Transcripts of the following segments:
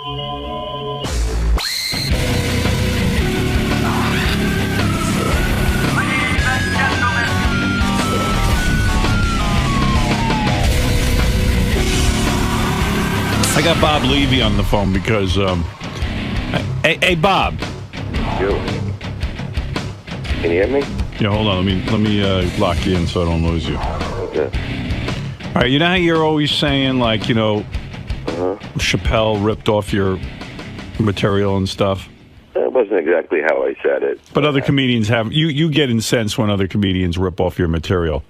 I got Bob Levy on the phone because, hey, Bob. Yo. Can you hear me? Yeah, hold on. Let me lock you in so I don't lose you. Okay. All right, you know how you're always saying, like, you know, Chappelle ripped off your material and stuff? That wasn't exactly how I said it. But other comedians have. You get incensed when other comedians rip off your material.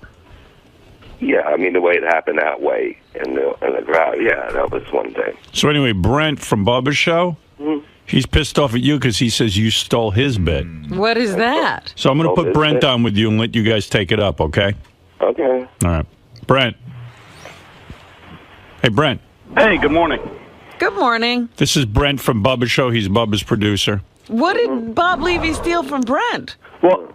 Yeah, I mean, the way it happened that way in the crowd, yeah, that was one thing. So anyway, Brent from Bubba's show, he's pissed off at you because he says you stole his bit. What is that? So I'm going to put Brent on with you and let you guys take it up, okay? Okay. All right. Brent. Hey, Brent. Hey, good morning. Good morning. This is Brent from Bubba's show. He's Bubba's producer. What did Bob Levy steal from Brent? Well,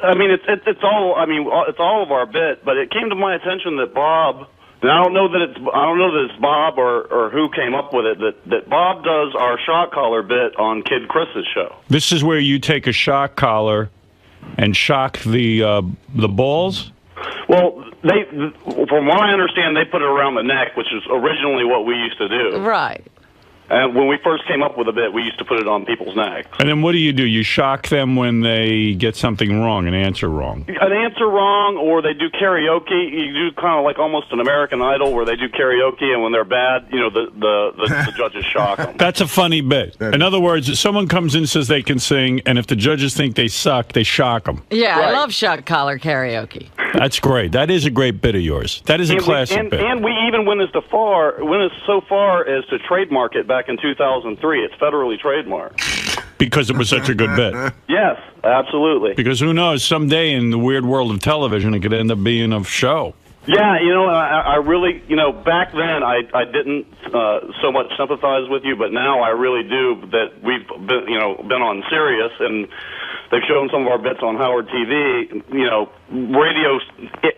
I mean, it's all. I mean, it's all of our bit. But it came to my attention that Bob, and I don't know that it's Bob or who came up with it. That Bob does our shock collar bit on Kid Chris's show. This is where you take a shock collar and shock the balls. Well, from what I understand, they put it around the neck, which is originally what we used to do. Right. And when we first came up with the bit, we used to put it on people's necks. And then what do? You shock them when they get something wrong, an answer wrong. An answer wrong, or they do karaoke. You do kind of like almost an American Idol where they do karaoke, and when they're bad, you know, the judges shock them. That's a funny bit. In other words, someone comes in and says they can sing, and if the judges think they suck, they shock them. Yeah, Right. I love shock collar karaoke. That's great. That is a great bit of yours. That is a classic bit. And we even went so far as to trademark it back in 2003. It's federally trademarked. Because it was such a good bit. Yes, absolutely. Because who knows, someday in the weird world of television, it could end up being a show. Yeah, you know, I really, you know, back then I didn't so much sympathize with you, but now I really do. That we've been on Sirius, and they've shown some of our bits on Howard TV. You know, radio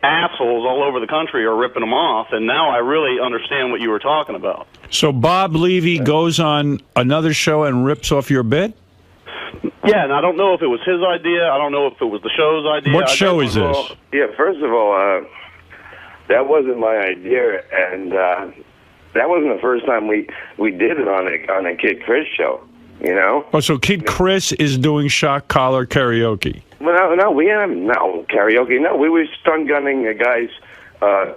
assholes all over the country are ripping them off, and now I really understand what you were talking about. So Bob Levy goes on another show and rips off your bit? Yeah, and I don't know if it was his idea. I don't know if it was the show's idea. What show is this? Yeah, first of all, that wasn't my idea, and that wasn't the first time we did it on a Kid Chris show. You know? Oh, so Kid Chris is doing shock collar karaoke. Well, no, we haven't. No, karaoke. No, we were stun gunning a guy's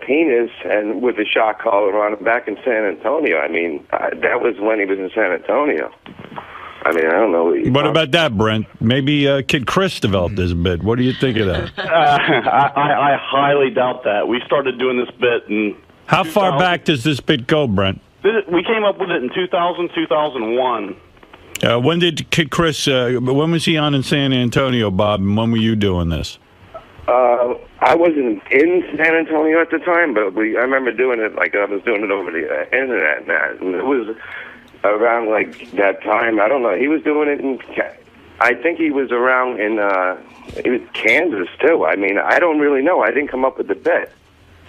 penis and with a shock collar on him back in San Antonio. I mean, that was when he was in San Antonio. I mean, I don't know. What about that, Brent? Maybe Kid Chris developed this bit. What do you think of that? I highly doubt that. We started doing this bit in... How far back does this bit go, Brent? We came up with it in 2000, 2001. When did Kid Chris, when was he on in San Antonio, Bob, and when were you doing this? I wasn't in San Antonio at the time, but I remember doing it, like I was doing it over the internet and that. And it was around, like, that time. I don't know. He was doing it in, I think he was around in it was Kansas, too. I mean, I don't really know. I didn't come up with the bit.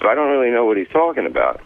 So I don't really know what he's talking about.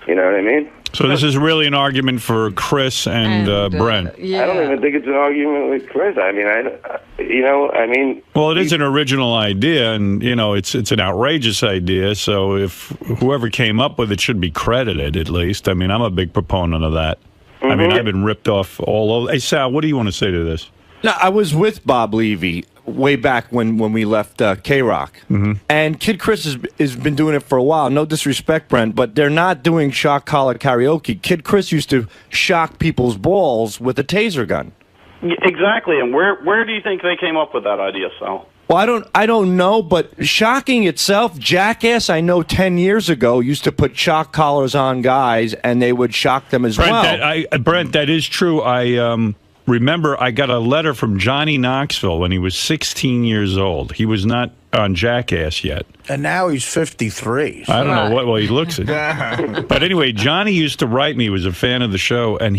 You know what I mean? So this is really an argument for Chris and Brent. Yeah. I don't even think it's an argument with Chris. I mean, Well, it is an original idea, and, you know, it's an outrageous idea, so if whoever came up with it should be credited, at least. I mean, I'm a big proponent of that. I mean, I've been ripped off all over. Hey, Sal, what do you want to say to this? No, I was with Bob Levy way back when we left K-Rock. And Kid Chris has been doing it for a while. No disrespect, Brent, but they're not doing shock collar karaoke. Kid Chris used to shock people's balls with a taser gun. Exactly, and where do you think they came up with that idea, Sal? Well, I don't know, but shocking itself, Jackass, I know 10 years ago, used to put shock collars on guys, and they would shock them as well. Brent, that is true. I remember I got a letter from Johnny Knoxville when he was 16 years old. He was not on Jackass yet. And now he's 53. I don't know what. Well, he looks it. But anyway, Johnny used to write me. He was a fan of the show, and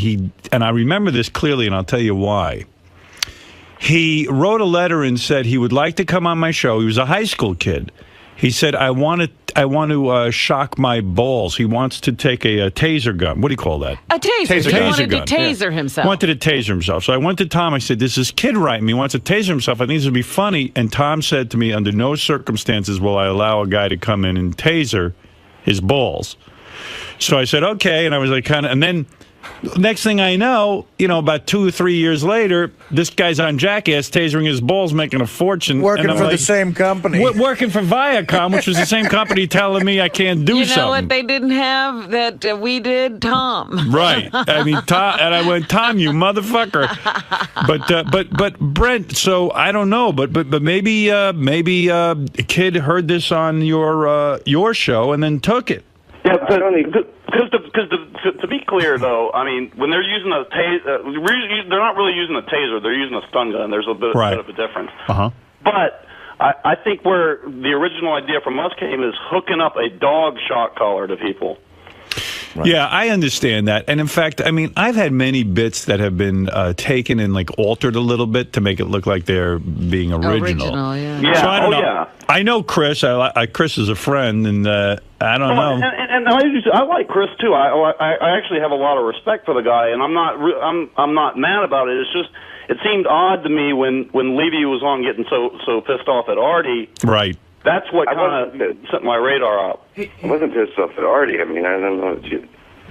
I remember this clearly, and I'll tell you why. He wrote a letter and said he would like to come on my show. He was a high school kid, He said, I want to shock my balls. He wants to take a taser gun. What do you call that? A taser. He wanted gun. to taser himself. Wanted to taser himself. So I went to Tom. I said, this is kid writing me. He wants to taser himself. I think this would be funny. And Tom said to me, under no circumstances will I allow a guy to come in and taser his balls. So I said, okay. And I was like, and then next thing I know, about 2 or 3 years later, this guy's on Jackass tasering his balls, making a fortune. Working for the same company. Working for Viacom, which was the same company telling me I can't do something. You know what they didn't have that we did? Tom. Right. I mean, Tom, and I went, Tom, you motherfucker. But Brent, so I don't know, but maybe a kid heard this on your show and then took it. Yeah, because to be clear, though, I mean, when they're using a taser, they're not really using a taser. They're using a stun gun. There's a bit of a difference. But I think where the original idea from us came is hooking up a dog shock collar to people. Right. Yeah, I understand that. And in fact, I mean, I've had many bits that have been taken and altered a little bit to make it look like they're being original. Yeah. So I don't know. Yeah. I know Chris. Chris is a friend, and I don't know. And I like Chris too. I actually have a lot of respect for the guy, and I'm not mad about it. It's just it seemed odd to me when Levy was on getting so pissed off at Artie. Right. That's what kind of set my radar up. I wasn't pissed off at Artie. I mean, I don't know.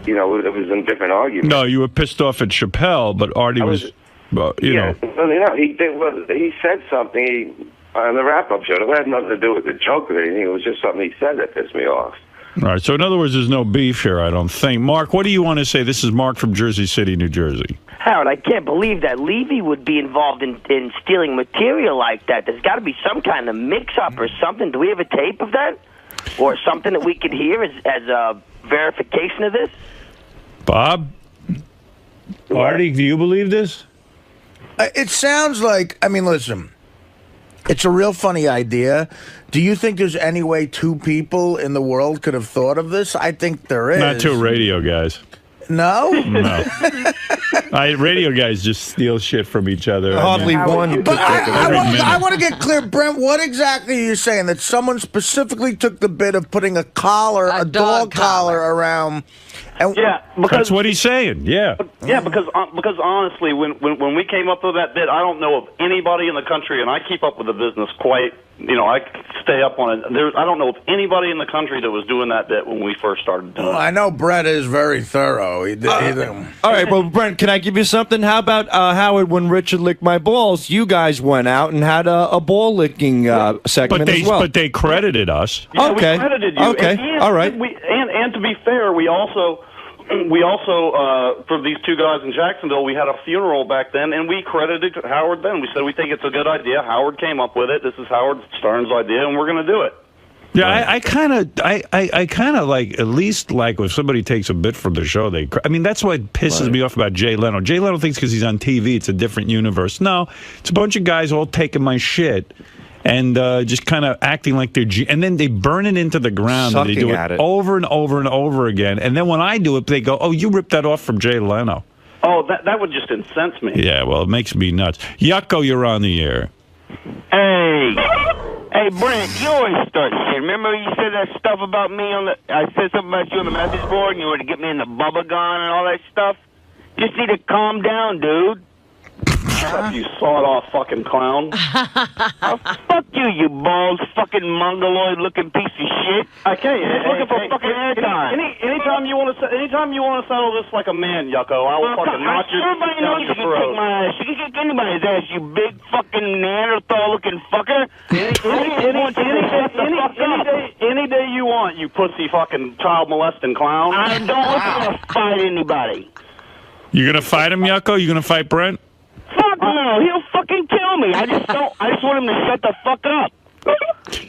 It was in different arguments. No, you were pissed off at Chappelle, but Artie was you know. Well, he said something on the wrap-up show. It had nothing to do with the joke or anything. It was just something he said that pissed me off. All right. So in other words, there's no beef here, I don't think. Mark, what do you want to say? This is Mark from Jersey City, New Jersey. Howard, I can't believe that Levy would be involved in stealing material like that. There's got to be some kind of mix-up or something. Do we have a tape of that? Or something that we could hear as a verification of this? Bob? Artie, do you believe this? It sounds like, I mean, listen, it's a real funny idea. Do you think there's any way 2 people in the world could have thought of this? I think there is. Not 2 radio guys. No? No. Radio guys just steal shit from each other. Hardly one. But I want to get clear, Brent, what exactly are you saying? That someone specifically took the bit of putting a collar, a dog collar around... And because that's what he's saying. Yeah, because honestly, when we came up with that bit, I don't know of anybody in the country, and I keep up with the business quite. I stay up on it. I don't know of anybody in the country that was doing that bit when we first started doing it. I know Brett is very thorough. All right, well, Brent, can I give you something? How about Howard? When Richard licked my balls, you guys went out and had a ball licking segment as well. But they credited us. Yeah, okay. We credited you. Okay. All right. And to be fair, we also for these 2 guys in Jacksonville, we had a funeral back then, and we credited Howard then. We said we think it's a good idea. Howard came up with it. This is Howard Stern's idea, and we're going to do it. Yeah, I kind of like, at least like when somebody takes a bit from the show, I mean, that's what pisses me off about Jay Leno. Jay Leno thinks because he's on TV, it's a different universe. No, it's a bunch of guys all taking my shit and just kind of acting like they're and then they burn it into the ground. And they do it over and over and over again. And then when I do it, they go, oh, you ripped that off from Jay Leno. Oh, that would just incense me. Yeah, well, it makes me nuts. Yucko, you're on the air. Hey, Brent, you always start shit. Remember you said that stuff about me I said something about you on the message board and you were to get me in the bubba gun and all that stuff? Just need to calm down, dude. You sawed-off fucking clown. Fuck you, you bald fucking mongoloid-looking piece of shit. Okay, looking for fucking airtime. Anytime you want to settle this like a man, Yucko, I will fucking knock your down your throat. You can kick anybody's ass, you big fucking Neanderthal-looking fucker. Any day you want, you pussy fucking child molesting clown. I don't want to fight anybody. You gonna fight him, Yucko? You gonna fight Brent? Fuck no, he'll fucking kill me. I just want him to shut the fuck up.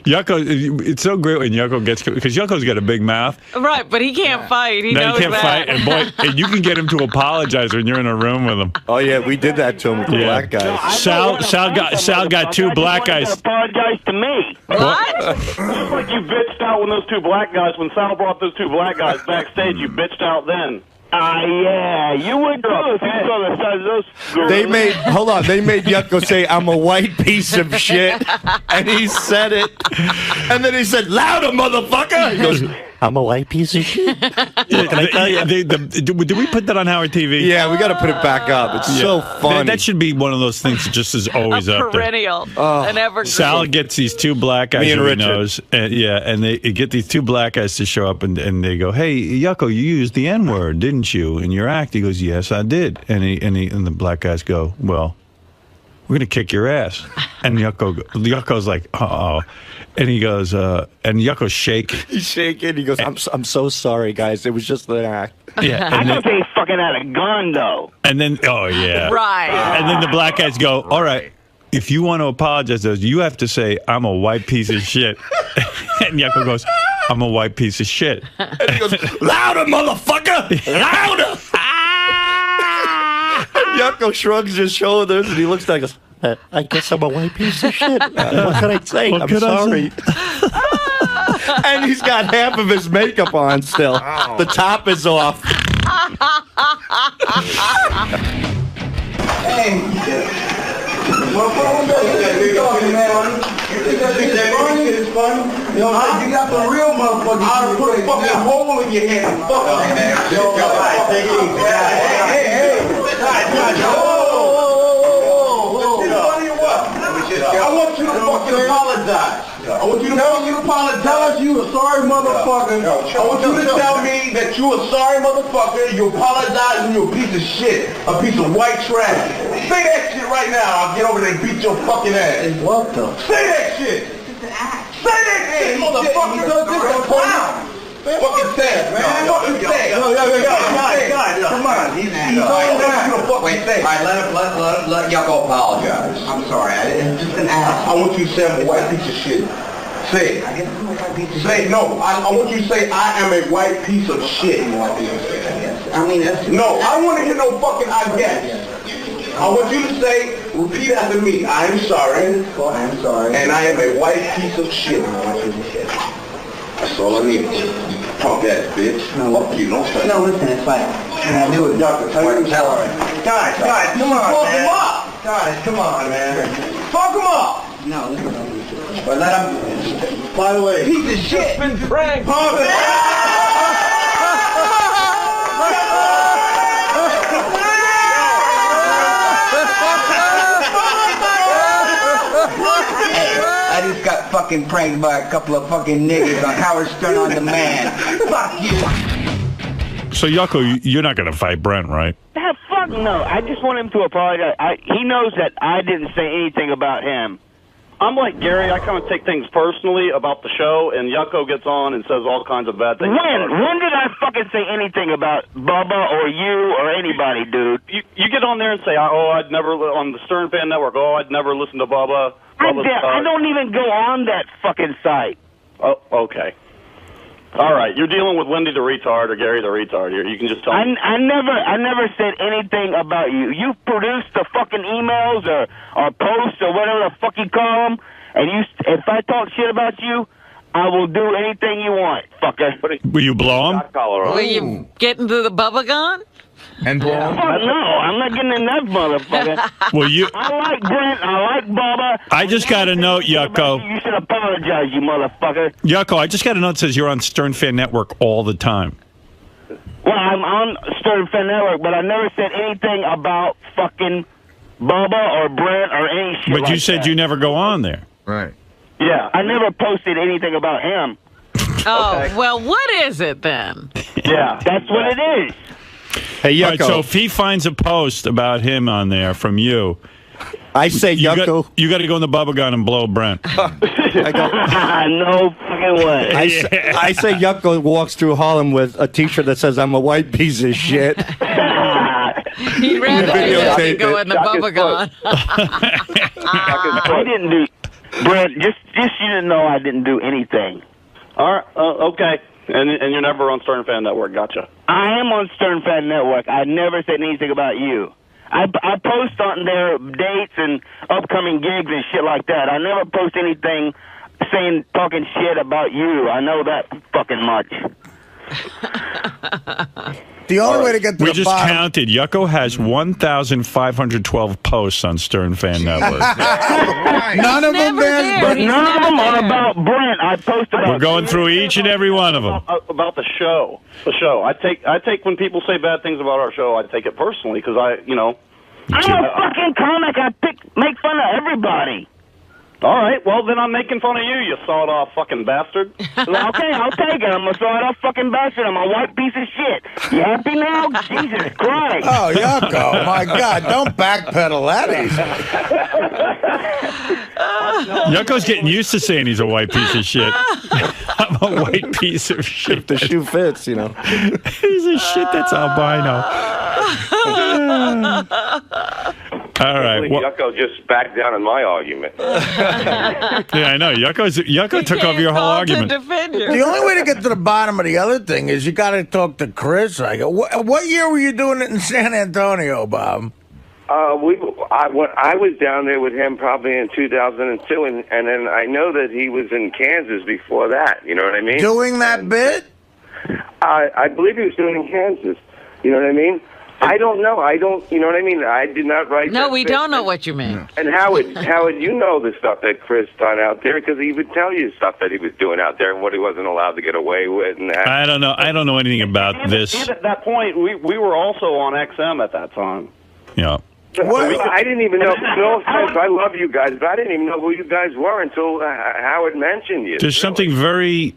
Yucko, it's so great when Yucko gets, because Yucko's got a big mouth. Right, but he can't fight. He knows he can't that. fight, and boy, and you can get him to apologize when you're in a room with him. Oh yeah, we did that to him with the black guys. Sal got 2 black guys. Apologize to me. What? Just like you bitched out when those 2 black guys, when Sal brought those 2 black guys backstage, you bitched out then. Yeah, you would too if you saw the guys those. They made Yucko say, "I'm a white piece of shit," and he said it, and then he said, "Louder, motherfucker!" He goes, "I'm a white piece of shit." Can I tell you? Did we put that on Howard TV? Yeah, we got to put it back up. It's so funny. That should be one of those things that just is always a up there. perennial, an evergreen. Sal gets these two black guys who he knows, and they get these two black guys to show up, and they go, "Hey, Yucko, you used the N-word, didn't you, in your act?" He goes, "Yes, I did." And the black guys go, "Well, we're gonna kick your ass." And Yucko's like, "Uh-oh." And he goes, and Yucko's shaking. He's shaking. He goes, I'm so sorry, guys. It was just an act. Yeah, I know they fucking had a gun, though. And then, right. And then the black guys go, "All right, if you want to apologize, you have to say, I'm a white piece of shit." And Yucko goes, "I'm a white piece of shit." And he goes, "Louder, motherfucker! Louder!" Yucko shrugs his shoulders and he looks down and goes, "I guess I'm a white piece of shit. What can I say? I'm sorry." And he's got half of his makeup on still. Oh. The top is off. Hey, motherfucker, you talking, man? You think that shit is funny? You know, you got the real motherfucker. I'll put a fucking hole in your head and fuck up. Yo, take it easy. Hey, I want you to fucking apologize. I want you to fucking apologize. You a sorry motherfucker. I want you to tell me that you a sorry motherfucker. You apologize and you a piece of shit. A piece of white trash. Say that shit right now. I'll get over there and beat your fucking ass. What the? Say that shit. Say that shit, motherfucker. Fucking say it, man. Fucking say it. Guys, come on. He's all down. Wait, let Yucko apologize. I'm sorry. It's just an ass. I want you to say I'm a white piece of shit. Say it. Say no. I want you to say I am a white piece of shit. I mean, no, I don't want to hear no fucking I guess. I want you to say, repeat after me. I am sorry. I am sorry. And I am a white piece of shit. That's all I need. Punk ass bitch. No, fuck you. No, listen, it's fine. I knew it. Guys, come on, man. Fuck him up. Guys, come on, man. Fuck him up. No, listen. But let him. By the way, piece of shit. Been pranked. I just got fucking pranked by a couple of fucking niggas on Howard Stern on Demand. Fuck you. So, Yucko, you're not going to fight Brent, right? Fuck no. I just want him to apologize. He knows that I didn't say anything about him. I'm like Gary. I kind of take things personally about the show, and Yucko gets on and says all kinds of bad things. When did I fucking say anything about Bubba or you or anybody, dude? You get on there and say, I'd never, on the Stern Fan Network, I'd never listen to Bubba. I don't even go on that fucking site. Oh, okay. All right, you're dealing with Wendy the retard or Gary the retard here. You can just tell me. I never said anything about you. You produced the fucking emails or posts or whatever the fuck you call them, and if I talk shit about you, I will do anything you want, fucker. Will you blow him? Will you get into the bubba gun? And blow him? Fuck no, I'm not getting in that motherfucker. Well, I like Brent, I like Bubba. I just got a note, Yucko. You should apologize, you motherfucker. Yucko, I just got a note that says you're on Stern Fan Network all the time. Well, I'm on Stern Fan Network, but I never said anything about fucking Bubba or Brent or any shit. But you said you never go on there. Right. Yeah, I never posted anything about him. Oh, well, what is it then? Yeah, that's what it is. Hey, Yucko. All right, so if he finds a post about him on there from you, I say Yucko. You got to go in the bubble gun and blow Brent. I go, no fucking way. I say Yucko walks through Harlem with a T-shirt that says "I'm a white piece of shit." He rather go in the bubble gun. I didn't do, Brent. Just you didn't know I didn't do anything. All right, okay. And you're never on Stern Fan Network, gotcha. I am on Stern Fan Network. I never said anything about you. I post on their dates and upcoming gigs and shit like that. I never post anything talking shit about you. I know that fucking much. The only way to get to We the just bottom. counted. Yucko has 1,512 posts on Stern Fan Network. None of them, Ben. But none of them are about Brent. I posted. We're going through each and every one of them. About the show. The show. I take when people say bad things about our show, I take it personally because I'm a fucking comic. I make fun of everybody. All right, well, then I'm making fun of you sawed-off fucking bastard. Well, okay, I'll take it. I'm a sawed-off fucking bastard. I'm a white piece of shit. You happy now? Jesus Christ. Oh, Yucko, my God, don't backpedal that easy. Yucko's getting used to saying he's a white piece of shit. I'm a white piece of shit. If the shoe fits, He's a shit that's albino. All right. Yucko just backed down in my argument. Yeah, I know. Yucko took over your whole argument. The only way to get to the bottom of the other thing is you got to talk to Chris. What year were you doing it in San Antonio, Bob? I was down there with him probably in 2002, and then I know that he was in Kansas before that. You know what I mean? Doing that bit? I believe he was doing it in Kansas. You know what I mean? I don't know. You know what I mean? I did not write. No, that we bit. don't know what you mean. And Howard, you know the stuff that Chris done out there because he would tell you stuff that he was doing out there and what he wasn't allowed to get away with. And that. I don't know. I don't know anything about this. And at that point, we were also on XM at that time. Yeah. Well, I didn't even know. No offense, I love you guys, but I didn't even know who you guys were until Howard mentioned you. There's something very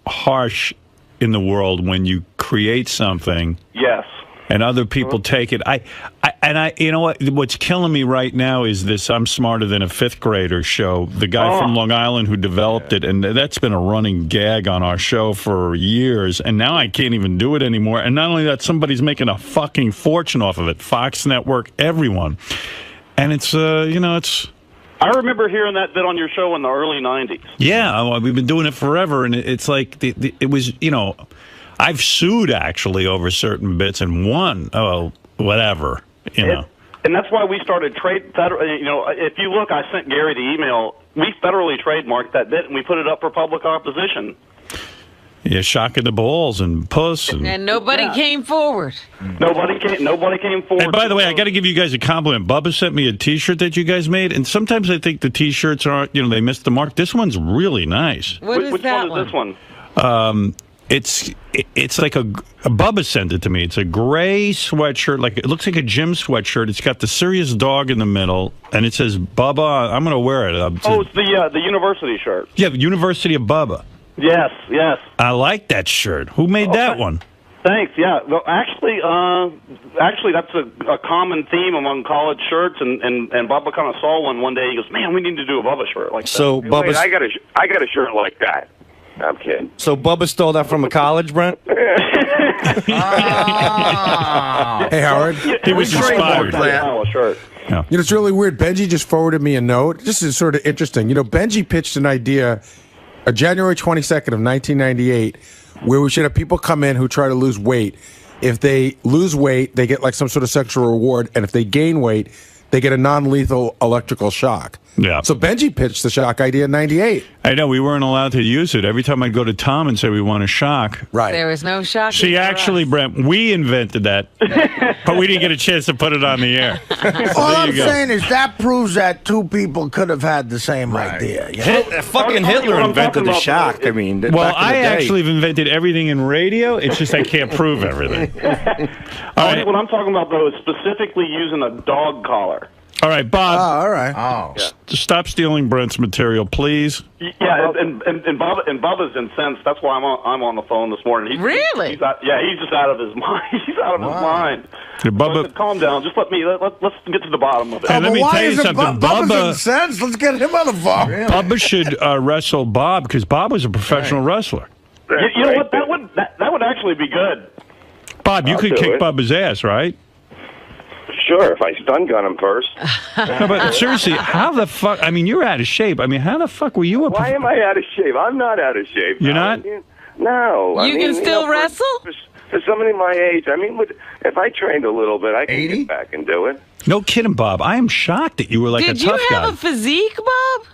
harsh in the world when you create something. Yes. And other people take it. You know what? What's killing me right now is this I'm Smarter Than a Fifth Grader show. The guy from Long Island who developed it, and that's been a running gag on our show for years, and now I can't even do it anymore. And not only that, somebody's making a fucking fortune off of it. Fox Network, everyone. And it's, it's... I remember hearing that bit on your show in the early 90s. Yeah, we've been doing it forever, and it's like, it was, I've sued, actually, over certain bits and won. Oh, whatever, And that's why we started if you look, I sent Gary the email. We federally trademarked that bit, and we put it up for public opposition. Yeah, shocking the balls and puss. And nobody came forward. Nobody came forward. And by the way, I got to give you guys a compliment. Bubba sent me a T-shirt that you guys made, and sometimes I think the T-shirts aren't, they missed the mark. This one's really nice. Which one is this one? It's like a Bubba sent it to me. It's a gray sweatshirt, it looks like a gym sweatshirt. It's got the serious dog in the middle, and it says Bubba. I'm going to wear it. It's the university shirt. Yeah, University of Bubba. Yes. I like that shirt. Who made that one? Thanks. Yeah. Well, actually, that's a common theme among college shirts, and Bubba kind of saw one day. He goes, "Man, we need to do a Bubba shirt like that." So Bubba, I got a shirt like that. I'm kidding. So Bubba stole that from a college, Brent? Hey, Howard. He was inspired. Shirt. Yeah. It's really weird. Benji just forwarded me a note. This is sort of interesting. Benji pitched an idea January 22nd of 1998 where we should have people come in who try to lose weight. If they lose weight, they get some sort of sexual reward. And if they gain weight, they get a non-lethal electrical shock. Yeah. So Benji pitched the shock idea in 98. I know. We weren't allowed to use it. Every time I'd go to Tom and say we want a shock. Right. There was no shock. See, actually, Brent, we invented that, but we didn't get a chance to put it on the air. All I'm saying is that proves that two people could have had the same idea. Fucking Hitler invented the shock. I mean, well, I actually have invented everything in radio. It's just I can't prove everything. All right. What I'm talking about, though, is specifically using a dog collar. All right, Bob. Oh, all right. Stop stealing Brent's material, please. Yeah, and Bubba's incensed. That's why I'm on the phone this morning. Really? He's just out of his mind. He's out of his mind. Yeah, Bubba, so I said, calm down. Just let's get to the bottom of it. Hey, let me tell you something. Bubba's incensed. Let's get him on the phone. Bubba should wrestle Bob because Bob was a professional wrestler. You know what? That would actually be good. Bob, you could kick Bubba's ass, right? Sure, if I stun gun him first. No, but seriously, how the fuck? I mean, you're out of shape. I mean, how the fuck were you? Why am I out of shape? I'm not out of shape. You're not? No. You can still wrestle? For somebody my age, I mean, if I trained a little bit, I can get back and do it. No kidding, Bob. I am shocked that you were like a tough guy. Did you have a physique, Bob?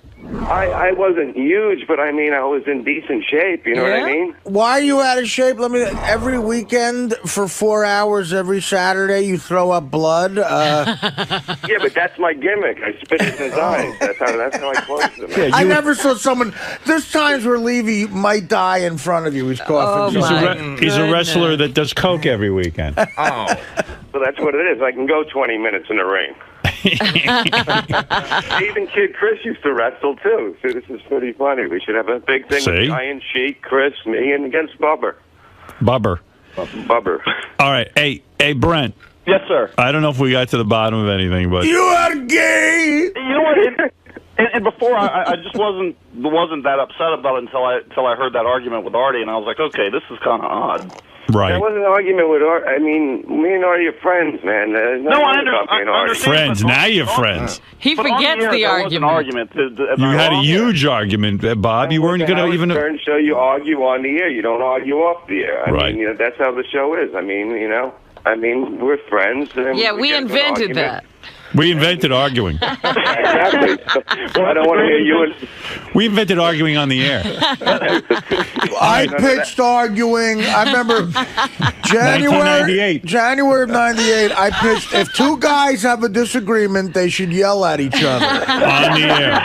I wasn't huge, but I mean, I was in decent shape. You know what I mean? Why are you out of shape? Every weekend for 4 hours every Saturday, you throw up blood. Yeah, but that's my gimmick. I spit in his eyes. That's how I close them. Yeah, I never saw someone. There's times where Levy might die in front of you. He's coughing. He's a wrestler that does coke every weekend. Oh. So that's what it is. I can go 20 minutes in the ring. Even Kid Chris used to wrestle too. So this is pretty funny. We should have a big thing with Giant Sheik, Chris, me, and against Bubber. Bubber. All right. Hey, Brent. Yes, sir. I don't know if we got to the bottom of anything, but you are gay. You know what? And before I just wasn't that upset about it until I heard that argument with Artie, and I was like, okay, this is kind of odd. Right. That wasn't an argument with Artie. I mean, me and Artie are friends, man. No, I understand. Friends. Now you're friends. He forgets the argument. You had a huge argument, Bob. You weren't going to even. Stern show, you argue on the air. You don't argue off the air. I mean, that's how the show is. I mean, we're friends. Yeah, we invented that. We invented arguing. Exactly. I don't want to hear you. We invented arguing on the air. I pitched arguing. I remember January of '98. I pitched. If two guys have a disagreement, they should yell at each other on the air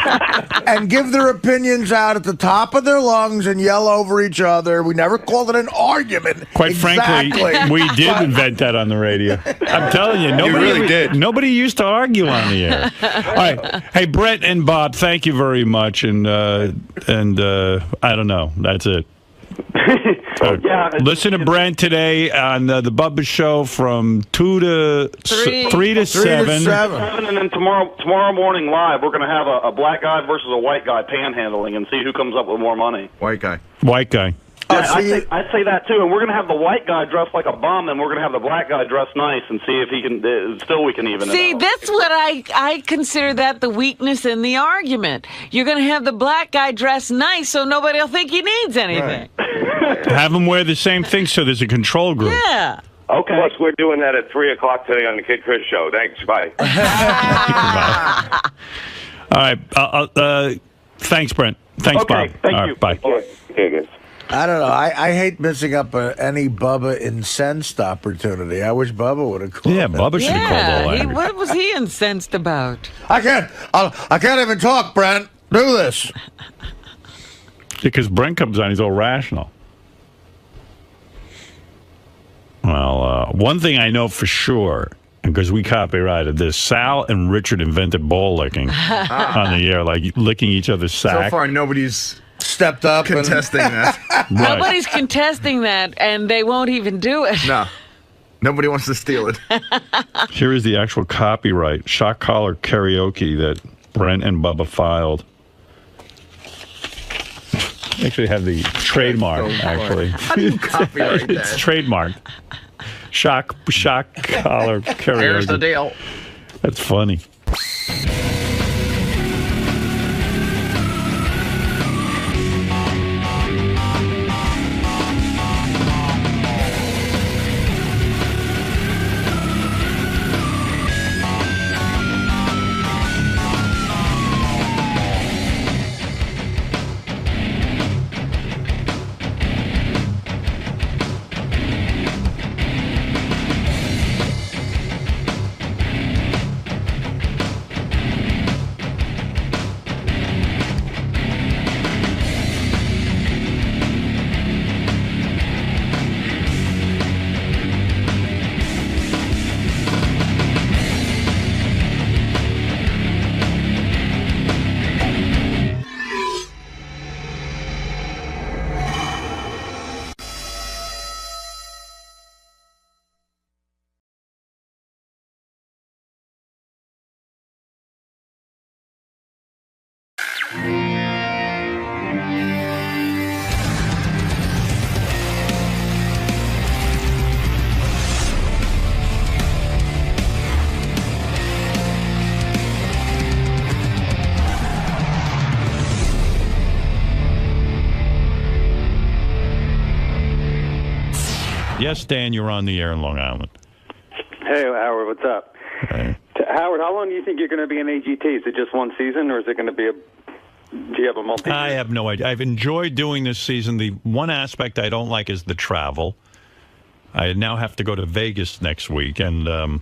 and give their opinions out at the top of their lungs and yell over each other. We never called it an argument. Quite frankly, we did invent that on the radio. I'm telling you, nobody used to argue on the air. All right, hey Brent and Bob, thank you very much, and I don't know, that's it. Listen to Brent today on the Bubba Show from 3 to 7. And then tomorrow morning live, we're going to have a black guy versus a white guy panhandling and see who comes up with more money. White guy. Yeah, I'd say that too, and we're going to have the white guy dressed like a bum, and we're going to have the black guy dressed nice, and see if he can. We can even. See, that's what I consider that the weakness in the argument. You're going to have the black guy dressed nice, so nobody will think he needs anything. Right. Have him wear the same thing, so there's a control group. Yeah. Okay. Plus, we're doing that at 3 o'clock today on the Kid Chris Show. Thanks. Bye. All right. Thanks, Brent. Thanks, Bob. Thank you. Bye. Okay, guys. I don't know. I hate missing up any Bubba incensed opportunity. I wish Bubba would have called. Yeah, Bubba should have called all that. What was he incensed about? I can't even talk, Brent. Do this. Because Brent comes on, he's all rational. Well, one thing I know for sure, because we copyrighted this, Sal and Richard invented ball licking on the air, like licking each other's sack. So far, nobody's stepped up contesting that. Right. Nobody's contesting that, and they won't even do it. No. Nobody wants to steal it. Here is the actual copyright, Shock Collar Karaoke, that Brent and Bubba filed. Actually have the trademark, actually. How do you copyright that? It's trademarked. Shock Collar Karaoke. Here's the deal. That's funny. Yes, Dan, you're on the air in Long Island. Hey, Howard, what's up? Hey. Howard, how long do you think you're going to be in AGT? Is it just one season, or is it going to be Do you have a multi? I have no idea. I've enjoyed doing this season. The one aspect I don't like is the travel. I now have to go to Vegas next week, and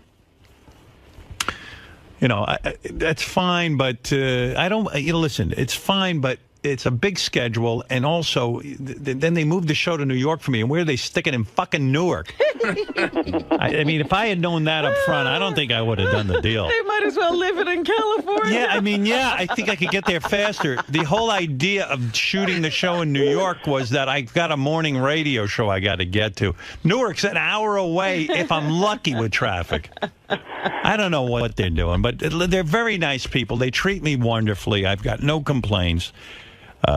that's fine. But I don't. Listen, it's fine, but it's a big schedule, and also then they moved the show to New York for me, and where are they sticking in fucking Newark? I mean, if I had known that up front, I don't think I would have done the deal. They might as well live it in California. Yeah, I think I could get there faster. The whole idea of shooting the show in New York was that I've got a morning radio show I got to get to. Newark's an hour away if I'm lucky with traffic. I don't know what they're doing, but they're very nice people. They treat me wonderfully. I've got no complaints.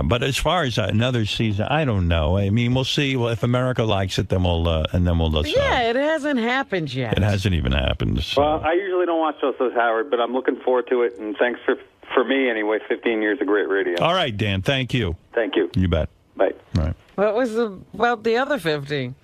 But as far as another season, I don't know. I mean, we'll see. Well, if America likes it, then we'll decide. Yeah, it hasn't happened yet. It hasn't even happened. So. Well, I usually don't watch those, Howard, but I'm looking forward to it. And thanks for me anyway. 15 years of great radio. All right, Dan. Thank you. Thank you. You bet. Bye. All right. What was about the other 15?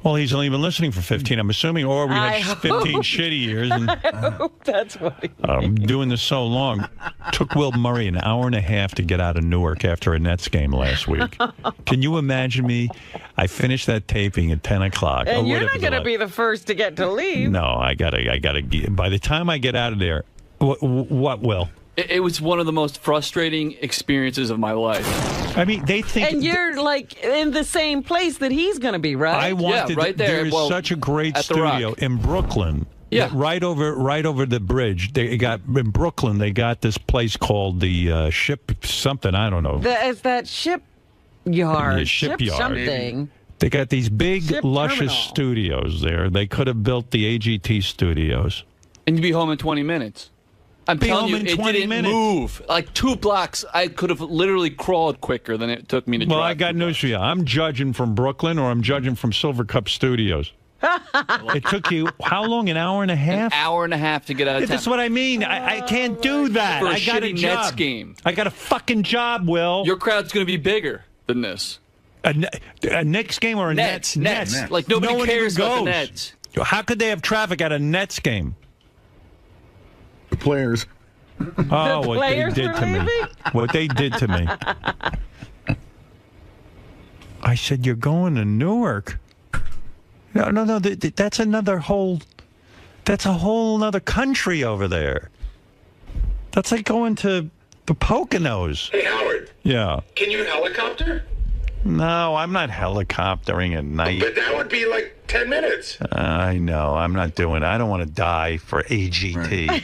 Well, he's only been listening for 15, I'm assuming, or we had 15 shitty years. And, I hope that's what he I'm doing this so long. Took Will Murray an hour and a half to get out of Newark after a Nets game last week. Can you imagine me? I finished that taping at 10 o'clock. And you're not going to be the first to get to leave. No, I gotta. By the time I get out of there, what will? It was one of the most frustrating experiences of my life. I mean, they think... And you're, like, in the same place that he's going to be, right? I wanted... right there. There is such a great studio in Brooklyn. Yeah. Right over the bridge. In Brooklyn, they got this place called the Ship something, I don't know. It's that shipyard. Yeah, shipyard. Something. They got these big, Ship luscious terminal. studios there. They could have built the AGT studios. And you'd be home in 20 minutes. I'm Be telling home you, in it 20 didn't minutes. move. Like 2 blocks, I could have literally crawled quicker than it took me to drive. Well, I got news for you. I'm judging from Brooklyn or I'm judging from Silver Cup Studios. It took you, how long, an hour and a half? An hour and a half to get out of town. That's what I mean. I can't do that. For a I got a shitty job. Nets game. I got a fucking job, Will. Your crowd's going to be bigger than this. A Knicks game or a Nets. Nets? Like, nobody No one cares even about the goes. Nets. How could they have traffic at a Nets game? The players. Oh, The what they players did were to me. leaving? What they did to me. I said, you're going to Newark. No. That's another whole... That's a whole other country over there. That's like going to the Poconos. Hey, Howard. Yeah. Can you helicopter? No, I'm not helicoptering at night. But that would be like 10 minutes. I know. I'm not doing it. I don't want to die for AGT. Right.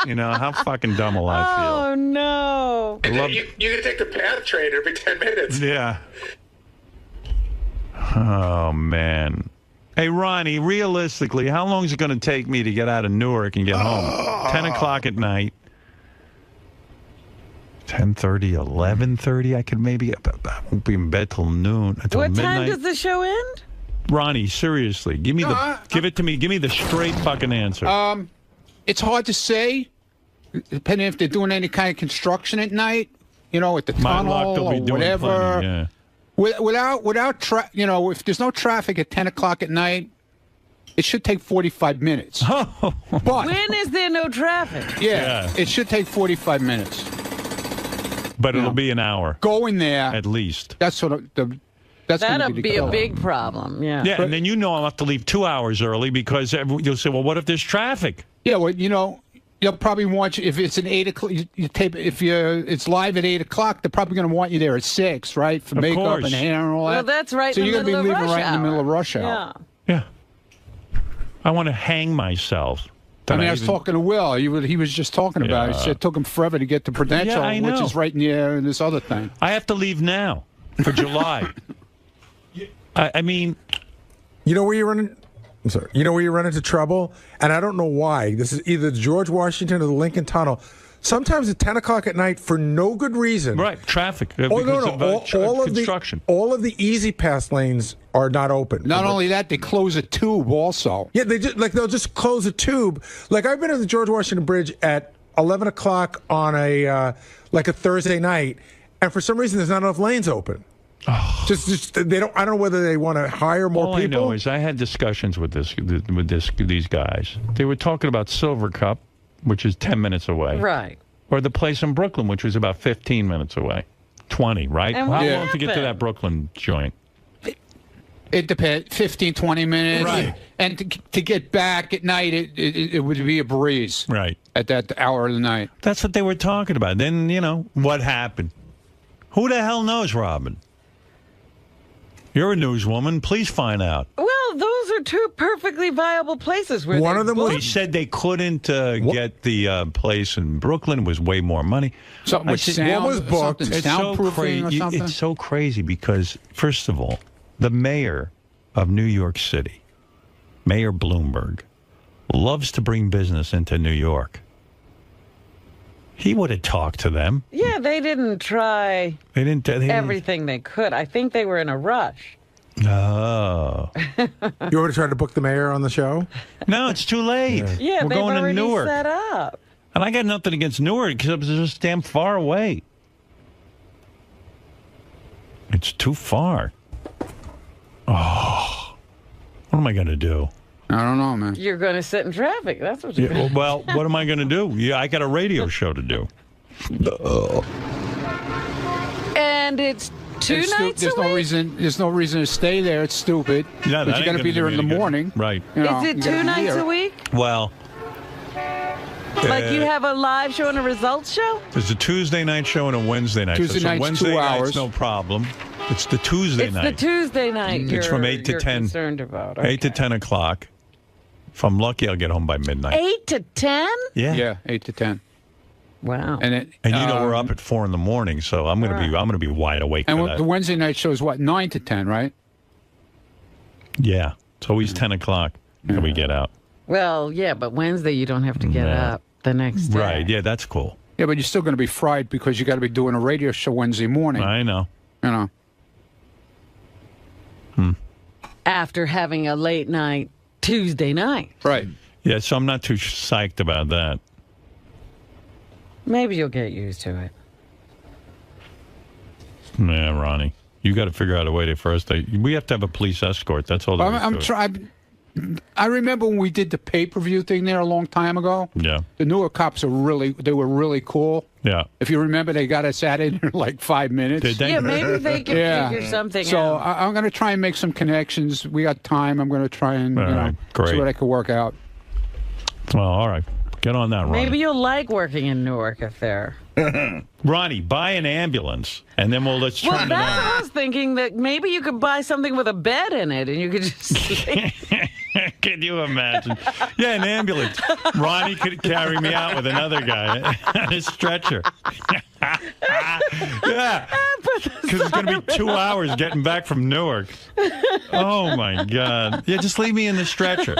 You know, how fucking dumb will I feel? Oh, no. And then you can take the PATH train every 10 minutes. Yeah. Oh, man. Hey, Ronnie, realistically, how long is it going to take me to get out of Newark and get home? 10 o'clock at night. 10:30, 11:30. I could maybe... I won't be in bed till noon, until What midnight. time does the show end? Ronnie, seriously, give me give it to me. Give me the straight fucking answer. It's hard to say, depending if they're doing any kind of construction at night, you know, at the My tunnel luck, they'll be or doing whatever. plenty, yeah. Without if there's no traffic at 10 o'clock at night, it should take 45 minutes. Oh. But When is there no traffic? yeah, it should take 45 minutes. But it'll be an hour. Going there at least. That's sort of the. That's That'll be, be a big problem. Yeah. Yeah, and then you know I'll have to leave 2 hours early because you'll say, well, what if there's traffic? Yeah, well, you know, they'll probably want you if it's an 8 o'clock. You tape if it's live at 8 o'clock. They're probably going to want you there at 6, right, for Of makeup course. and hair and all that. Well, that's right So in the you're middle be of leaving rush right in the middle of rush hour. hour. Yeah. I want to hang myself. I mean, I was talking to Will. He was just talking about it. He Yeah. said it took him forever to get to Prudential, Yeah, I which know. is right near this other thing. I have to leave now for July. I mean, you know where you run? I'm sorry. You know where you run into trouble, and I don't know why. This is either George Washington or the Lincoln Tunnel. Sometimes at 10 o'clock at night for no good reason. Right, traffic. Oh, because no. of, All of construction. all of the easy pass lanes are not open. Not only that, they close a tube also. Yeah, they'll just close a tube. Like I've been at the George Washington Bridge at 11 o'clock on a Thursday night, and for some reason there's not enough lanes open. Oh. Just they don't. I don't know whether they want to hire more All people. I know is I had discussions with these guys. They were talking about Silver Cup, which is 10 minutes away. Right. or the place in Brooklyn, which was about 15 minutes away. 20, right? And How what long to get to happened? that Brooklyn joint? It depends, 15, 20 minutes. Right. And to get back at night, it would be a breeze. Right. At that hour of the night. That's what they were talking about. Then, what happened? Who the hell knows, Robin? You're a newswoman. Please find out. Well, those are two perfectly viable places. Where One they of them booked. They said they couldn't get the place in Brooklyn. It was way more money. Something with sound, what was booked? something It's so soundproofing or something? It's so crazy because, first of all, the mayor of New York City, Mayor Bloomberg, loves to bring business into New York. He would have talked to them. Yeah, they didn't try They didn't. everything they could. I think they were in a rush. Oh. You already tried to book the mayor on the show? No, it's too late. Yeah, We're they've going to already Newark. set up. And I got nothing against Newark because it's just damn far away. It's too far. Oh. What am I going to do? I don't know, man. You're going to sit in traffic. That's what you're Yeah, going to well, what am I going to do? Yeah, I got a radio show to do. And it's two nights There's a week? no reason. There's no reason to stay there. It's stupid. Yeah, but that you got to ain't be gonna there do in the me any good. morning. Right. You know, Is it you gotta 2 be nights there. a week? Well, Like you have a live show and a results show? there's a Tuesday night show and a Wednesday night Tuesday show. So night's Wednesday 2 night's hours. no problem. It's the Tuesday It's night. the Tuesday night It's from 8 to you're 10. concerned about. 8 to 10 o'clock. If I'm lucky, I'll get home by midnight. 8 to 10? Yeah. Yeah, 8 to 10. Wow. And we're up at 4 in the morning, so I'm gonna be wide awake And for that. the Wednesday night show is what, 9 to 10, right? Yeah. It's always 10 o'clock that we get out. Well, yeah, but Wednesday you don't have to get Yeah. up the next day. Right. Yeah, that's cool. Yeah, but you're still going to be fried because you got to be doing a radio show Wednesday morning. I know. You know. After having a late night Tuesday night. Right. Yeah, so I'm not too psyched about that. Maybe you'll get used to it. Yeah, Ronnie. You got to figure out a way to first. We have to have a police escort. That's all there is to I'm it. trying. I remember when we did the pay-per-view thing there a long time ago. Yeah. The Newark cops were really cool. Yeah. If you remember, they got us at it in like 5 minutes. Did they? Yeah, maybe they can Yeah. figure something So out. I'm going to try and make some connections. We got time. I'm going to try and All right, great. see what I can work out. Well, all right. Get on that, Ronnie. Maybe you'll like working in Newark if they're... Ronnie, buy an ambulance, and then let's Well, turn it that's on. what I was thinking, that maybe you could buy something with a bed in it and you could just sleep. Can you imagine? Yeah, an ambulance. Ronnie could carry me out with another guy on a stretcher. Yeah, because it's going to be 2 hours getting back from Newark. Oh, my God. Yeah, just leave me in the stretcher.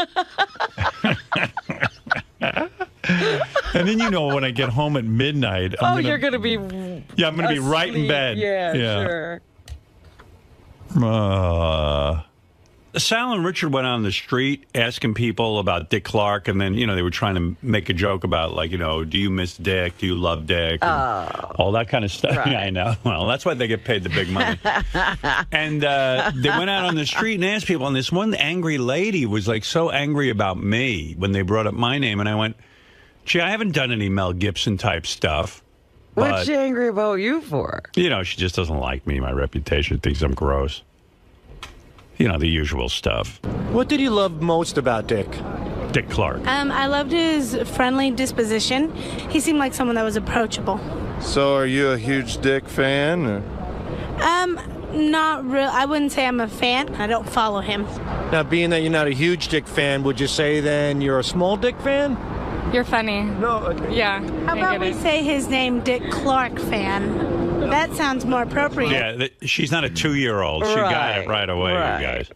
And then, when I get home at midnight, you're going to be Yeah, I'm going to be right in asleep. bed. Yeah, sure. Sal and Richard went on the street asking people about Dick Clark, and then, they were trying to make a joke about, like, do you miss Dick? Do you love Dick? And all that kind of stuff. Right. Yeah, I know. Well, that's why they get paid the big money. And they went out on the street and asked people, and this one angry lady was, like, so angry about me when they brought up my name, and I went, gee, I haven't done any Mel Gibson type stuff. What's But, she angry about you for? she just doesn't like me, my reputation, thinks I'm gross. The usual stuff. What did you love most about Dick? Dick Clark. I loved his friendly disposition. He seemed like someone that was approachable. So are you a huge Dick fan? Or? Not real. I wouldn't say I'm a fan. I don't follow him. Now, being that you're not a huge Dick fan, would you say then you're a small Dick fan? You're funny. No, okay. Yeah. How about we say his name, Dick Clark fan? That sounds more appropriate. Yeah, she's not a 2-year-old. She got it right away, right. you guys.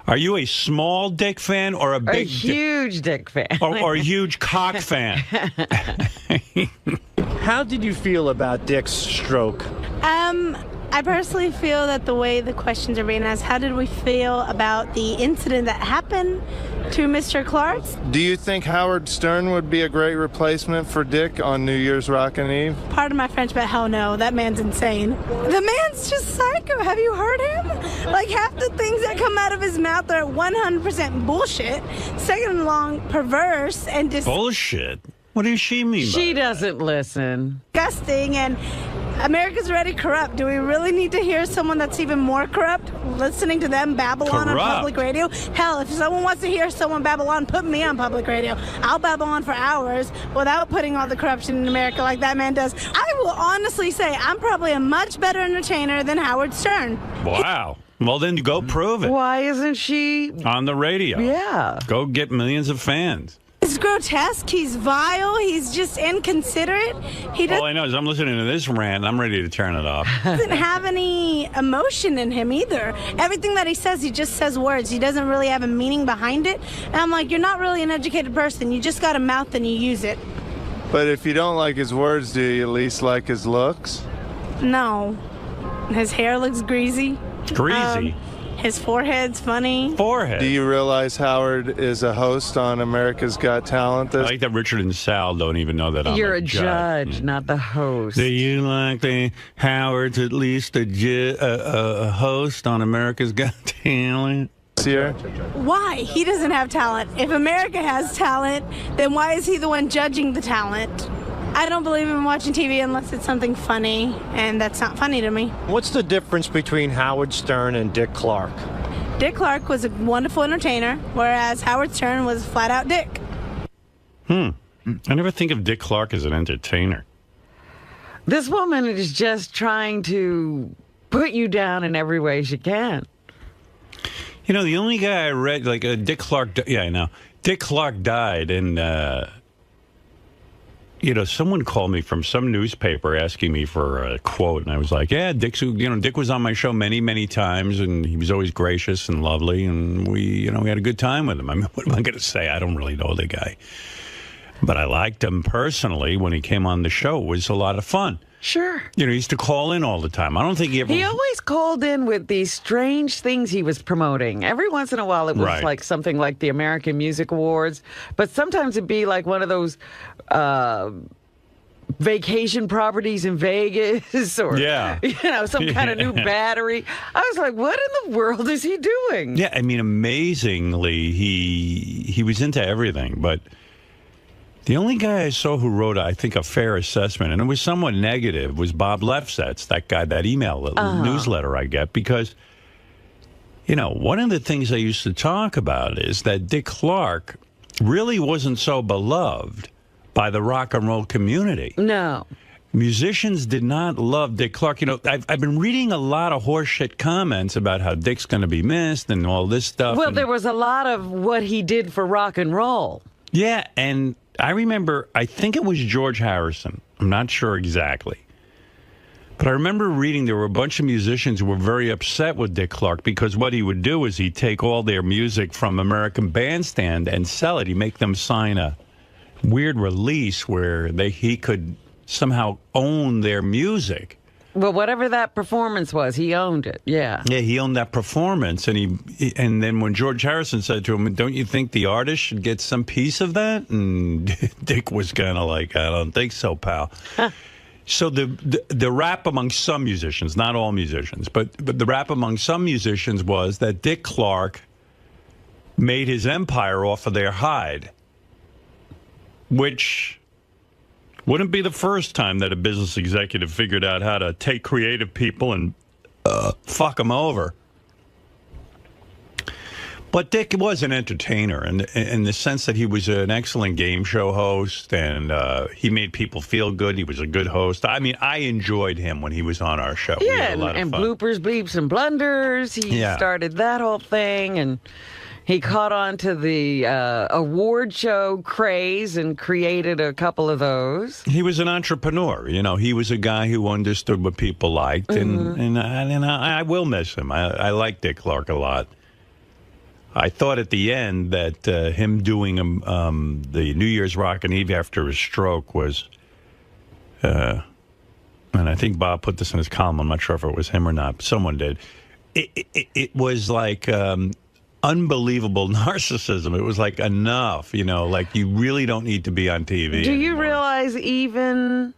Are you a small Dick fan or a big huge Dick fan? Or a huge cock fan? How did you feel about Dick's stroke? I personally feel that the way the questions are being asked, how did we feel about the incident that happened to Mr. Clark? Do you think Howard Stern would be a great replacement for Dick on New Year's Rockin' Eve? Pardon my French, but hell no. That man's insane. The man's just psycho. Have you heard him? Like, half the things that come out of his mouth are 100% bullshit. Second along, perverse, and just... Bullshit? What does she mean by She doesn't listen. Disgusting, and America's already corrupt. Do we really need to hear someone that's even more corrupt listening to them babble on public radio? Hell, if someone wants to hear someone babble on, put me on public radio. I'll babble on for hours without putting all the corruption in America like that man does. I will honestly say I'm probably a much better entertainer than Howard Stern. Wow. Well, then go prove it. Why isn't she on the radio? Yeah. Go get millions of fans. He's grotesque. He's vile. He's just inconsiderate. He All I know is I'm listening to this rant. I'm ready to turn it off. doesn't have any emotion in him either. Everything that he just says words. He doesn't really have a meaning behind it. And I'm like, you're not really an educated person. You just got a mouth and you use it. But if you don't like his words, do you at least like his looks? No. His hair looks greasy. Greasy? His forehead's funny. Forehead. Do you realize Howard is a host on America's Got Talent? I like that Richard and Sal don't even know that I'm You're a judge, not the host. Do you like the Howard's at least a host on America's Got Talent? Why? He doesn't have talent. If America has talent, then why is he the one judging the talent? I don't believe in watching TV unless it's something funny, and that's not funny to me. What's the difference between Howard Stern and Dick Clark? Dick Clark was a wonderful entertainer, whereas Howard Stern was flat out Dick. I never think of Dick Clark as an entertainer. This woman is just trying to put you down in every way she can. You know, the only guy I read, like Dick Clark, yeah, I know. Dick Clark died, and, you know, someone called me from some newspaper asking me for a quote, and I was like, yeah, Dick was on my show many, many times, and he was always gracious and lovely, and we had a good time with him. I mean, what am I going to say? I don't really know the guy. But I liked him personally when he came on the show. It was a lot of fun. Sure. You know, he used to call in all the time. I don't think he ever... He always called in with these strange things he was promoting. Every once in a while, it was like something like the American Music Awards, but sometimes it'd be like one of those vacation properties in Vegas or, some kind of new battery. I was like, what in the world is he doing? Yeah, I mean, amazingly, he was into everything, but... The only guy I saw who wrote, I think, a fair assessment, and it was somewhat negative, was Bob Lefsetz, that guy, that email newsletter I get, because, you know, one of the things I used to talk about is that Dick Clark really wasn't so beloved by the rock and roll community. No. Musicians did not love Dick Clark. You know, I've been reading a lot of horseshit comments about how Dick's going to be missed and all this stuff. Well, there was a lot of what he did for rock and roll. Yeah, and I remember, I think it was George Harrison. I'm not sure exactly. But I remember reading there were a bunch of musicians who were very upset with Dick Clark because what he would do is he'd take all their music from American Bandstand and sell it. He'd make them sign a weird release where he could somehow own their music. Well, whatever that performance was, he owned it. Yeah. Yeah, he owned that performance, and then when George Harrison said to him, "Don't you think the artist should get some piece of that?" And Dick was kind of like, "I don't think so, pal." So the rap among some musicians, not all musicians, but the rap among some musicians was that Dick Clark made his empire off of their hide, which wouldn't be the first time that a business executive figured out how to take creative people and fuck them over. But Dick was an entertainer in the sense that he was an excellent game show host, and he made people feel good. He was a good host. I mean, I enjoyed him when he was on our show. Yeah, we had a lot of fun. bloopers, bleeps, and blunders. He started that whole thing, and he caught on to the award show craze and created a couple of those. He was an entrepreneur. You know, he was a guy who understood what people liked, and I will miss him. I like Dick Clark a lot. I thought at the end that him doing the New Year's Rockin' Eve after his stroke was, and I think Bob put this in his column, I'm not sure if it was him or not, but someone did. It was like... unbelievable narcissism. It was like enough, you know, like you really don't need to be on TV. Do you realize even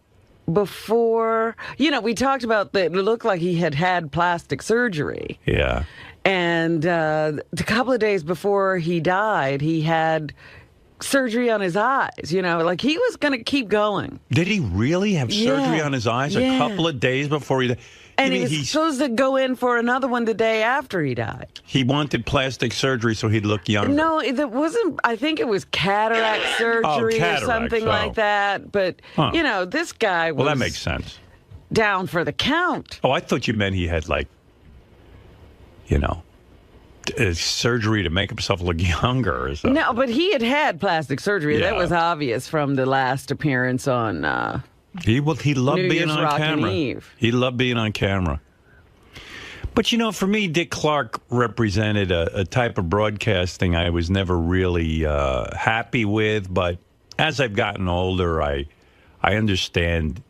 before, you know, we talked about that it looked like he had plastic surgery. Yeah. And a couple of days before he died, he had surgery on his eyes. Like he was going to keep going. Did he really have surgery on his eyes a couple of days before he died? And he was supposed to go in for another one the day after he died. He wanted plastic surgery so he'd look younger. No, it wasn't. I think it was cataract surgery or something like that. But, this guy was... Well, that makes sense. Down for the count. Oh, I thought you meant he had, surgery to make himself look younger or something. No, but he had plastic surgery. Yeah. That was obvious from the last appearance on... He loved New being Year's on Rockin' camera. Eve. He loved being on camera. But, for me, Dick Clark represented a type of broadcasting I was never really happy with. But as I've gotten older, I understand,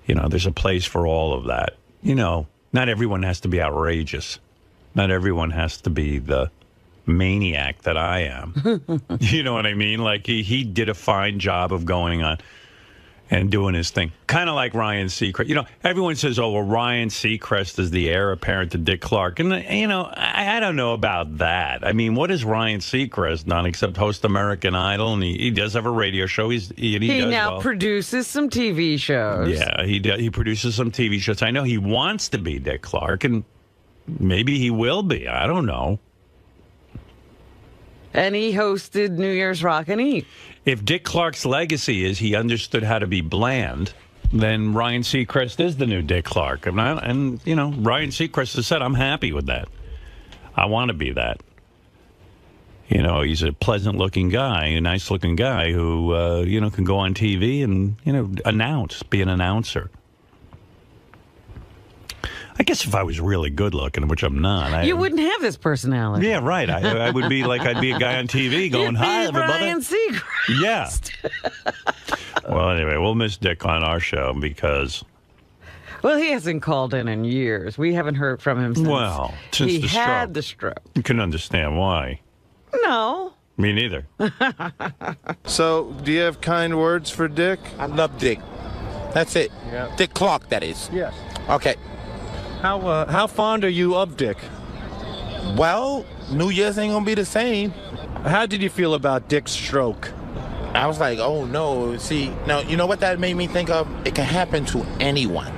there's a place for all of that. Not everyone has to be outrageous. Not everyone has to be the maniac that I am. You know what I mean? Like, he did a fine job of going on and doing his thing. Kind of like Ryan Seacrest. Everyone says, oh, well, Ryan Seacrest is the heir apparent to Dick Clark. And, I don't know about that. I mean, what has Ryan Seacrest done except host American Idol? And he does have a radio show. He now produces some TV shows. Yeah, he produces some TV shows. I know he wants to be Dick Clark, and maybe he will be. I don't know. And he hosted New Year's Rockin' Eve. If Dick Clark's legacy is he understood how to be bland, then Ryan Seacrest is the new Dick Clark. And Ryan Seacrest has said, I'm happy with that. I want to be that. He's a pleasant-looking guy, a nice-looking guy who, can go on TV and, be an announcer. I guess if I was really good-looking, which I'm not. You wouldn't have this personality. Yeah, right. I would be like, I'd be a guy on TV going, hi, everybody. Ryan Seacrest. Yeah. Well, anyway, we'll miss Dick on our show because... Well, he hasn't called in years. We haven't heard from him since he had the stroke. You can understand why. No. Me neither. So, do you have kind words for Dick? I love Dick. That's it. Yeah. Dick Clark, that is. Yes. Okay. How fond are you of Dick? Well, New Year's ain't gonna be the same. How did you feel about Dick's stroke? I was like, oh no. See, now you know what that made me think of? It can happen to anyone.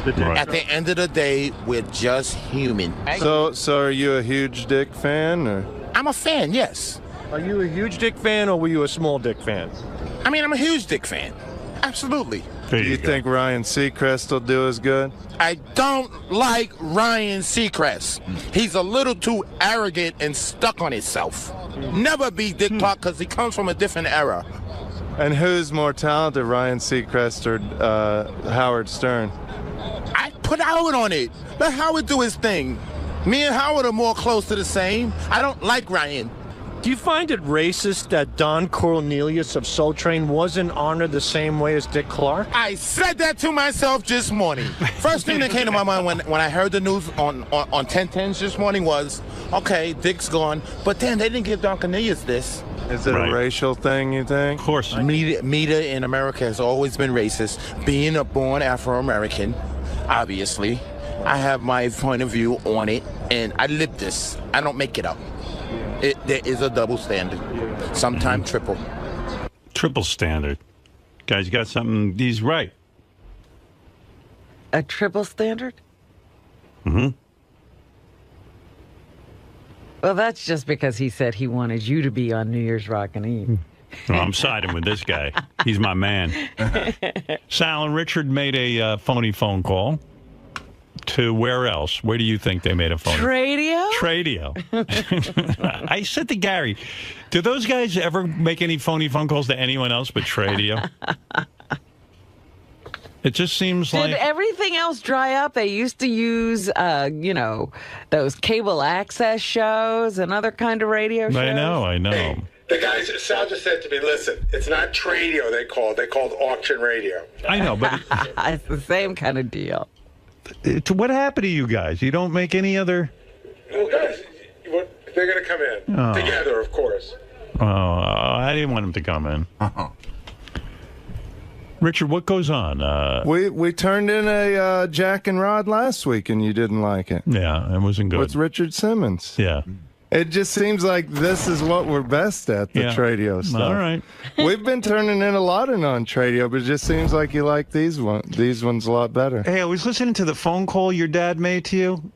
Right. At the end of the day, we're just human. So are you a huge Dick fan, or? I'm a fan, yes. Are you a huge Dick fan, or were you a small Dick fan? I mean, I'm a huge Dick fan. Absolutely. Do you think Ryan Seacrest will do as good? I don't like Ryan Seacrest. He's a little too arrogant and stuck on himself. Never be Dick Clark because he comes from a different era. And who's more talented, Ryan Seacrest or Howard Stern? I put Howard on it. Let Howard do his thing. Me and Howard are more close to the same. I don't like Ryan. Do you find it racist that Don Cornelius of Soul Train wasn't honored the same way as Dick Clark? I said that to myself this morning. First thing that came to my mind when I heard the news on 1010s this morning was, okay, Dick's gone, but then they didn't give Don Cornelius this. Is it a racial thing, you think? Of course. Media in America has always been racist. Being a born Afro-American, obviously, I have my point of view on it, and I live this. I don't make it up. There is a double standard, sometimes triple. Triple standard. Guy's got something, he's right. A triple standard? Mm-hmm. Well, that's just because he said he wanted you to be on New Year's Rockin' Eve. Well, I'm siding with this guy. He's my man. Sal and Richard made a phony phone call. To where else? Where do you think they made a phone? Tradio? Tradio. I said to Gary, do those guys ever make any phony phone calls to anyone else but Tradio? It just seems like... Did everything else dry up? They used to use, those cable access shows and other kind of radio shows. I know. The guys, Sal just said to me, listen, it's not Tradio they called auction radio. I know, but... It's the same kind of deal. What happened to you guys? You don't make any other... Well, guys, they're going to come in. Together, of course. Oh, I didn't want them to come in. Richard, what goes on? We turned in a Jack and Rod last week, and you didn't like it. Yeah, it wasn't good. With Richard Simmons. Yeah. It just seems like this is what we're best at, the Tradio stuff. All right. We've been turning in a lot of non-Tradio, but it just seems like you like these ones a lot better. Hey, I was listening to the phone call your dad made to you.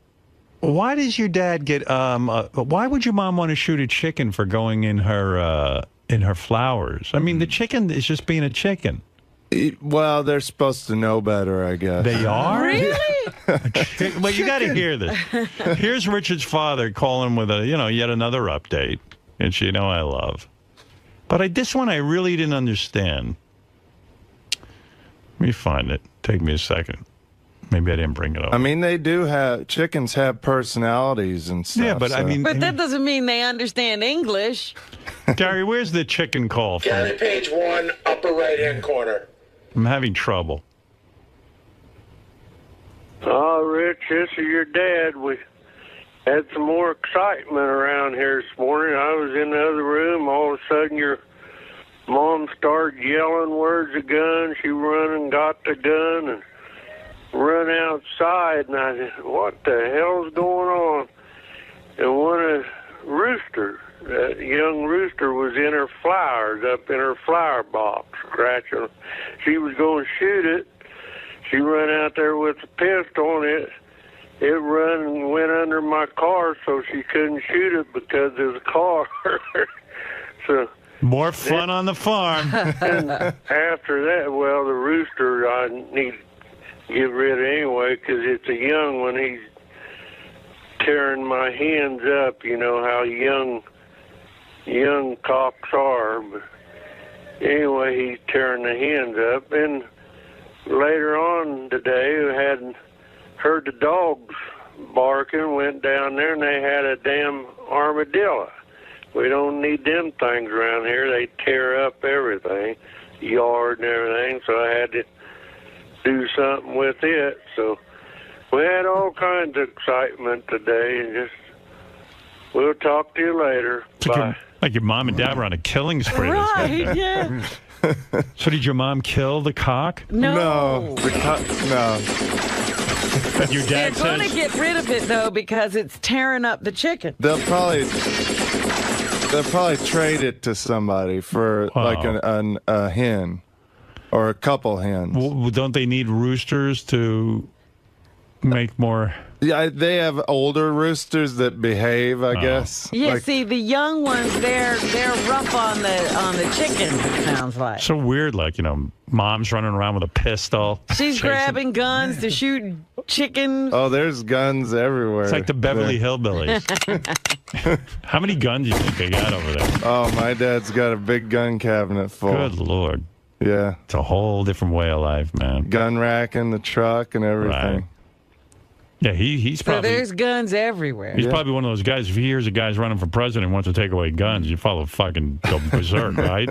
Why does your dad get, why would your mom want to shoot a chicken for going in her flowers? I mean, the chicken is just being a chicken. Well, they're supposed to know better, I guess. They are? Really? Well, you got to hear this. Here's Richard's father calling with yet another update, which I love. But this one I really didn't understand. Let me find it. Take me a second. Maybe I didn't bring it up. I mean, chickens have personalities and stuff. Yeah, but I mean... But that doesn't mean they understand English. Gary, where's the chicken call from? Gary, page 1, upper right-hand corner. I'm having trouble. Oh, Rich, this is your dad. We had some more excitement around here this morning. I was in the other room. All of a sudden, your mom started yelling, "Where's the gun?" She run and got the gun and run outside. And I said, "What the hell's going on?" And one of that young rooster was in her flowers, up in her flower box, scratching. She was going to shoot it. She run out there with a pistol, and it run and went under my car, so she couldn't shoot it because of the car. So more fun on the farm. And after that, well, the rooster I need to get rid of anyway because it's a young one. He's tearing my hens up. You know how young cocks are. But anyway, he's tearing the hens up. And later on today, we had heard the dogs barking, went down there, and they had a damn armadillo. We don't need them things around here. They tear up everything, yard and everything, so I had to do something with it. So we had all kinds of excitement today, and just we'll talk to you later. Bye. Like your mom and dad were on a killing spree. Right, yeah. So did your mom kill the cock? No. No. But your dad They're going to get rid of it, though, because it's tearing up the chicken. They'll probably trade it to somebody for like a hen or a couple hens. Well, don't they need roosters to make more? Yeah, they have older roosters that behave, I guess. Yeah, see, the young ones, they're rough on the chicken, it sounds like. So weird, like, mom's running around with a pistol. She's grabbing guns to shoot chickens. Oh, there's guns everywhere. It's like the Beverly Hillbillies. How many guns do you think they got over there? Oh, my dad's got a big gun cabinet full. Good Lord. Yeah. It's a whole different way of life, man. Gun rack in the truck and everything. Right. Yeah, he's probably... So there's guns everywhere. He's probably one of those guys, if he hears a guy's running for president and wants to take away guns, you follow fucking go berserk, right?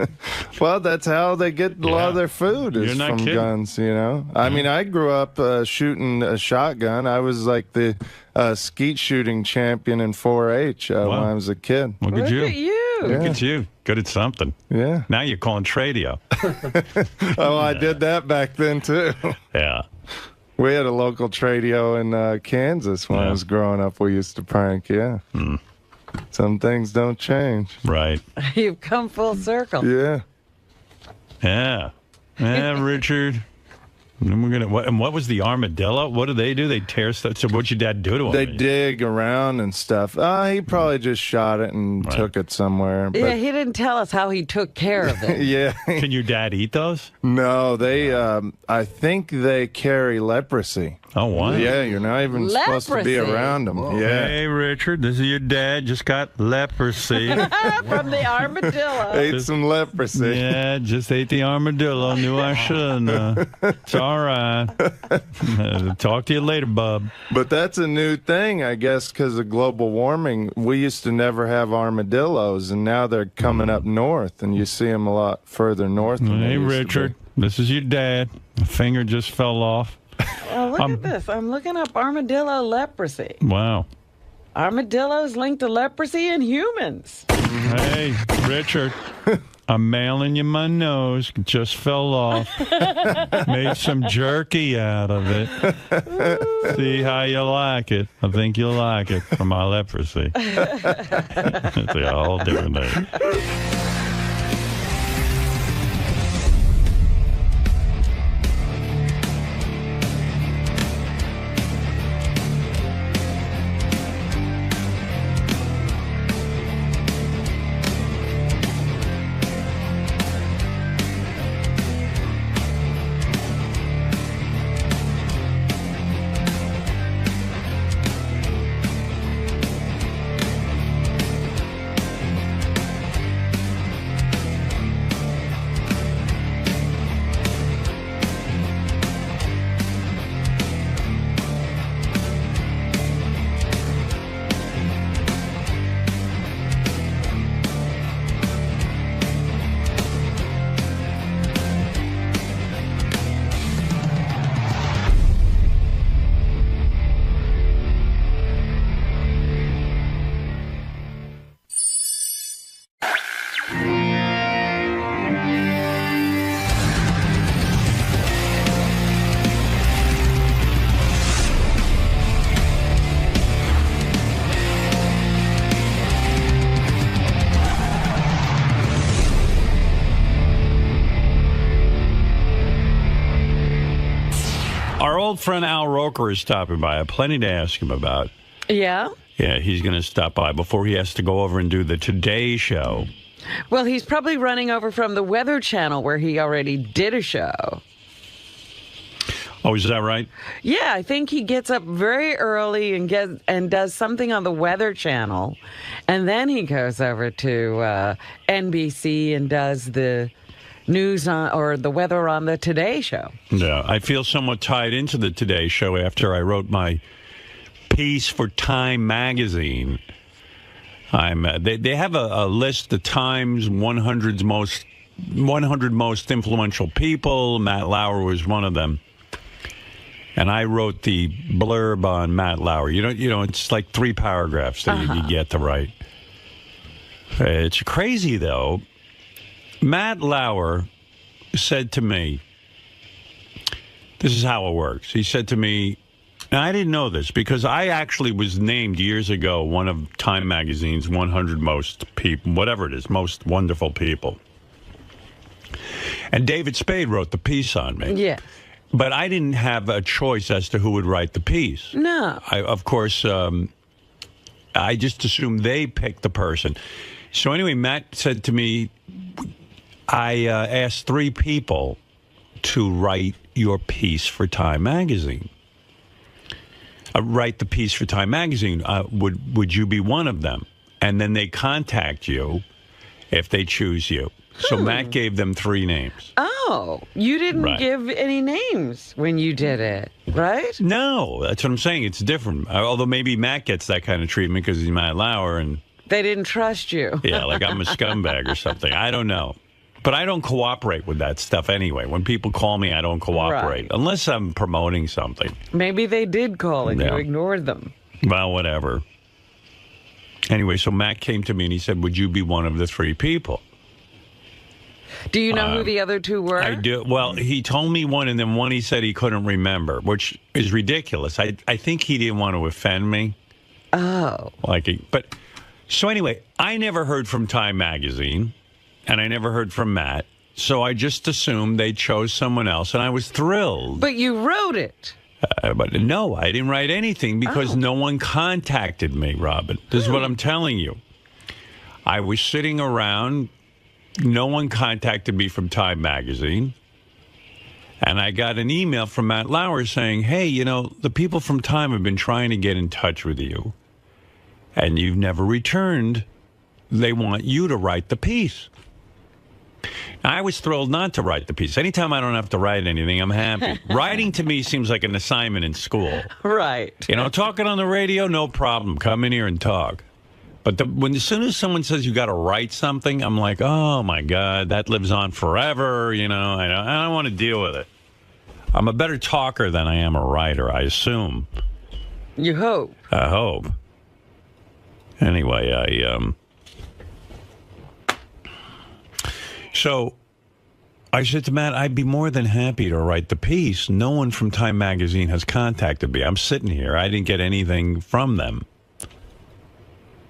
Well, that's how they get a lot of their food is from kidding. guns, I mean, I grew up shooting a shotgun. I was like the skeet shooting champion in 4-H when I was a kid. Look at you. Yeah. Look at you. Good at something. Yeah. Now you're calling Tradio. Oh, I did that back then, too. Yeah. We had a local Tradio in Kansas when I was growing up. We used to prank, Some things don't change. Right. You've come full circle. Yeah. Yeah. Yeah, Richard. And what was the armadillo? What do? They tear stuff. So what'd your dad do to him? They dig around and stuff. He probably just shot it and took it somewhere. Yeah, he didn't tell us how he took care of it. Yeah. Can your dad eat those? No, they. I think they carry leprosy. Oh, wow. Yeah, you're not even supposed to be around them. Whoa. Yeah. Hey, Richard, this is your dad. Just got leprosy. From the armadillo. Ate some leprosy. Yeah, just ate the armadillo. Knew I shouldn't. It's all right. Talk to you later, bub. But that's a new thing, I guess, because of global warming. We used to never have armadillos, and now they're coming up north, and you see them a lot further north. Than Hey, Richard, this is your dad. The finger just fell off. Oh, look at this. I'm looking up armadillo leprosy. Wow. armadillos linked to leprosy in humans. Hey, Richard. I'm mailing you my nose. Just fell off. Made some jerky out of it. See how you like it. I think you'll like it for my leprosy. It's a whole different thing. Our old friend Al Roker is stopping by. I have plenty to ask him about. Yeah? Yeah, he's going to stop by before he has to go over and do the Today Show. Well, he's probably running over from the Weather Channel where he already did a show. Oh, is that right? Yeah, I think he gets up very early and does something on the Weather Channel, and then he goes over to NBC and does the news or the weather on the Today Show. Yeah, I feel somewhat tied into the Today Show after I wrote my piece for Time magazine. They have a list of Time's 100 most influential people. Matt Lauer was one of them. And I wrote the blurb on Matt Lauer. You know, it's like 3 paragraphs that you get to write. It's crazy, though. Matt Lauer said to me, this is how it works. He said to me, and I didn't know this because I actually was named years ago one of Time Magazine's 100 most people, whatever it is, most wonderful people. And David Spade wrote the piece on me. Yeah. But I didn't have a choice as to who would write the piece. No. Of course, I just assumed they picked the person. So anyway, Matt said to me, I asked 3 people to write your piece for Time Magazine. Write the piece for Time Magazine. Would you be one of them? And then they contact you if they choose you. So Matt gave them 3 names. Oh, you didn't give any names when you did it, right? No, that's what I'm saying. It's different. Although maybe Matt gets that kind of treatment because he's Matt Lauer and they didn't trust you. Yeah, like I'm a scumbag or something. I don't know. But I don't cooperate with that stuff anyway. When people call me, I don't cooperate. Unless I'm promoting something. Maybe they did call and you ignored them. Well, whatever. Anyway, so Matt came to me and he said, would you be one of the 3 people? Do you know who the other 2 were? I do. Well, he told me one, and then one he said he couldn't remember, which is ridiculous. I think he didn't want to offend me. Oh. So anyway, I never heard from Time Magazine, and I never heard from Matt, so I just assumed they chose someone else, and I was thrilled. But you wrote it. But no, I didn't write anything because no one contacted me, Robin. This is what I'm telling you. I was sitting around. No one contacted me from Time Magazine. And I got an email from Matt Lauer saying, hey, you know, the people from Time have been trying to get in touch with you. And you've never returned. They want you to write the piece. I was thrilled not to write the piece. Anytime I don't have to write anything, I'm happy. Writing to me seems like an assignment in school. Right. You know, talking on the radio, no problem. Come in here and talk. But as soon as someone says you got to write something, I'm like, oh, my God, that lives on forever. You know, I don't want to deal with it. I'm a better talker than I am a writer, I assume. You hope. I hope. Anyway, so I said to Matt, I'd be more than happy to write the piece. No one from Time Magazine has contacted me. I'm sitting here. I didn't get anything from them.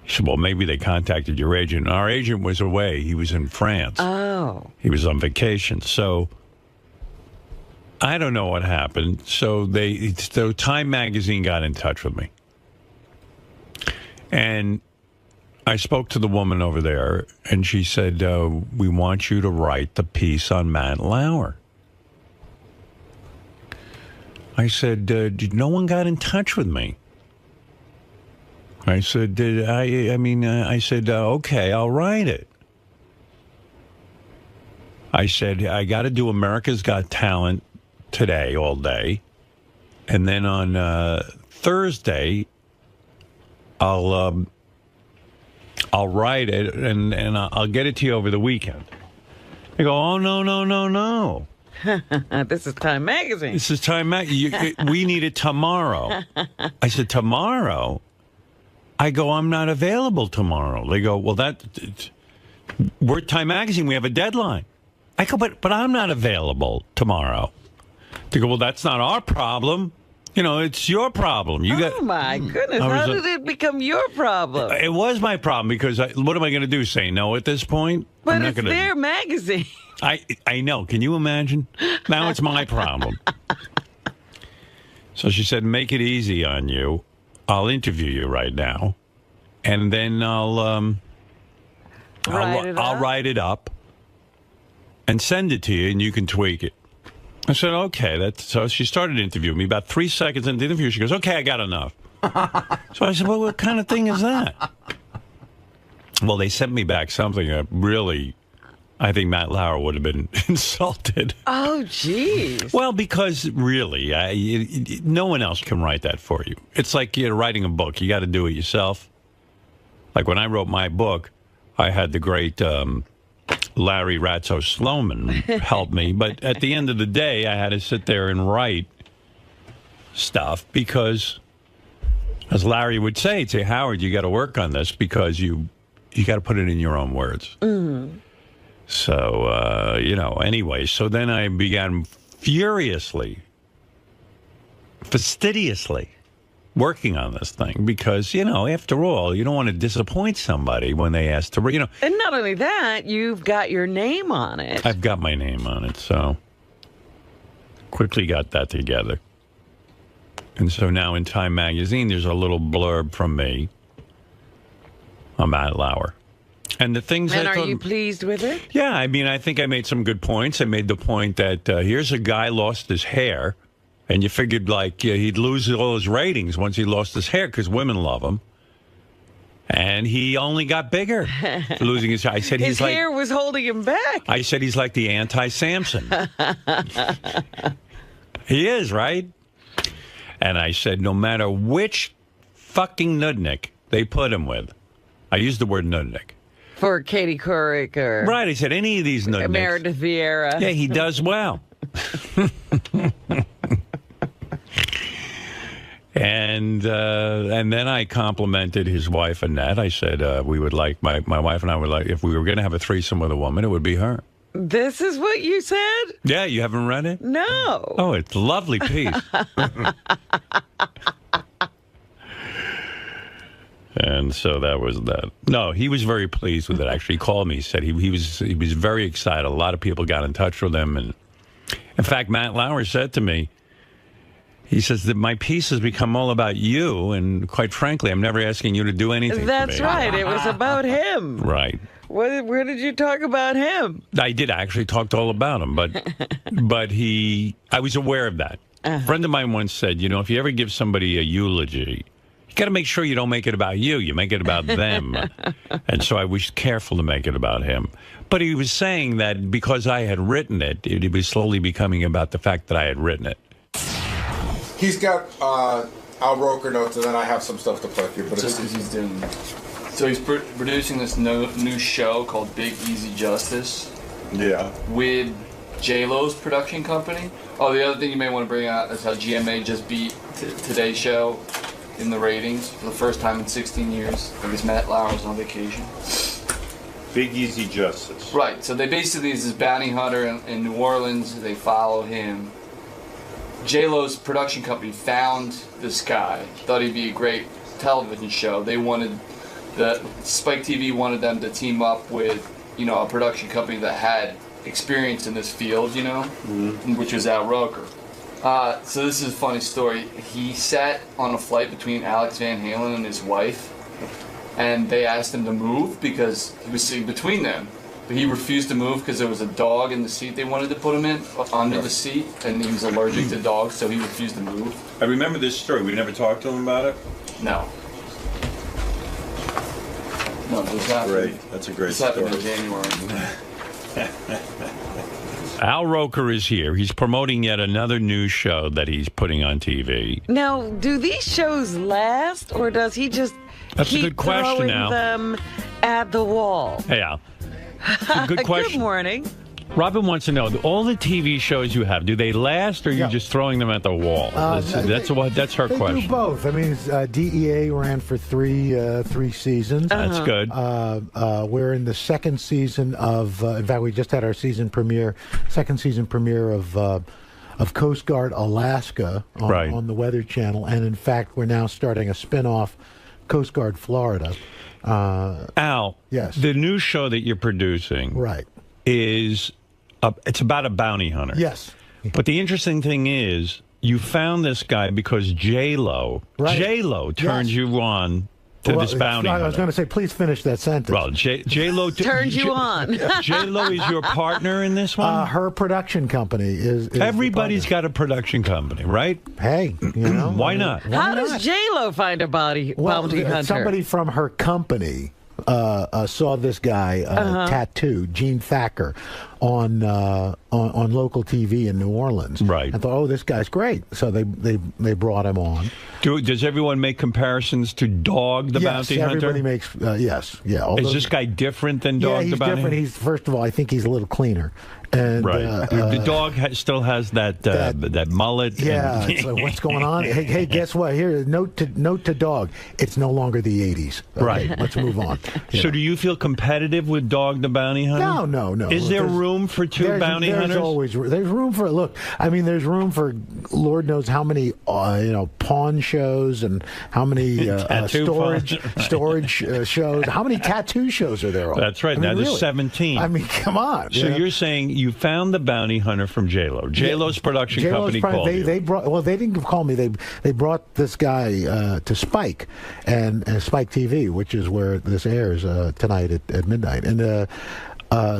He said, well, maybe they contacted your agent. Our agent was away. He was in France. Oh. He was on vacation. So I don't know what happened. So Time Magazine got in touch with me. And I spoke to the woman over there, and she said, we want you to write the piece on Matt Lauer. I said, no one got in touch with me. I said, I said, okay, I'll write it. I said, I got to do America's Got Talent today, all day. And then on Thursday, I'll write it, and I'll get it to you over the weekend. They go, oh, no. This is Time Magazine. This is Time Magazine. We need it tomorrow. I said, tomorrow? I go, I'm not available tomorrow. They go, well, we're Time Magazine. We have a deadline. I go, but I'm not available tomorrow. They go, well, that's not our problem. You know, it's your problem. My goodness. How did it become your problem? It was my problem because what am I going to do? Say no at this point? But it's their magazine. I know. Can you imagine? Now it's my problem. So she said, make it easy on you. I'll interview you right now. And then I'll write it up and send it to you, and you can tweak it. I said, okay. So she started interviewing me. About 3 seconds into the interview, she goes, okay, I got enough. So I said, well, what kind of thing is that? Well, they sent me back something that really, I think Matt Lauer would have been insulted. Oh, geez. Well, because really, no one else can write that for you. It's like you're writing a book. You got to do it yourself. Like when I wrote my book, I had the great Larry Ratso Sloman help me. But at the end of the day, I had to sit there and write stuff because, as Larry would say, Howard, you got to work on this because you got to put it in your own words. Mm-hmm. So, anyway, so then I began fastidiously working on this thing because, after all, you don't want to disappoint somebody when they ask to, And not only that, you've got your name on it. I've got my name on it, so quickly got that together. And so now in Time Magazine, there's a little blurb from me on Matt Lauer. And the things And are you pleased with it? Yeah, I think I made some good points. I made the point that here's a guy lost his hair, and you figured he'd lose all his ratings once he lost his hair because women love him. And he only got bigger for losing his hair. I said his hair was holding him back. I said he's like the anti-Samson. He is, right? And I said no matter which fucking nudnik they put him with, I used the word nudnik. For Katie Couric or... Right, I said any of these nudniks. Meredith Vieira. Yeah, he does well. And then I complimented his wife, Annette. I said we would like, my wife and I would like, if we were going to have a threesome with a woman, it would be her. This is what you said? Yeah, you haven't read it? No. Oh, it's a lovely piece. And so that was that. No, he was very pleased with it. Actually, he called me. He said he was very excited. A lot of people got in touch with him. And in fact, Matt Lauer said to me, he says that my piece has become all about you. And quite frankly, I'm never asking you to do anything That's for me. right. It was about him. Right. Where did you talk about him? I did. I actually talked all about him. But I was aware of that. A friend of mine once said, if you ever give somebody a eulogy, you got to make sure you don't make it about you. You make it about them. And so I was careful to make it about him. But he was saying that because I had written it, it was slowly becoming about the fact that I had written it. He's got Al Roker notes, and then I have some stuff to play for you. But just because he's doing... So he's producing this new show called Big Easy Justice. Yeah. With J-Lo's production company. Oh, the other thing you may want to bring out is how GMA just beat Today's Show in the ratings for the first time in 16 years because Matt Lauer's on vacation. Big Easy Justice. Right. So they basically is this bounty hunter in New Orleans. They follow him. J-Lo's production company found this guy. Thought he'd be a great television show. They wanted Spike TV wanted them to team up with, a production company that had experience in this field, which was Al Roker. So this is a funny story. He sat on a flight between Alex Van Halen and his wife, and they asked him to move because he was sitting between them. But he refused to move because there was a dog in the seat they wanted to put him in, under the seat, and he was allergic to dogs, so he refused to move. I remember this story. We never talked to him about it? No. No, this happened. Great. That's a great story. story. This happened in January. Al Roker is here. He's promoting yet another new show that he's putting on TV. Now, do these shows last, or does he just That's keep a good question, throwing Al. them at the wall? Hey, Al. Good question. Good morning. Robin wants to know, all the TV shows you have, do they last, or are you just throwing them at the wall? That's her They question. do both. I mean, DEA ran for three seasons. That's good. We're in the second season of. In fact, we just had our second season premiere of Coast Guard Alaska on the Weather Channel, and in fact, we're now starting a spin-off, Coast Guard Florida. Al, yes, the new show that you're producing, is it's about a bounty hunter. Yes, but the interesting thing is, you found this guy because J-Lo turned you on to this bounty hunter. I was going to say, please finish that sentence. Well, J-Lo turned you on. J-Lo is your partner in this one? Her production company is Everybody's got a production company, right? Hey, why not? How does J-Lo find a bounty hunter? Somebody from her company saw this guy tattooed, Gene Thacker, on local TV in New Orleans. Right. I thought, oh, this guy's great. So they brought him on. Does everyone make comparisons to Dog the Bounty Hunter? Everybody makes yes, yeah. Is this guy different than Dog the Bounty Hunter? He's first of all, I think he's a little cleaner. And, the dog still has that mullet. Yeah, it's like, what's going on? Hey, guess what? Here, note to Dog. It's no longer the 80s. Okay, right. Let's move on. So do you feel competitive with Dog the Bounty Hunter? No. Is there room for two bounty hunters? There's room for, look, I mean, there's room for Lord knows how many, pawn shows and how many storage shows. How many tattoo shows are there? That's right. Now there's 17. I mean, come on. So you're saying you found the bounty hunter from J-Lo. J-Lo's production company called you. They didn't call me. They brought this guy to Spike and Spike TV, which is where this airs tonight at midnight. And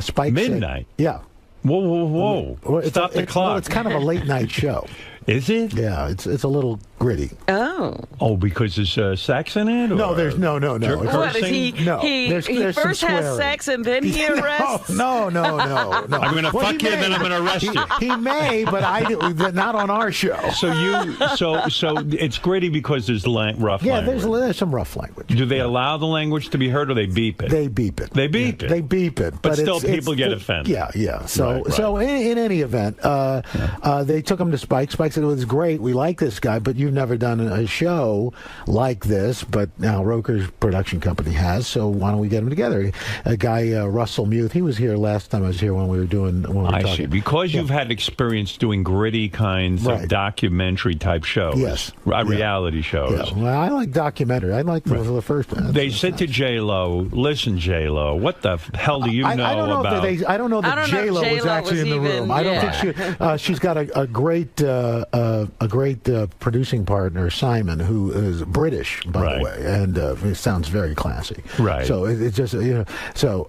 Spike midnight. Yeah. Whoa! Stop the clock. Well, it's kind of a late night show. Is it? Yeah, it's a little gritty. Oh, because there's sex in it? No, there's no. What is he? No, he there's first has sex and then he arrests. No. I'm going to fuck you, then I'm going to arrest you. He may, but not on our show. So it's gritty because there's rough language. Yeah, there's some rough language. Do they allow the language to be heard, or they beep it? They beep it. They beep it. But still, people get offended. Yeah. So in any event, they took him to Spike. Spike said, it was great. We like this guy, but you've never done a show like this. But now Roker's production company has, so why don't we get him together? A guy, Russell Muth, he was here last time I was here when we were talking. See. Because you've had experience doing gritty kinds of documentary type shows. Yes. Reality shows. Yeah. Well, I like documentary. I like the first one. They said to J-Lo, listen, J-Lo, what the hell do you know about... I don't know that J-Lo was actually in the room. I don't think she's got a great producing partner, Simon, who is British, by the way, and it sounds very classy. Right. So it's just So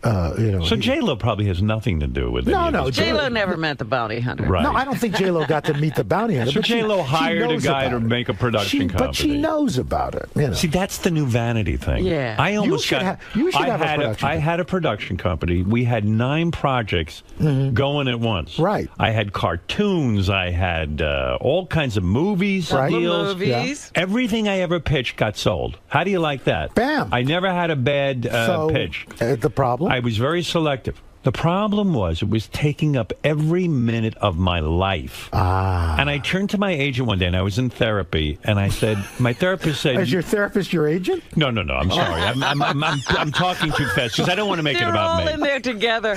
J-Lo probably has nothing to do with it. No. J-Lo never met the bounty hunter. Right. No, I don't think J-Lo got to meet the bounty hunter. So J-Lo hired a guy to make a production company. But she knows about it. See, that's the new vanity thing. Yeah. I almost I had a production company. We had 9 projects going at once. Right. I had cartoons. I had all kinds of movies, deals. Movies. Yeah. Everything I ever pitched got sold. How do you like that? Bam. I never had a bad pitch. The problem? I was very selective. The problem was it was taking up every minute of my life. And I turned to my agent one day, and I was in therapy, and I said, my therapist said... Is your therapist your agent? No, I'm sorry. I'm talking too fast because I don't want to make it about me. They're all in there together.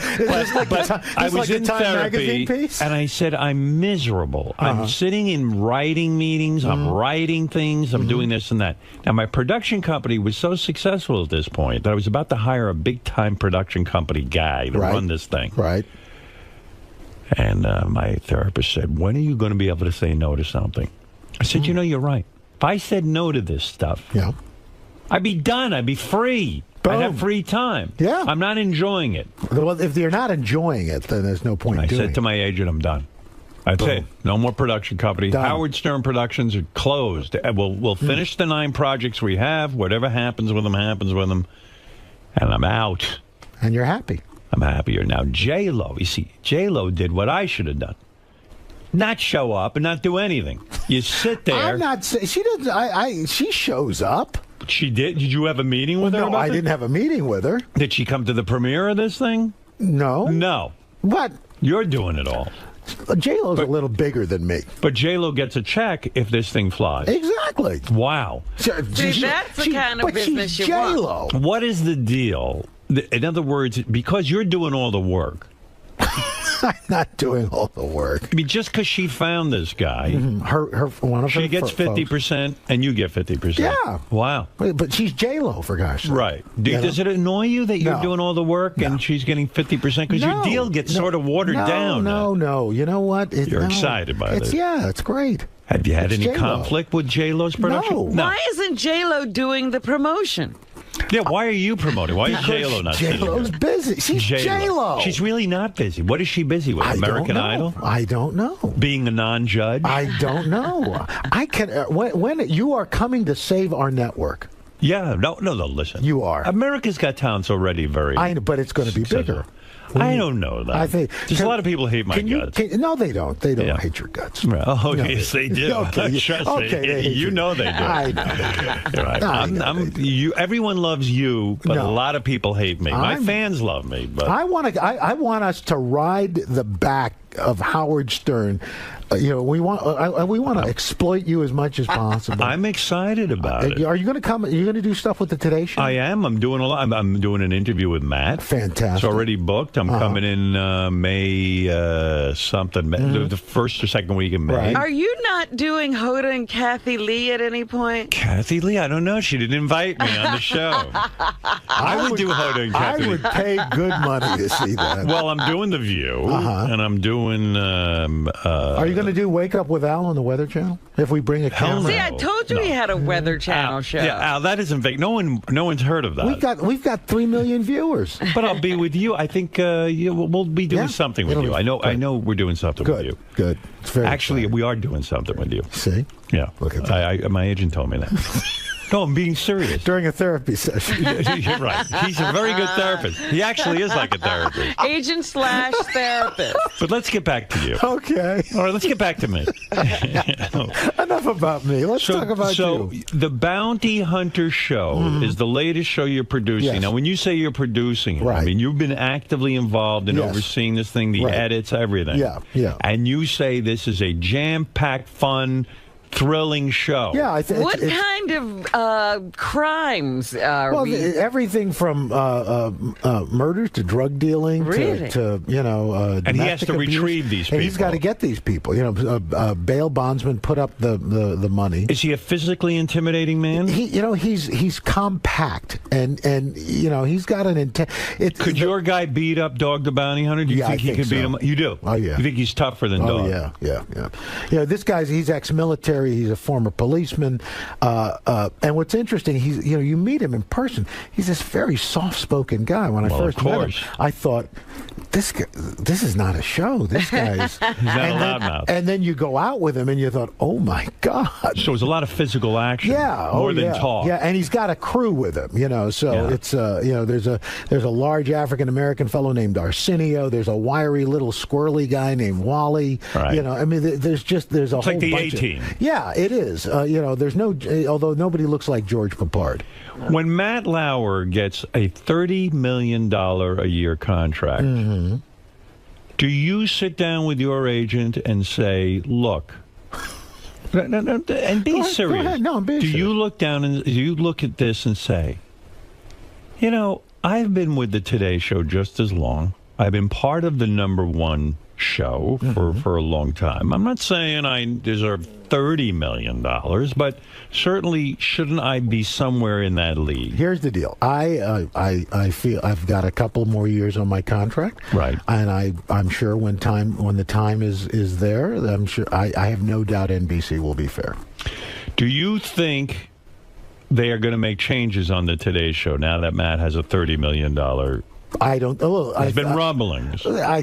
But I was in therapy, and I said, I'm miserable. I'm sitting in writing meetings. I'm writing things. I'm doing this and that. Now, my production company was so successful at this point that I was about to hire a big-time production company guy to run this thing. Right. And my therapist said, when are you going to be able to say no to something? I said, you know, you're right. If I said no to this stuff, I'd be done. I'd be free. Boom. I'd have free time. Yeah. I'm not enjoying it. Well, if you're not enjoying it, then there's no point in doing it. I said to my agent, I'm done. That's it. No more production company. Done. Howard Stern Productions are closed. We'll finish the 9 projects we have. Whatever happens with them, happens with them. And I'm out. And you're happy. I'm happier now. J-Lo, you see, J-Lo did what I should have done. Not show up and not do anything. You sit there. I'm not saying she doesn't. She shows up. She did. Did you have a meeting with her? No, I didn't have a meeting with her. Did she come to the premiere of this thing? No. No. What? You're doing it all. J-Lo's a little bigger than me. But J-Lo gets a check if this thing flies. Exactly. Wow. See, that's the kind of business you J-Lo. want. What is the deal? In other words, because you're doing all the work. I'm not doing all the work. I mean, just because she found this guy, she gets 50% and you get 50%. Yeah. Wow. But she's J-Lo, for gosh sake. Right. Does it annoy you that you're doing all the work and she's getting 50%? Because your deal gets sort of watered down. No. You know what? You're excited by this. Yeah, it's great. Have you had any J-Lo. conflict with J-Lo's production? No. Why isn't J-Lo doing the promotion? Yeah, why are you promoting? Why is J-Lo not sitting J-Lo's there? busy. She's J-Lo. She's really not busy. What is she busy with? American Idol? I don't know. Being a non-judge? I don't know. I can. When you are coming to save our network. Yeah. No, listen. You are. America's Got Talent's already very... I know, but it's going to be bigger. I don't know that. I think there's a lot of people hate my guts. No, they don't. They don't hate your guts. Oh, no, yes, they do. Okay, Trust okay, me. You know they do. I know they do. Everyone loves you, but a lot of people hate me. My fans love me, but I want us to ride the back of Howard Stern. We want to exploit you as much as possible. I'm excited about it. Are you going to come? Are you going to do stuff with the Today Show? I am. I'm doing a lot. I'm doing an interview with Matt. Fantastic. It's already booked. I'm coming in May something, the first or second week in May. Right. Are you not doing Hoda and Kathy Lee at any point? Kathy Lee? I don't know. She didn't invite me on the show. I would do Hoda and Kathy Lee. I would pay good money to see that. Well, I'm doing The View, and I'm doing... Are you going to do Wake Up with Al on the Weather Channel? If we bring a camera? See, I told you he had a Weather Channel show. Yeah, Al, that isn't fake. No one's heard of that. We've got 3 million viewers. But I'll be with you. I think we'll be doing something with you. I know we're doing something with you. Good. It's very Actually, we are doing something with you. See? Yeah. Look at that. My agent told me that. No, I'm being serious. During a therapy session. You're right. He's a very good therapist. He actually is like a therapist. Agent/therapist. But let's get back to you. Okay. All right, let's get back to me. Enough about me. Let's talk about you. So, the Bounty Hunter show is the latest show you're producing. Yes. Now, when you say you're producing it, I mean, you've been actively involved in overseeing this thing, the edits, everything. Yeah. And you say this is a jam-packed, fun, thrilling show. Yeah, I think. What kind of crimes are we? Everything from murders to drug dealing to and he has to retrieve these people. And he's got to get these people. Bail bondsman put up the money. Is he a physically intimidating man? He's compact and he's got an intent. Could your guy beat up Dog the Bounty Hunter? Do you think he could beat him? You do. Oh yeah. You think he's tougher than Dog? Yeah. This guy's he's ex-military. He's a former policeman, and what's interesting, he's you meet him in person. He's this very soft-spoken guy. When I first met him, I thought, this is not a show. This guy's he's not a loudmouth. And then you go out with him, and you thought, oh my God. So there's a lot of physical action. Yeah, more than talk. Yeah, and he's got a crew with him. So it's there's a large African American fellow named Arsenio. There's a wiry little squirrely guy named Wally. Right. I mean, there's a whole like the bunch A-Team. Yeah, it is. There's no, although nobody looks like George Papard. When Matt Lauer gets a $30 million a year contract, do you sit down with your agent and say, look, and be serious. Go ahead. No, I'm being serious. Do you look down and you look at this and say, I've been with the Today Show just as long. I've been part of the #1 show for a long time. I'm not saying I deserve $30 million, but certainly shouldn't I be somewhere in that league? Here's the deal. I feel I've got a couple more years on my contract, right? And I'm sure when the time is there, I'm sure I have no doubt NBC will be fair. Do you think they are going to make changes on the Today Show now that Matt has a $30 million? I don't. There's been rumblings. I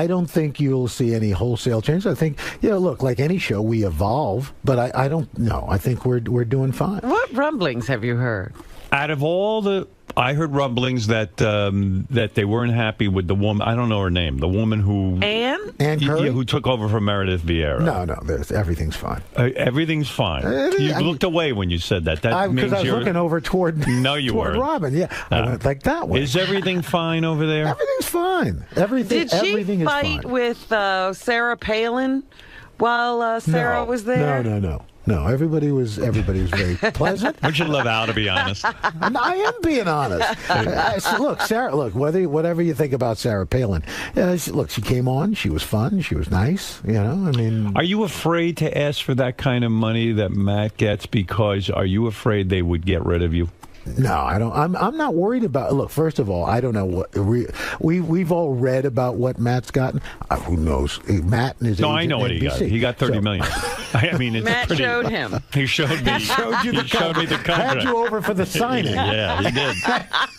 don't think you'll see any wholesale changes. I think, look, like any show, we evolve, but I don't know. I think we're doing fine. What rumblings have you heard? Out of all the, I heard rumblings that that they weren't happy with the woman. I don't know her name. The woman who Ann Curry, who took over from Meredith Vieira. No, everything's fine. Everything's fine. You looked away when you said that. That means because I was looking over toward. No, you toward weren't. Robin. Yeah, I went like that way. Is everything fine over there? Everything's fine. Everything. Did she everything fight is fine. with Sarah Palin while Sarah was there? No, everybody was very pleasant. Would you love Al to be honest? I am being honest. Look, Sarah. Look, whatever you think about Sarah Palin, she came on. She was fun. She was nice. Are you afraid to ask for that kind of money that Matt gets? Because are you afraid they would get rid of you? No, I don't. I'm not worried about. Look, first of all, I don't know what we've all read about what Matt's gotten. Who knows? Matt and his agent. I know what he got. He got $30 million. I mean, it's Matt showed him. He showed me. He showed you the showed me the contract. Had you over for the signing. Yeah, he did.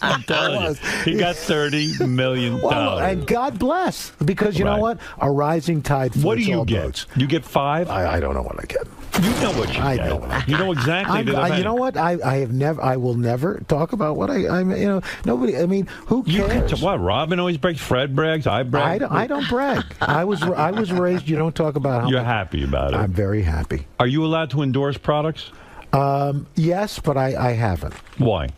I'm telling you, he got $30 million. Well, and God bless, because you know what? A rising tide floats all boats. What do you get? You get 5? I don't know what I get. You know what you get. I know what I get. You know exactly. You know what? I will never talk about what I'm. Nobody. I mean, who cares? What? Robin always brags. Fred brags. I brag. I don't brag. I was raised. You don't talk about. You're happy about it. I'm very happy. Are you allowed to endorse products? Yes, but I haven't. Why?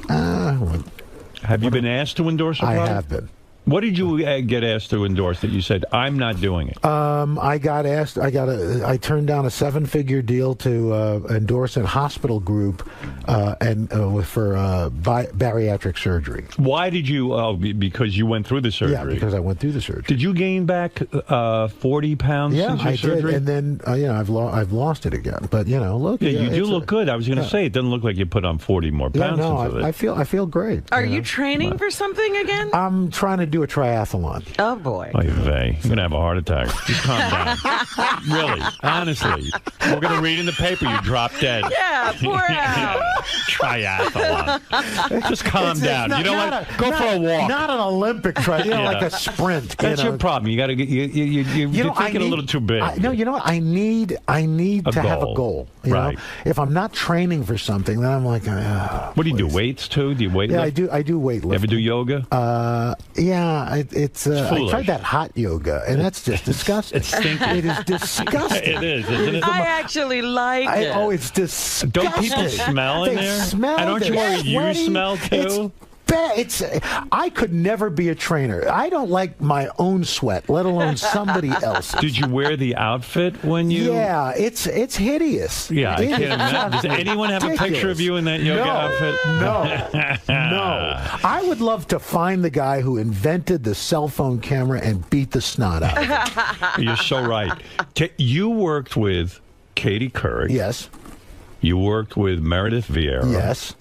Have you been asked to endorse a product? I have been. What did you get asked to endorse that you said, I'm not doing it? I got asked, I turned down a 7-figure deal to endorse a hospital group for bariatric surgery. Why did you, because you went through the surgery? Yeah, because I went through the surgery. Did you gain back 40 pounds since your surgery? Yeah, I did, and then, I've lost it again. But, look. Yeah, you do look good. I was going to say, it doesn't look like you put on 40 more pounds since it. I feel great. Are you training for something again? I'm trying to do a triathlon. Oh, boy. Oh, you're going to have a heart attack. Just calm down. Really, honestly. We're going to read in the paper you dropped dead. Yeah, poor Al. Triathlon. Just calm down. You know what? Go for a walk. Not an Olympic triathlon, like a sprint. That's your problem. You got to get, you're thinking a little too big. No, you know what? I need to have a goal. You know? If I'm not training for something, then I'm like, what do you do? Weights too? Do you weight lift? Yeah, I do weightlifting. You ever do yoga? Yeah, it's I tried that hot yoga, and that's just disgusting. It's stinky. It is disgusting. It is, isn't it? I actually like it. Oh, it's disgusting. Don't people smell in there? Smell. And aren't you worried you smell too? I could never be a trainer. I don't like my own sweat, let alone somebody else's. Did you wear the outfit when you? Yeah, it's hideous. Yeah, I can't imagine. Does anyone have a picture of you in that yoga outfit? No. I would love to find the guy who invented the cell phone camera and beat the snot out of him. You're so right. You worked with Katie Couric. Yes. You worked with Meredith Vieira. Yes.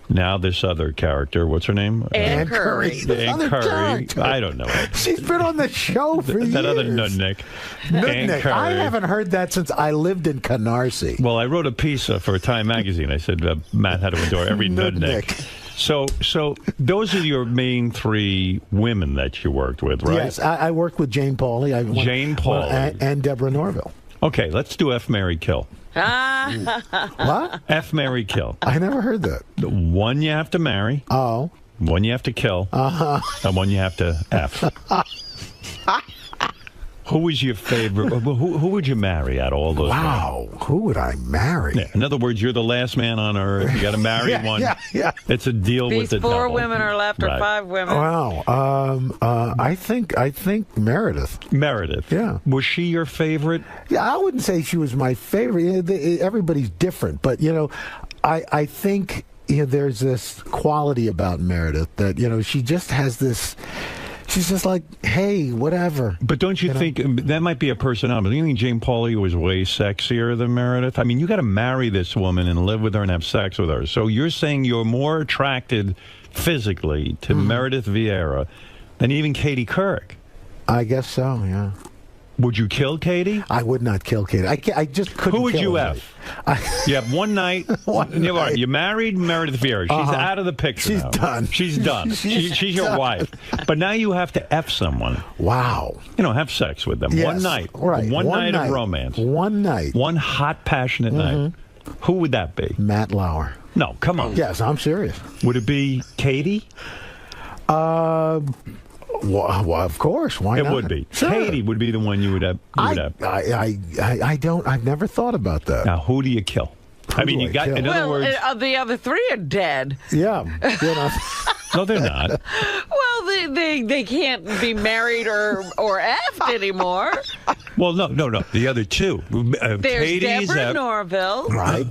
Now this other character, what's her name? Ann Curry. Ann Curry. I don't know it. She's been on the show for years. That other nudnik. I haven't heard that since I lived in Canarsie. Well, I wrote a piece for Time magazine. I said Matt had to endure every nudnik. So those are your main 3 women that you worked with, right? Yes, I worked with Jane Pauley. Jane Pauley. And Deborah Norville. Okay, let's do F, Marry, Kill. What? F, Marry, Kill. I never heard that. One you have to marry. Oh. One you have to kill. Uh-huh. And one you have to F. Who was your favorite? Who would you marry out of all those? Wow, who would I marry? Yeah. In other words, you're the last man on earth. You got to marry one. Yeah. It's a deal with the These 4 devil. women are left, or 5 women. Wow. I think Meredith. Meredith. Yeah. Was she your favorite? Yeah, I wouldn't say she was my favorite. Everybody's different, but I think there's this quality about Meredith that she just has this. She's just like, hey, whatever. But don't you think that might be a personality? You think Jane Pauley was way sexier than Meredith? I mean, you got to marry this woman and live with her and have sex with her. So you're saying you're more attracted physically to Meredith Vieira than even Katie Couric? I guess so, yeah. Would you kill Katie? I would not kill Katie. I just couldn't. Who would kill you her. have? You have one night. You married Meredith Vieira. She's out of the picture. She's now. done. She's done. She's your done. wife. But now you have to F someone. Wow. Have sex with them. Yes. One night. Right. One night of romance. One night. One hot, passionate night. Who would that be? Matt Lauer. No, come on. Yes, I'm serious. Would it be Katie? Well, of course. Why not? It would be. Sure. Katie would be the one you would have. I don't. I've never thought about that. Now, who do you kill? I mean, you got. In other words, the other 3 are dead. Yeah. No, they're not. Well, they can't be married or effed anymore. Well, no. The other 2. There's Katie's Deborah Norville. Right.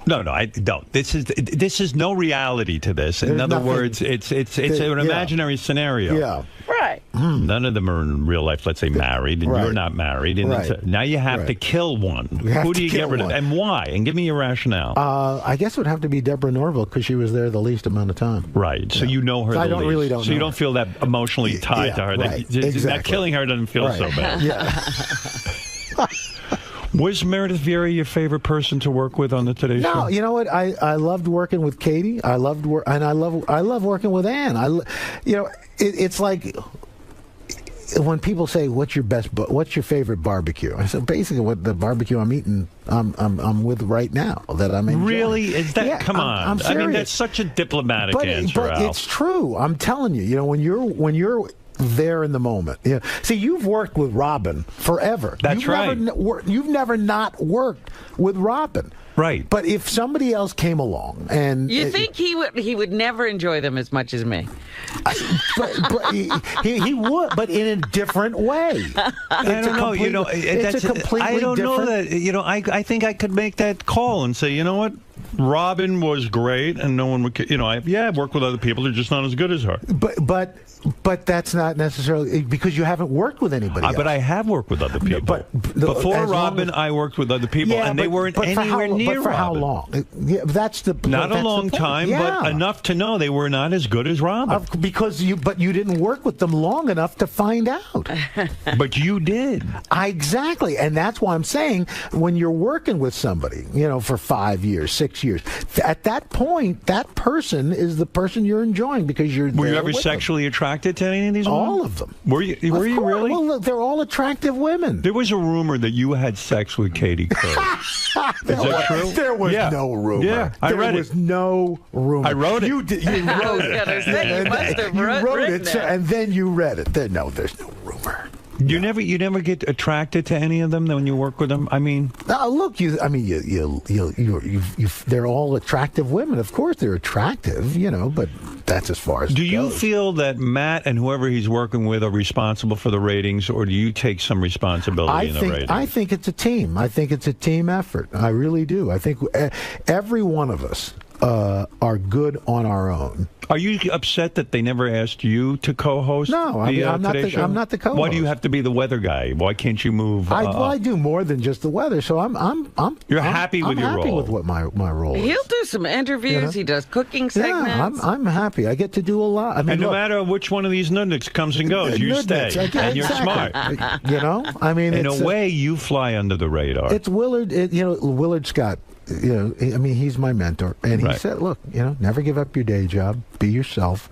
No, I don't. This is no reality to this. In other words, it's an imaginary scenario. Yeah. Right. None of them are in real life, let's say, married, and you're not married. And now you have to kill one. Who do you get rid of? And why? And give me your rationale. I guess it would have to be Deborah Norville because she was there the least amount of time. Right. So you know her the least. Really don't so know you don't feel that emotionally tied to her. Right. That killing her doesn't feel so bad. Yeah. Was Meredith Vieira your favorite person to work with on the Today Show? No, you know what? I loved working with Katie. I love working with Ann. It's like when people say, "What's your favorite barbecue?" I said, basically, what the barbecue I'm eating, I'm with right now that I'm enjoying. Really? Is that? Yeah, come on! I'm serious. I mean, that's such a diplomatic answer. But Al. it's true. I'm telling you. When you're there in the moment. See, you've worked with Robin forever. That's right. You've never not worked with Robin. Right. But if somebody else came along and you think he would never enjoy them as much as me. but he would, but in a different way. I don't know. It's a completely I don't know different. that. I think I could make that call and say, you know what? Robin was great, and no one would. I've worked with other people. They're just not as good as her. But that's not necessarily because you haven't worked with anybody else. But I have worked with other people. Before Robin, I worked with other people, and they weren't anywhere near Robin. But for how long? Yeah, that's not a long time, but enough to know they were not as good as Robin. Because you didn't work with them long enough to find out. But you did. Exactly, and that's why I'm saying when you're working with somebody, for 5 years, 6 years, at that point, that person is the person you're enjoying because you're. Were you ever sexually attracted to any of these women? All of them. Were you really? Well, look, they're all attractive women. There was a rumor that you had sex with Katie Couric. Is that true? There was no rumor. Yeah, I read it. There was no rumor. I wrote it. You wrote it. You wrote it, and then you read it. There's no rumor. You never get attracted to any of them when you work with them. I mean, look, they're all attractive women. Of course, they're attractive, but that's as far as. Do you feel that Matt and whoever he's working with are responsible for the ratings, or do you take some responsibility in the ratings? I think it's a team. I think it's a team effort. I really do. I think every one of us are good on our own. Are you upset that they never asked you to co-host? No, I'm not the co-host. Why do you have to be the weather guy? Why can't you move? I do more than just the weather, so I'm. You're happy with your role. I'm happy with what my role is. He'll do some interviews. He does cooking segments. Yeah, I'm happy. I get to do a lot. And no matter which one of these nudniks comes and goes, you stay, and you're smart. I mean, in a way, you fly under the radar. It's Willard. Willard Scott. He's my mentor, and he said, "Look, never give up your day job. Be yourself.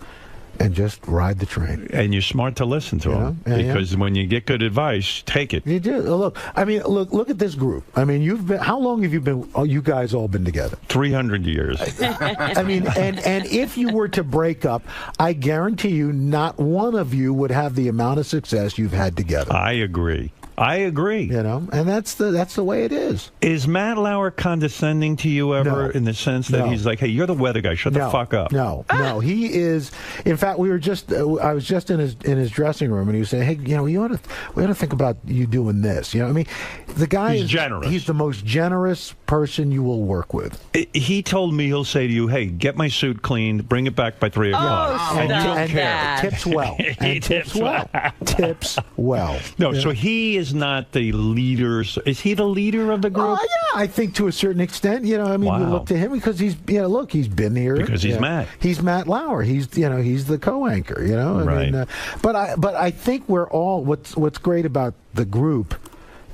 and just ride the train. And you're smart to listen to him because when you get good advice, take it. You do. Look, I mean, look at this group. I mean, how long have you been? Oh, you guys all been together? 300 years. I mean, and if you were to break up, I guarantee you, not one of you would have the amount of success you've had together. I agree. You know, and that's the way it is. Is Matt Lauer condescending to you ever in the sense that he's like, hey, you're the weather guy, shut the fuck up? No, he is. In fact, I was just in his dressing room, and he was saying, hey, you know, we ought to think about you doing this. You know, I mean, the guy is generous. He's the most generous person you will work with. He told me he'll say to you, hey, get my suit cleaned, bring it back by 3 o'clock. And you don't care. Tips well. And tips well. Tips well. No, so he is not the leader. Is he the leader of the group? Yeah, I think to a certain extent. You know, I mean, you look to him because he's been here. Because he's Matt. He's Matt Lauer. He's the co-anchor. You know, I mean, but I think we're all what's great about the group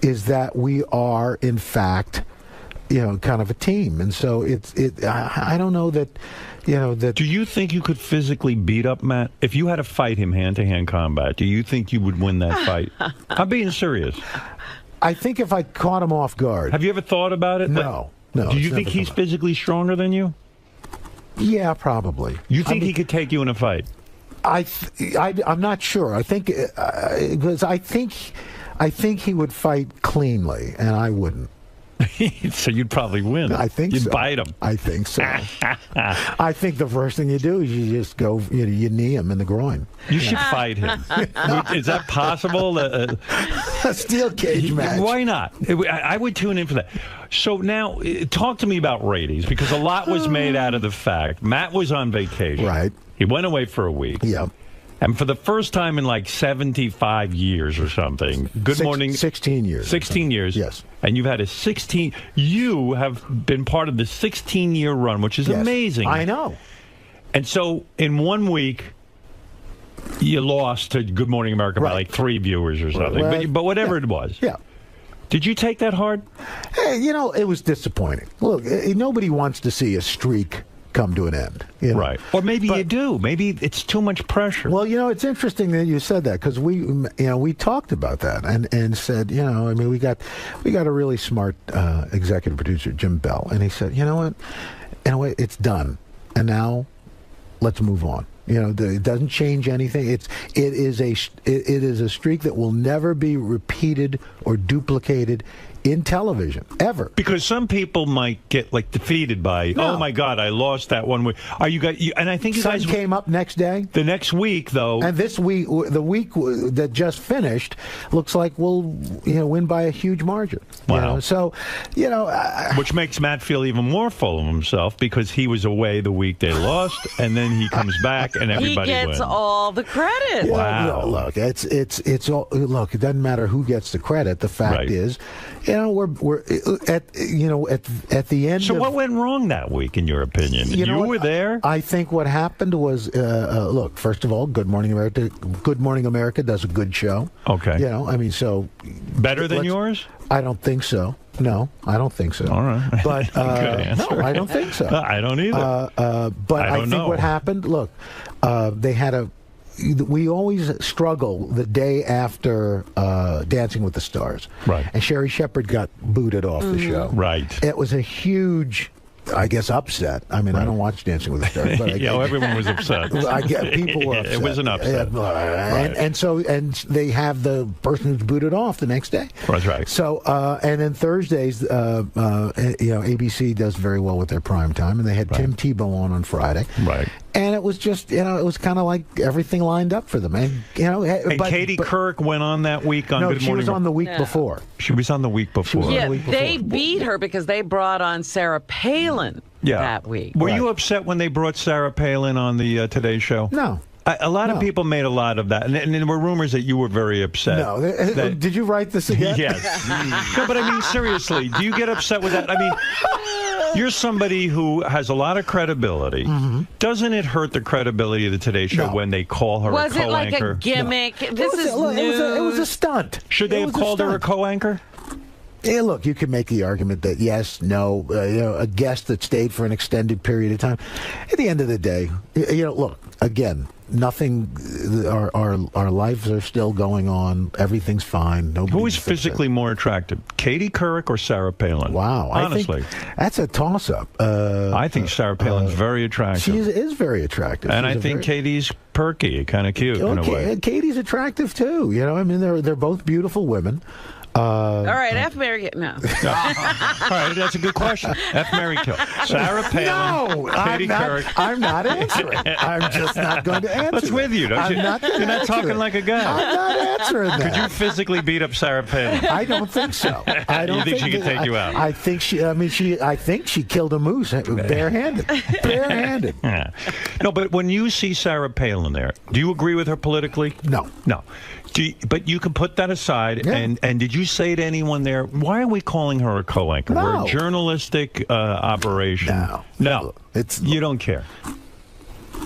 is that we are in fact, you know, kind of a team, and so I don't know that. You know, do you think you could physically beat up Matt? If you had to fight him hand-to-hand combat, do you think you would win that fight? I'm being serious. I think if I caught him off guard. Have you ever thought about it? No. Do you think he's physically stronger than you? Yeah, probably. You think he could take you in a fight? I'm not sure. I think because I think he would fight cleanly, and I wouldn't. So you'd probably win. I think you'd so. bite him. I think so. I think the first thing you do is you just go, you knee him in the groin. You should fight him. Is that possible? A steel cage match. Why not? I would tune in for that. So now, talk to me about ratings, because a lot was made out of the fact Matt was on vacation. Right. He went away for a week. Yeah. And for the first time in like 75 years or something, Good Morning... 16 years. 16 years. Yes. And you've had you have been part of the 16-year run, which is amazing. I know. And so in 1 week, you lost to Good Morning America by like 3 viewers or something. Well, but whatever it was. Yeah. Did you take that hard? Hey, you know, it was disappointing. Look, nobody wants to see a streak come to an end. You know? Right. Or maybe you do. Maybe it's too much pressure. Well, you know, it's interesting that you said that, because we talked about that and said, you know, I mean, we got a really smart executive producer, Jim Bell, and he said, you know what, it's done, and now let's move on. You know, it doesn't change anything. It is a streak that will never be repeated or duplicated in television ever. Because some people might get like defeated by, oh my God, I lost that 1 week. And I think you Sun guys came up next day. The next week, though, and this week, the week that just finished, looks like we'll win by a huge margin. Wow. You know? So, you know, which makes Matt feel even more full of himself, because he was away the week they lost, and then he comes back and everybody wins. He gets all the credit. Wow. Look, it's all. Look, it doesn't matter who gets the credit. The fact is, you know, we're at the end. So of, what went wrong that week, in your opinion? You were there. I think what happened was, look, first of all, Good Morning America. Good Morning America does a good show. Okay. You know, I mean, so better than yours? I don't think so. No, I don't think so. All right. But Good answer. no, I don't think so. I don't either. But I think what happened. Look, they had we always struggle the day after Dancing with the Stars. Right. And Sherry Shepherd got booted off the show. Right. It was a huge, I guess, upset. I mean, I don't watch Dancing with the Stars. But everyone was upset. I get people were upset. It was an upset. And so they have the person who's booted off the next day. That's right. So and then Thursdays, ABC does very well with their prime time, and they had Tim Tebow on Friday. Right. And it was just, it was kind of like everything lined up for them. And, Katie Couric went on that week on Good Morning. No, she was on the week before. She was on the week before. Yeah, they beat her because they brought on Sarah Palin that week. Were you upset when they brought Sarah Palin on the Today Show? No. A lot of people made a lot of that, and there were rumors that you were very upset. No, did you write this again? Yes. No, but I mean, seriously, do you get upset with that? I mean, you're somebody who has a lot of credibility. Mm-hmm. Doesn't it hurt the credibility of the Today Show when they call her a co-anchor? Was it like a gimmick? No. This is news. It was a stunt. Should they have called her a co-anchor? Yeah, look, you can make the argument that yes, no, a guest that stayed for an extended period of time. At the end of the day, look, again, nothing. Our lives are still going on. Everything's fine. Who is physically more attractive, Katie Couric or Sarah Palin? Wow, honestly, I think that's a toss-up. I think Sarah Palin's very attractive. She is very attractive, and I think Katie's perky, kind of cute in a way. Katie's attractive too. You know, I mean, they're both beautiful women. All right, F. Mary, no. All right, that's a good question. F. Mary Kill. Sarah Palin. No, Katie Couric. I'm not answering. I'm just not going to answer. What's with you? You're not talking like a guy. I'm not answering that. Could you physically beat up Sarah Palin? I don't think so. I don't you think she could take you out? I think she. I mean, I think she killed a moose barehanded. Barehanded. Yeah. No, but when you see Sarah Palin there, do you agree with her politically? No. No. But you can put that aside. Yeah. And did you say to anyone there, why are we calling her a co-anchor? No. We're a journalistic operation. No. You don't care.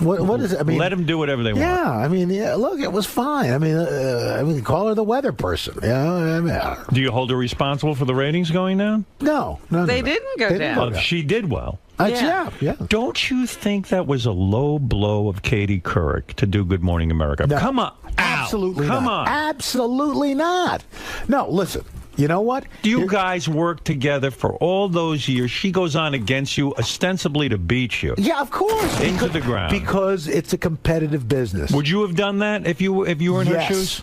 What is it? I mean, let them do whatever they want. Yeah, I mean, look, it was fine. I mean, call her the weather person. Yeah. Do you hold her responsible for the ratings going down? No. They didn't go down. She did well. Yeah. Don't you think that was a low blow of Katie Couric to do Good Morning America? No. Come on. Absolutely Come not. on. Absolutely not. No, listen. You know what? You guys worked together for all those years. She goes on against you, ostensibly to beat you. Yeah, of course. Into the ground. Because it's a competitive business. Would you have done that if you were in her shoes?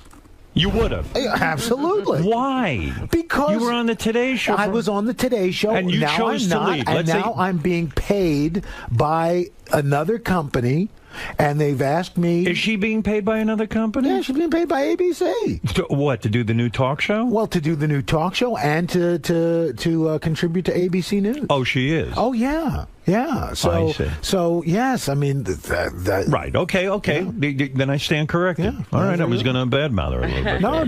You would have. Absolutely. Why? Because you were on the Today Show. I was on the Today Show. And you chose to lead. And now I'm being paid by another company. And they've asked me... Is she being paid by another company? Yeah, she's being paid by ABC. What, to do the new talk show? Well, to do the new talk show and to contribute to ABC News. Oh, she is? Oh, yeah. Yeah. So yes, I mean... Right, okay. Yeah. Then I stand corrected. Yeah. All right, I was going to badmouth her a little bit. No.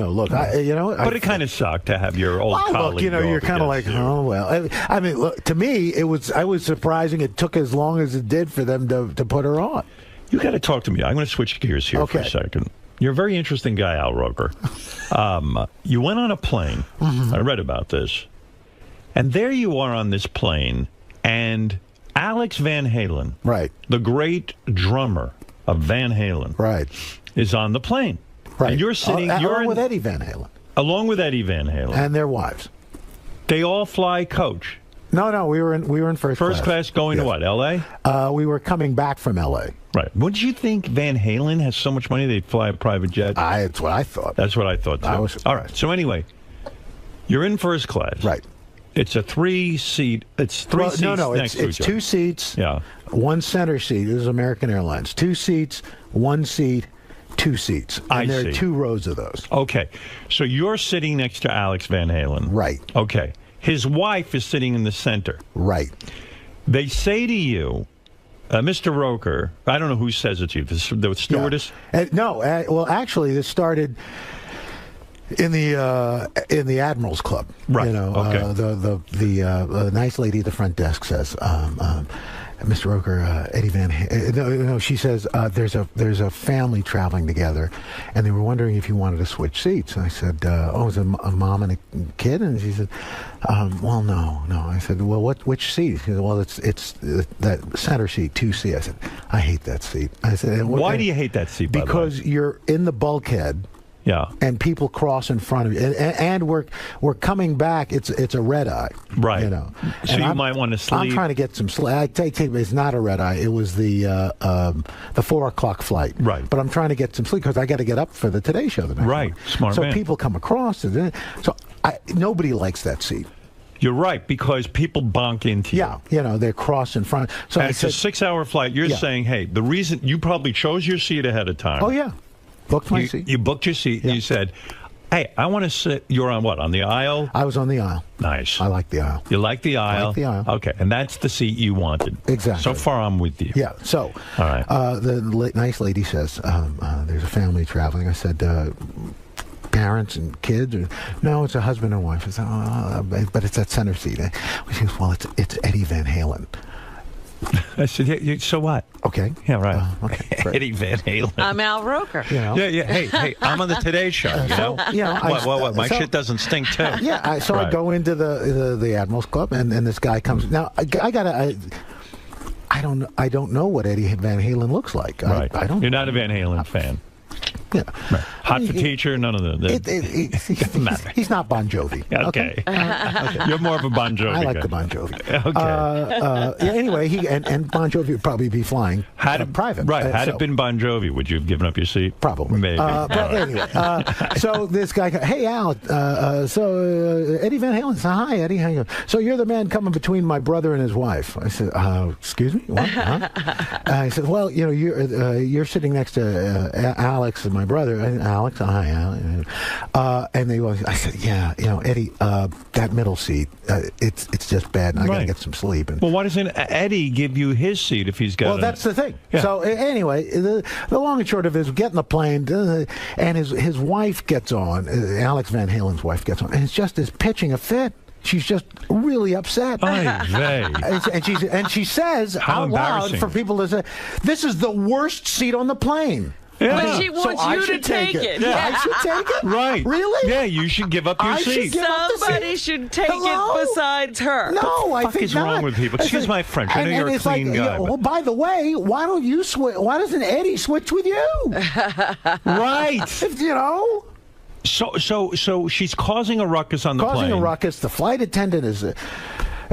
Look, But it kind of sucked to have your old colleague. Look, you're kind of like, oh, well. I mean, look, to me, I was surprising it took as long as it did for them to put her on. You got to talk to me. I'm going to switch gears here for a second. You're a very interesting guy, Al Roker. You went on a plane. I read about this. And there you are on this plane, and Alex Van Halen, right, the great drummer of Van Halen, right, is on the plane. Right. And you're sitting... along with Eddie Van Halen. Along with Eddie Van Halen. And their wives. They all fly coach. No, we were in first class. First class going to what, L.A.? We were coming back from L.A. Right. Wouldn't you think Van Halen has so much money they'd fly a private jet? That's what I thought. That's what I thought, too. All right. So anyway, you're in first class. Right. It's a three-seat... It's three seats next to each other. It's two seats, yeah, one center seat. This is American Airlines. 2 seats, 1 seat, 2 seats. And there are 2 rows of those. Okay. So you're sitting next to Alex Van Halen. Right. Okay. His wife is sitting in the center. Right. They say to you, Mr. Roker, I don't know who says it to you, the stewardess? Yeah. Well, actually, this started... in the Admirals Club, right? You know, okay. The nice lady at the front desk says, "Mr. Roker, Eddie Van." No, she says there's a family traveling together, and they were wondering if you wanted to switch seats. And I said, "Oh, is it a mom and a kid?" And she said, "Well, no." I said, "Well, which seat?" She said, "Well, it's that center seat, 2C." I said, "I hate that seat." I said, "Why do you hate that seat?" Because you're in the bulkhead. Yeah, and people cross in front of you, and we're coming back. It's a red eye, right? You know, so you might want to sleep. I'm trying to get some sleep. I take it's not a red eye. It was the 4:00 flight, right? But I'm trying to get some sleep because I got to get up for the Today Show the next morning. Smart so man. People come across, so nobody likes that seat. You're right, because people bonk into you. Yeah, you know, they're cross in front. So and it's a 6-hour flight. You're saying, hey, the reason you probably chose your seat ahead of time. Oh yeah. Booked my seat. You booked your seat, and you said, hey, I want to sit. You're on what? On the aisle? I was on the aisle. Nice. I like the aisle. You like the aisle? I like the aisle. Okay, and that's the seat you wanted. Exactly. So far, I'm with you. Yeah, so all right. The nice lady says, there's a family traveling. I said, parents and kids? No, it's a husband and wife. I said, but it's that center seat. She goes, well, it's Eddie Van Halen. I said, yeah, so what? Okay. Yeah, right. Okay. Eddie Van Halen. I'm Al Roker. You know? Yeah. Hey, I'm on the Today Show. You know? What? My shit doesn't stink too. Yeah. I go into the Admirals Club, and this guy comes. Now I I don't know what Eddie Van Halen looks like. Right. I don't. You're not a Van Halen fan. Yeah. Right. Hot for teacher, none of that. He's not Bon Jovi. Okay. You're more of a Bon Jovi I like guy. the Bon Jovi. Okay. Anyway, he and Bon Jovi would probably be flying private. Right. Had it been Bon Jovi, would you have given up your seat? Probably. Maybe. But anyway, so this guy, hey Al, Eddie Van Halen said, hi Eddie, how you? So you're the man coming between my brother and his wife. I said, excuse me, what? Huh? I said, well, you're sitting next to Alex and my brother. And Alex, hi Alex. And they was, I said, yeah, Eddie, that middle seat, it's just bad, and I gotta get some sleep. And, well, why doesn't Eddie give you his seat if he's got? Well, that's the thing. Yeah. So anyway, the long and short of it is, we get in the plane, and his wife gets on. Alex Van Halen's wife gets on, and it's just is pitching a fit. She's just really upset. And she says out loud for people to say, "This is the worst seat on the plane." Yeah. But she wants you to take it. Yeah. I should take it? Right. Really? Yeah, you should give up your seat. Somebody should take it besides her. No, I think not. What the fuck is wrong with people? Excuse my French. I know you're a clean guy. Well, by the way, why don't you switch? Why doesn't Eddie switch with you? Right. So she's causing a ruckus on the plane. Causing a ruckus. The flight attendant is...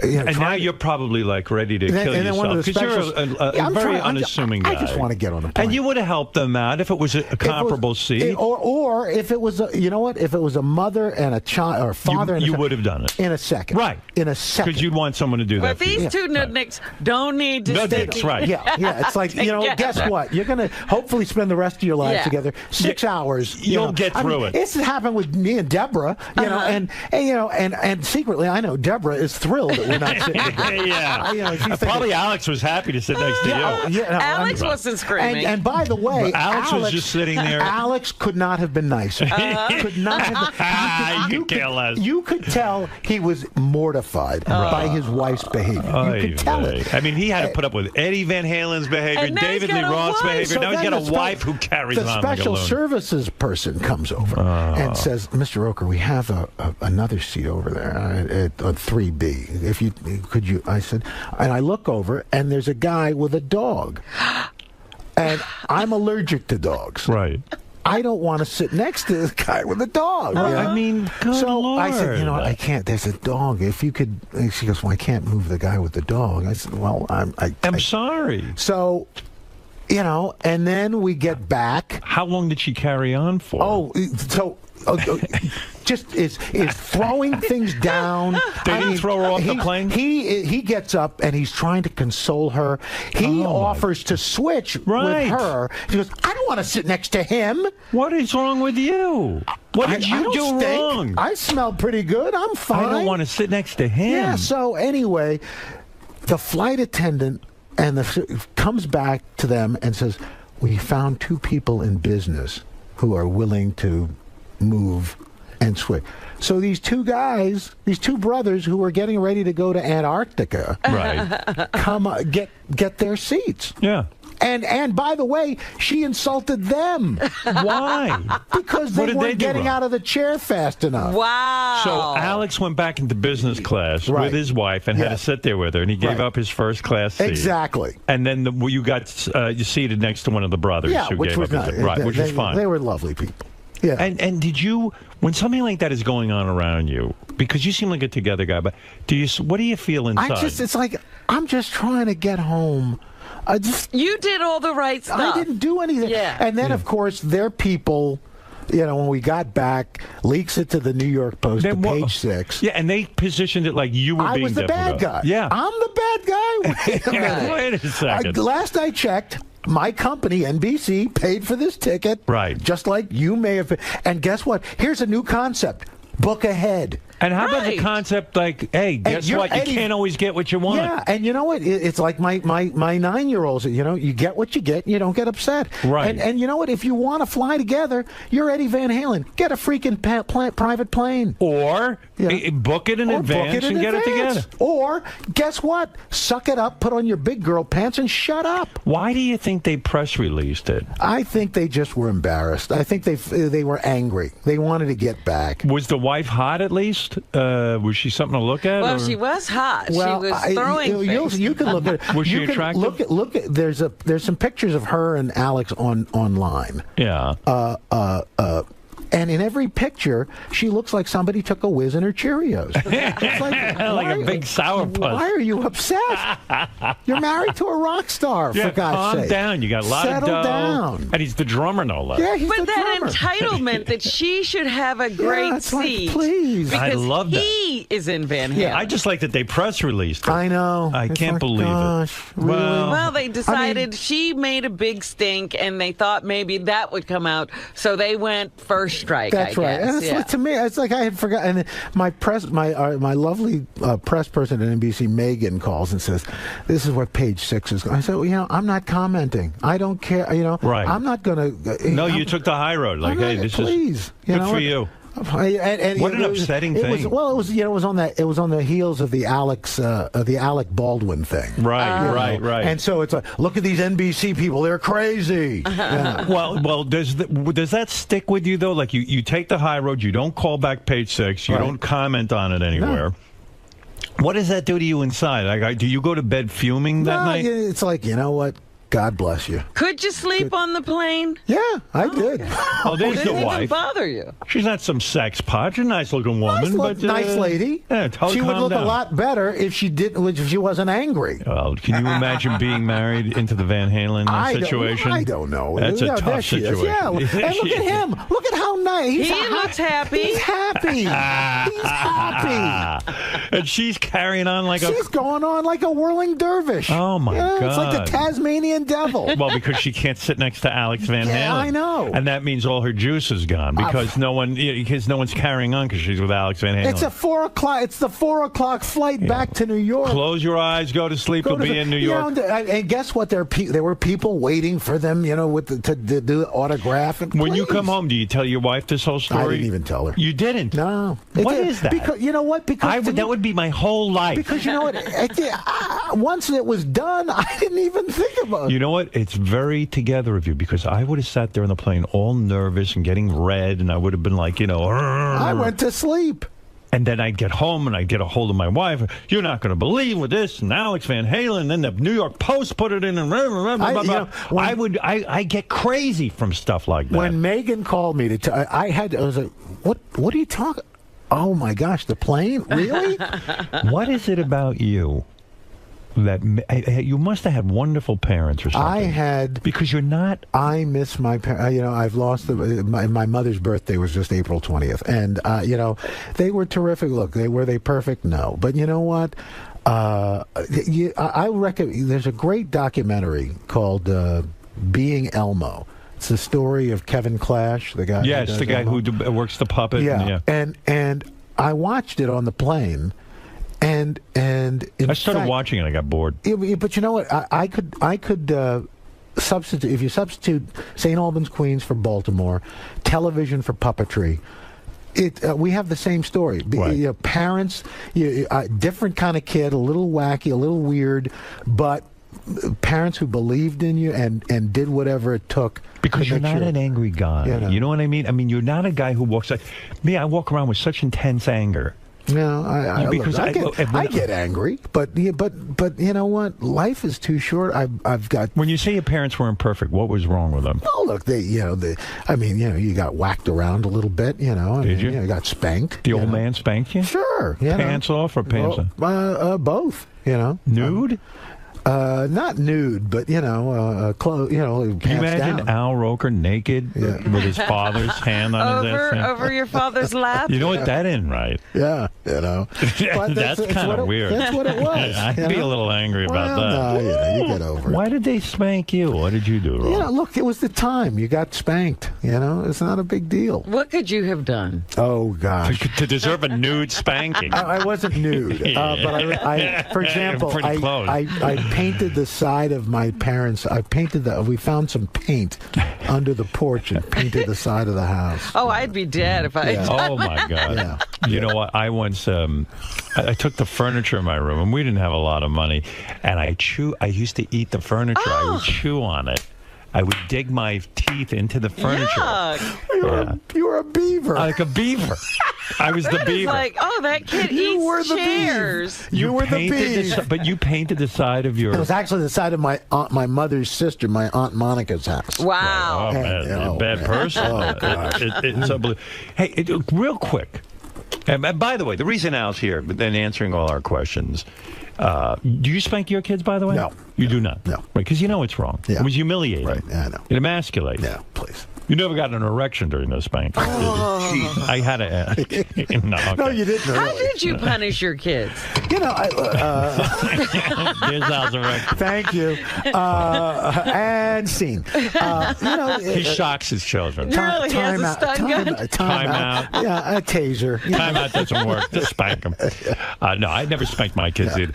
and now you're probably like ready to kill yourself because you're a very unassuming guy. I just want to get on the plane. And you would have helped them out if it was a comparable seat, or if it was if it was a mother and a child or a father. You would have done it in a second, right? In a second, because you'd want someone to do that. But these two nudniks don't need to stay. Right? Yeah. It's like guess what? You're gonna hopefully spend the rest of your lives together. 6 hours. You'll get through it. This happened with me and Deborah. And secretly, I know Deborah is thrilled that we're not sitting together. Yeah. Probably Alex was happy to sit next to you. Alex wasn't screaming. And by the way, Alex was just sitting there. Alex could not have been nicer. Could not have been. You could tell he was mortified by his wife's behavior. You could tell it. I mean, he had to put up with Eddie Van Halen's behavior, David Lee Roth's behavior. Now he's got a wife who carries on like a The special services person comes over and says, Mr. Roker, we have another seat over there at 3B. If you could you? I said, and I look over, and there's a guy with a dog, and I'm allergic to dogs. Right. I don't want to sit next to this guy with a dog. I mean, good Lord. I said, I can't. There's a dog. If you could, she goes, well, I can't move the guy with the dog. I said, well, I'm sorry. So, and then we get back. How long did she carry on for? Just is throwing things down. They didn't throw her off the plane? He gets up and he's trying to console her. He offers to switch with her. He goes, I don't want to sit next to him. What is wrong with you? What did you do wrong? I smell pretty good. I'm fine. I don't want to sit next to him. Yeah, so anyway, the flight attendant comes back to them and says, we found 2 people in business who are willing to move and switch. So these 2 guys, these 2 brothers who were getting ready to go to Antarctica, come get their seats. Yeah. And by the way, she insulted them. Why? Because they weren't getting out of the chair fast enough. Wow. So Alex went back into business class with his wife and had to sit there with her, and he gave up his first class seat. Exactly. And then you got you seated next to one of the brothers who which gave was up nice. which was fine. They were lovely people. Yeah. And did you, when something like that is going on around you, because you seem like a together guy, but what do you feel inside? It's like, I'm just trying to get home. You did all the right stuff. I didn't do anything. Yeah. And then, of course, their people, when we got back, leaks it to the New York Post, to page 6. Yeah, and they positioned it like you were being I was the bad guy. Yeah. I'm the bad guy? Wait a minute. Wait a second. Last I checked, my company, NBC, paid for this ticket. Right. Just like you may have. And guess what? Here's a new concept. Book ahead. And how about the concept like, hey, guess what? You can't always get what you want. Yeah, and you know what? It's like my 9-year-olds. You get what you get, and you don't get upset. Right. And you know what? If you want to fly together, you're Eddie Van Halen. Get a freaking private plane. Or book it in advance and get it together. Or, guess what? Suck it up, put on your big girl pants, and shut up. Why do you think they press released it? I think they just were embarrassed. I think they were angry. They wanted to get back. Was the wife hot at least? released? Was she something to look at? Well, or? she was hot. Well, she was throwing things. you can look at. Was she you can attractive? Look at. There's some pictures of her and Alex online. Yeah. And in every picture, she looks like somebody took a whiz in her Cheerios. It's like a big sourpuss. Why are you upset? You're married to a rock star, for God's sake. Calm down. You got a lot Settle of dough. down. And he's the drummer, no less. Yeah, he's But the that drummer. entitlement that she should have a great it's like, seat. please. Because I love that. he is in Van Halen. Yeah, I just like that they press released it. I know. I It's can't like, believe gosh, it. really? Well, they decided she made a big stink, and they thought maybe that would come out, so they went first strike. That's I right. guess. And it's Yeah. like, to me, it's like I had forgotten. And my lovely press person at NBC, Megan, calls and says, "This is what page 6 is." I said, "Well, I'm not commenting. I don't care. Right. I'm not going to." No, you took the high road. Like, hey, this please, is good for you. And, What an upsetting thing. It was on the heels of the Alec Baldwin thing. Right. And so it's like, look at these NBC people, they're crazy. Yeah. Well, does that stick with you though? Like you take the high road, you don't call back page 6, you don't comment on it anywhere. No. What does that do to you inside? Like, do you go to bed fuming that night? It's like, you know what? God bless you. Could you sleep on the plane? Yeah, I did. Oh, there's the Didn't even wife. bother you? She's not some sex pot. She's a nice-looking woman, Nice lady. Yeah, she would calm look down. a lot better if she wasn't angry. Well, can you imagine being married into the Van Halen situation? I don't know. That's a there tough she is. situation. Yeah, and look at him. Look at how nice. He looks happy. He's happy. He's happy. And she's carrying on like She's going on like a whirling dervish. Oh my God! It's like the Tasmanian devil. Well, because she can't sit next to Alex Van Halen. Yeah, I know. And that means all her juice is gone because no one's carrying on because she's with Alex Van Halen. It's a 4 o'clock. It's the 4 o'clock flight back to New York. Close your eyes, go to sleep. You'll be in New York. And guess what? There were people waiting for them. To do the autograph. And when you come home, do you tell your wife this whole story? I didn't even tell her. You didn't? No. What is that? Because you know what? Because that would be my whole life. Because you know what? Once it was done, I didn't even think about it. You know what? It's very together of you because I would have sat there on the plane all nervous and getting red, and I would have been like, I went to sleep. And then I'd get home and I'd get a hold of my wife. You're not going to believe with this and Alex Van Halen. And then the New York Post put it in and I get crazy from stuff like that. When Megan called me I was like, what are you talking? Oh my gosh, the plane? Really? What is it about you that you must have had wonderful parents or something? I had, because you're not. I miss my parents. I've lost my mother's birthday was just April 20th, and they were terrific. Look, were they perfect? No, but you know what? I reckon there's a great documentary called "Being Elmo." It's the story of Kevin Clash, the guy. Yes, the guy who works the puppet. Yeah, and I watched it on the plane. And I started watching it. I got bored. But you know what? I could substitute, if you substitute St. Albans, Queens for Baltimore, television for puppetry. We have the same story. Right. Parents, different kind of kid, a little wacky, a little weird, but parents who believed in you and did whatever it took. Because you're not an angry guy. You know what I mean? I mean, you're not a guy who walks like me. I walk around with such intense anger. No, I get angry, but you know what? Life is too short. I've got. When you say your parents weren't perfect, what was wrong with them? Oh, look, you got whacked around a little bit, Did you? You got spanked. The old man spanked you? Sure. Pants off or pants on? Both. Nude? Not nude, but clothes. Can you imagine Al Roker naked with his father's hand on his ass? Over your father's lap? You know what? That ain't right. Yeah, But that's kind of weird. That's what it was. I'd be a little angry about that. No, you get over it. Why did they spank you? What did you do wrong? Look, it was the time. You got spanked. It's not a big deal. What could you have done? Oh, gosh. To deserve a nude spanking. I wasn't nude. But I for example, pretty close. I painted the side of my parents. We found some paint under the porch and painted the side of the house. Oh, I'd be dead if I. Oh my God! Yeah. You know what? I once I took the furniture in my room, and we didn't have a lot of money, and I used to eat the furniture. I would chew on it. I would dig my teeth into the furniture. You were a beaver. Like a beaver. I was the It's beaver. like, oh, that kid You eats were the chairs. You were the painted bee. but you painted the side of your... It was actually the side of my mother's sister, my Aunt Monica's house. Wow. Oh, man, you're a bad person. Oh, gosh. It's unbelievable. Hey, real quick. And by the way, the reason Al's here, but then answering all our questions, do you spank your kids, by the way? No. You do not? No. Right, because you know it's wrong. Yeah. It was humiliating. Right, yeah, I know. It emasculates. Yeah, please. You never got an erection during those spanking. I had to ask. No, okay. No, you didn't. How did you punish your kids? You know, There's Al's erection. thank you. And scene. You know, He shocks his children. Really? He has a stun gun? Time out. Yeah, a taser. Time out doesn't work. Just spank them. No, I never spanked my kids either.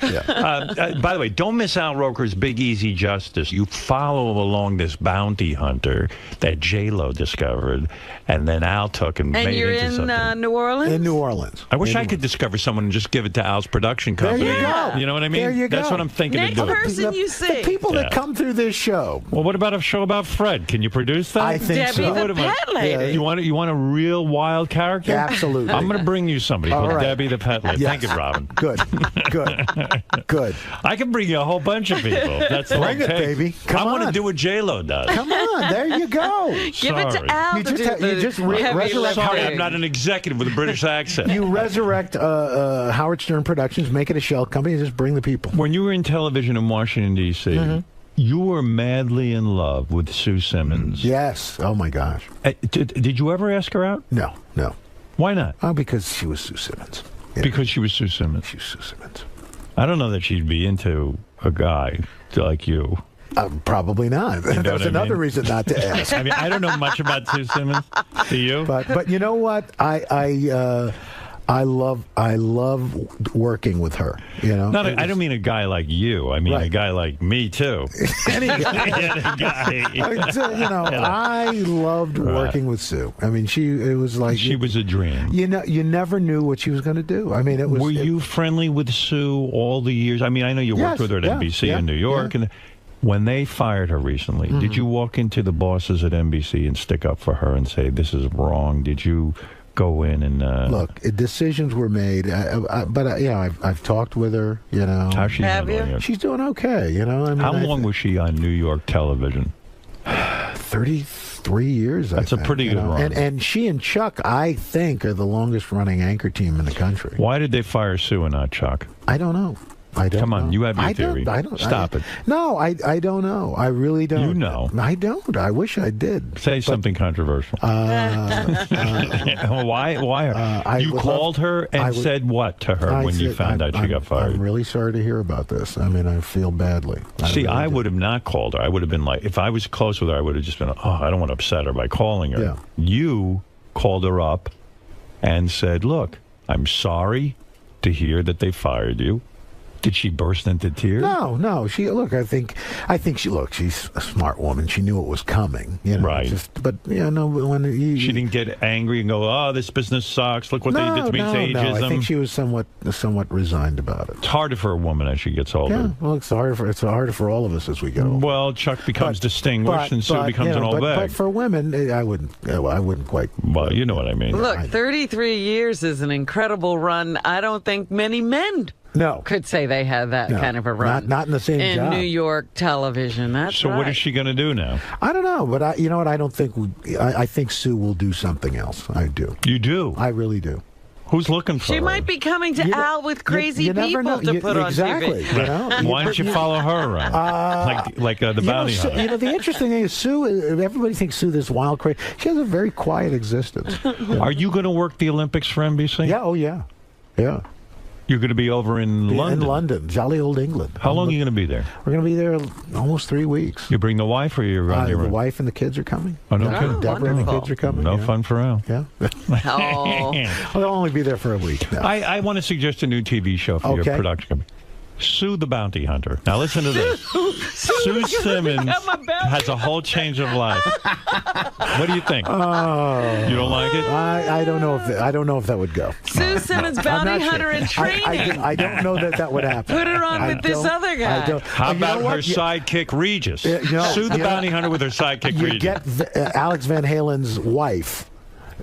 By the way, don't miss Al Roker's Big Easy Justice. You follow along this bounty hunter that J-Lo discovered, and then Al took and And made you're into in something. New Orleans? In New Orleans. I wish I could discover someone and just give it to Al's production company. There you go. You know what I mean? There you That's go. what I'm thinking Next of doing. person you see. The people that come through this show. Well, what about a show about Fred? Can you produce that? I think Debbie so. the What am I- pet lady. You want a real wild character? Yeah, absolutely. I'm going to bring you somebody All called right. Debbie the pet lady. Yes. Thank you, Robin. Good. Good. I can bring you a whole bunch of people. That's the Bring it, baby. Come I want to on. do what J-Lo does. Come on. There you go. Give it to Al You to just do ha- the you just heavy resurrect- Sorry, lifting. I'm not an executive with a British accent. You resurrect Howard Stern Productions, make it a shell company, and just bring the people. When you were in television in Washington, D.C., Mm-hmm. you were madly in love with Sue Simmons. Yes. Oh, my gosh. Did you ever ask her out? No. Why not? Oh, because she was Sue Simmons. Yeah. Because she was Sue Simmons. She was Sue Simmons. I don't know that she'd be into a guy like you. Probably not. You know That's what I another mean? reason not to ask. I mean, I don't know much about Sue Simmons. Do you? But you know what? I love working with her. You know, I don't mean a guy like you. I mean a guy like me too. Any guy. You know, I loved working with Sue. I mean, it was like She was a dream. You know, you never knew what she was going to do. I mean, it was. Were you friendly with Sue all the years? I mean, I know you worked Yes, with her at yeah, NBC yeah, in New York, and when they fired her recently, did you walk into the bosses at NBC and stick up for her and say this is wrong? Did you go in and look? Decisions were made, but yeah, I've talked with her. You know, how's she handling it? She's doing okay. You know, I mean, How long was she on New York television? 33 years. That's a pretty good run. And she and Chuck, I think, are the longest running anchor team in the country. Why did they fire Sue and not Chuck? I don't know. Come on, you have your theory. I don't. Stop it. No, I don't know. I really don't. You know. I don't. I wish I did. Say something controversial. Why? You called her and said what to her when you found out she got fired? I'm really sorry to hear about this. I mean, I feel badly. I would have not called her. I would have been like, if I was close with her, I would have just been, I don't want to upset her by calling her. Yeah. You called her up and said, look, I'm sorry to hear that they fired you. Did she burst into tears? No. She she's a smart woman. She knew it was coming. You know, right. She didn't get angry and go, "Oh, this business sucks. Look what they did to me." It's ageism. No. I think she was somewhat resigned about it. It's harder for a woman as she gets older. Yeah, well, it's harder for all of us as we get older. Well, Chuck becomes distinguished and Sue becomes an old bag. But for women, I wouldn't quite. Well, you know what I mean. Look, 33 years is an incredible run. I don't think many men could say they had that kind of a run. Not in the same in job. New York television. That's so right. what is she going to do now? I don't know, but you know what? I don't think. I think Sue will do something else. I do. You do? I really do. Who's looking for She her? might be coming to Al with crazy you never people know. to put exactly, on TV. You know? Why don't you follow her around? like the bounty hunter. You know, the interesting thing is Sue, everybody thinks Sue this wild, crazy. She has a very quiet existence. Are you going to work the Olympics for NBC? Yeah, yeah. You're going to be over in London? In London, jolly old England. How long are you going to be there? We're going to be there almost 3 weeks. You bring the wife or you're on your The own? wife and the kids are coming. Oh, no kidding. Deborah and the kids are coming. No fun for Al. Yeah. Oh. Well, they'll only be there for a week now. I want to suggest a new TV show for your production company. Sue the bounty hunter. Now listen to this. Sue Simmons has a whole change of life. What do you think? Oh, you don't like it? I don't know if that would go. Sue Simmons, bounty hunter in training. I don't know that would happen. Put her on with this other guy. How about her sidekick Regis? Sue the bounty hunter with her sidekick Regis. You get Alex Van Halen's wife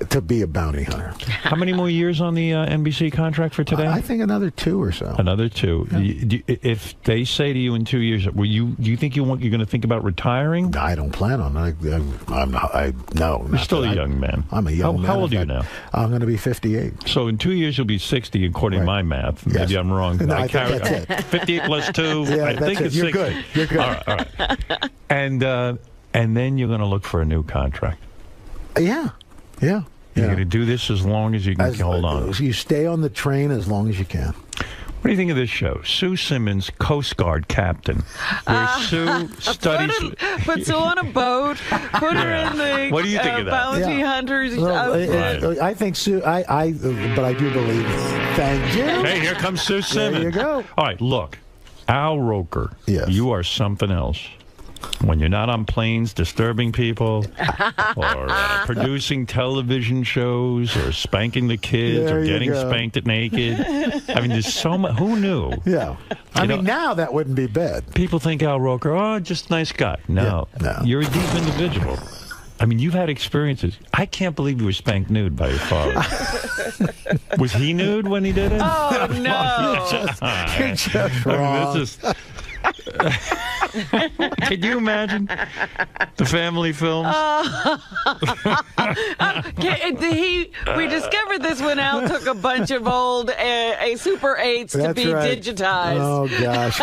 to be a bounty hunter. How many more years on the NBC contract for today? I think another 2 or so. Another 2. Yeah. If they say to you in 2 years, do you think you're going to think about retiring? No, I don't plan on it. No. You're still a young man. I'm a young man. How old are you now? I'm going to be 58. So in 2 years you'll be 60, according to my math. Yes. Maybe I'm wrong. No, I think that's it. 58 plus 2. Yeah, I think it's 60. You're good. You're good. All right. And then you're going to look for a new contract. Yeah. You're going to do this as long as you can hold on. You stay on the train as long as you can. What do you think of this show? Sue Simmons, Coast Guard captain, where Sue studies. Put Sue on a boat. Put her in the what do you think of that? bounty hunters. I think Sue. But I do believe. Thank you. Hey, here comes Sue Simmons. There you go. All right, look, Al Roker. Yes. You are something else. When you're not on planes disturbing people, or producing television shows, or spanking the kids, or getting spanked naked. I mean, there's so much. Who knew? Yeah. I mean, now that wouldn't be bad. People think Al Roker, just nice guy. No. You're a deep individual. I mean, you've had experiences. I can't believe you were spanked nude by your father. Was he nude when he did it? Oh, no. You're just wrong. Can you imagine the family films? We discovered this when Al took a bunch of old Super 8s to be digitized. Oh, gosh.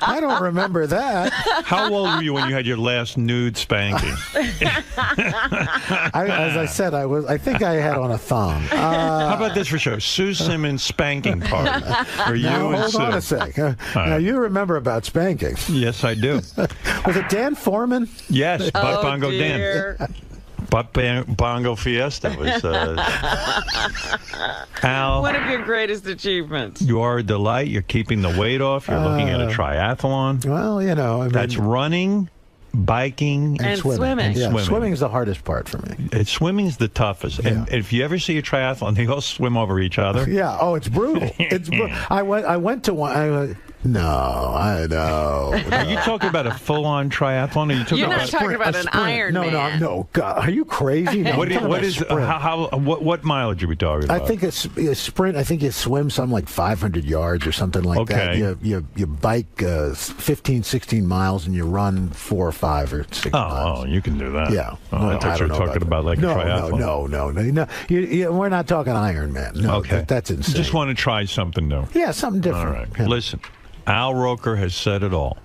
I don't remember that. How old were you when you had your last nude spanking? As I said, I think I had on a thong. How about this for sure? Sue Simmons spanking party. Hold on a sec. Now, you remember about spanking. Yes, I do. Was it Dan Foreman? Yes, Butt Bongo Dan. Butt Bongo Fiesta was Al. One of your greatest achievements. You are a delight. You're keeping the weight off. You're looking at a triathlon. Well, that's running, biking, and swimming. Yeah, swimming is the hardest part for me. Swimming is the toughest. Yeah. And if you ever see a triathlon, they all swim over each other. Yeah. Oh, it's brutal. It's brutal. I went to one. No, I know. Are you talking about a full-on triathlon? Or You're not talking about an Ironman. No. God, are you crazy? No, what mileage are we talking about? I think it's a sprint. I think you swim something like 500 yards or something like that. You bike 15, 16 miles and you run 4 or 5 or 6 miles. Oh, you can do that. Yeah. I thought you were talking about like a triathlon. No. We're not talking Ironman. No, okay. That's insane. Just want to try something new. Yeah, something different. All right. Yeah. Listen. Al Roker has said it all.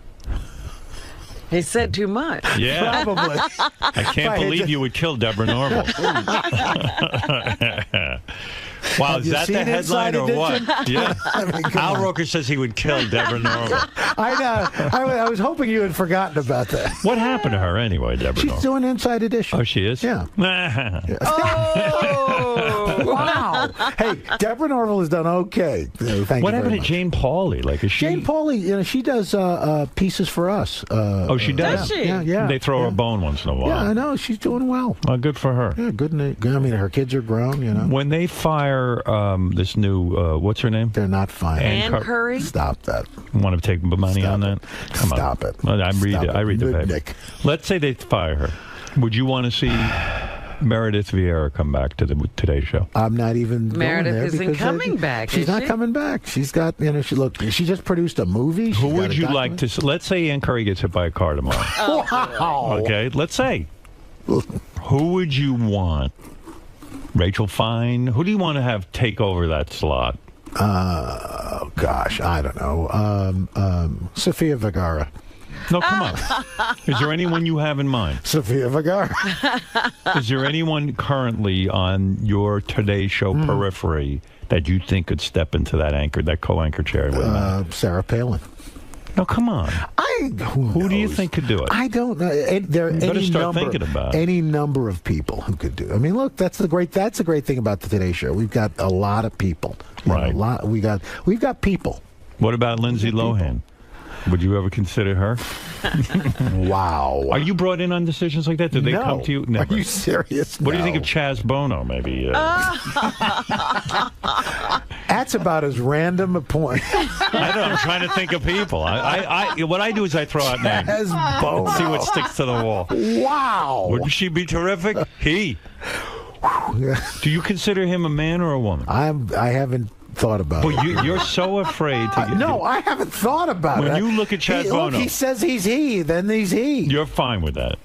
He said too much. Yeah. Probably. I can't believe you would kill Deborah Norville. Wow, is that the headline or what? Yeah. Al Roker says he would kill Deborah Norville. I know. I was hoping you had forgotten about that. What happened to her anyway, Deborah Norville? She's doing Inside Edition. Oh, she is? Yeah. Oh, wow. Hey, Deborah Norville has done okay. What happened to Jane Pauley? Jane Pauley, she does pieces for us. She does? Does she? Yeah. They throw her a bone once in a while. Yeah, I know. She's doing well. Well, good for her. Yeah, good. I mean, her kids are grown, When they fire this new, what's her name? They're not firing. Ann Curry? Stop that. Want to take money on that? Come on. Stop it. I read the paper. Nick. Let's say they fire her. Would you want to see Meredith Vieira come back to the Today Show? I'm not even. Meredith isn't coming back. She's not coming back. She's got. She just produced a movie. Who would you like to? Let's say Ann Curry gets hit by a car tomorrow. Wow. Okay. Let's say. Who would you want? Rachel Fine? Who do you want to have take over that slot? Gosh, I don't know. Sofia Vergara. No, come on. Is there anyone you have in mind? Sofia Vergara. Is there anyone currently on your Today Show periphery that you think could step into that co-anchor chair with Sarah Palin. No, come on. Who do you think could do it? I don't know. There are any number of people who could do it. I mean, look, that's a great thing about the Today Show. We've got a lot of people. Right. We've got people. What about Lindsay Lohan? Would you ever consider her? Wow. Are you brought in on decisions like that? Do they No. come to you? Never. Are you serious? What do you think of Chaz Bono, maybe? That's about as random a point. I don't know. I'm trying to think of people. What I do is I throw out names. Chaz Bono. See what sticks to the wall. Wow. Wouldn't she be terrific? He. Do you consider him a man or a woman? I haven't thought about it. Well, you're so afraid to get... No, I haven't thought about it. When you look at Chaz Bono... Look, he says he's he, then he's he. You're fine with that.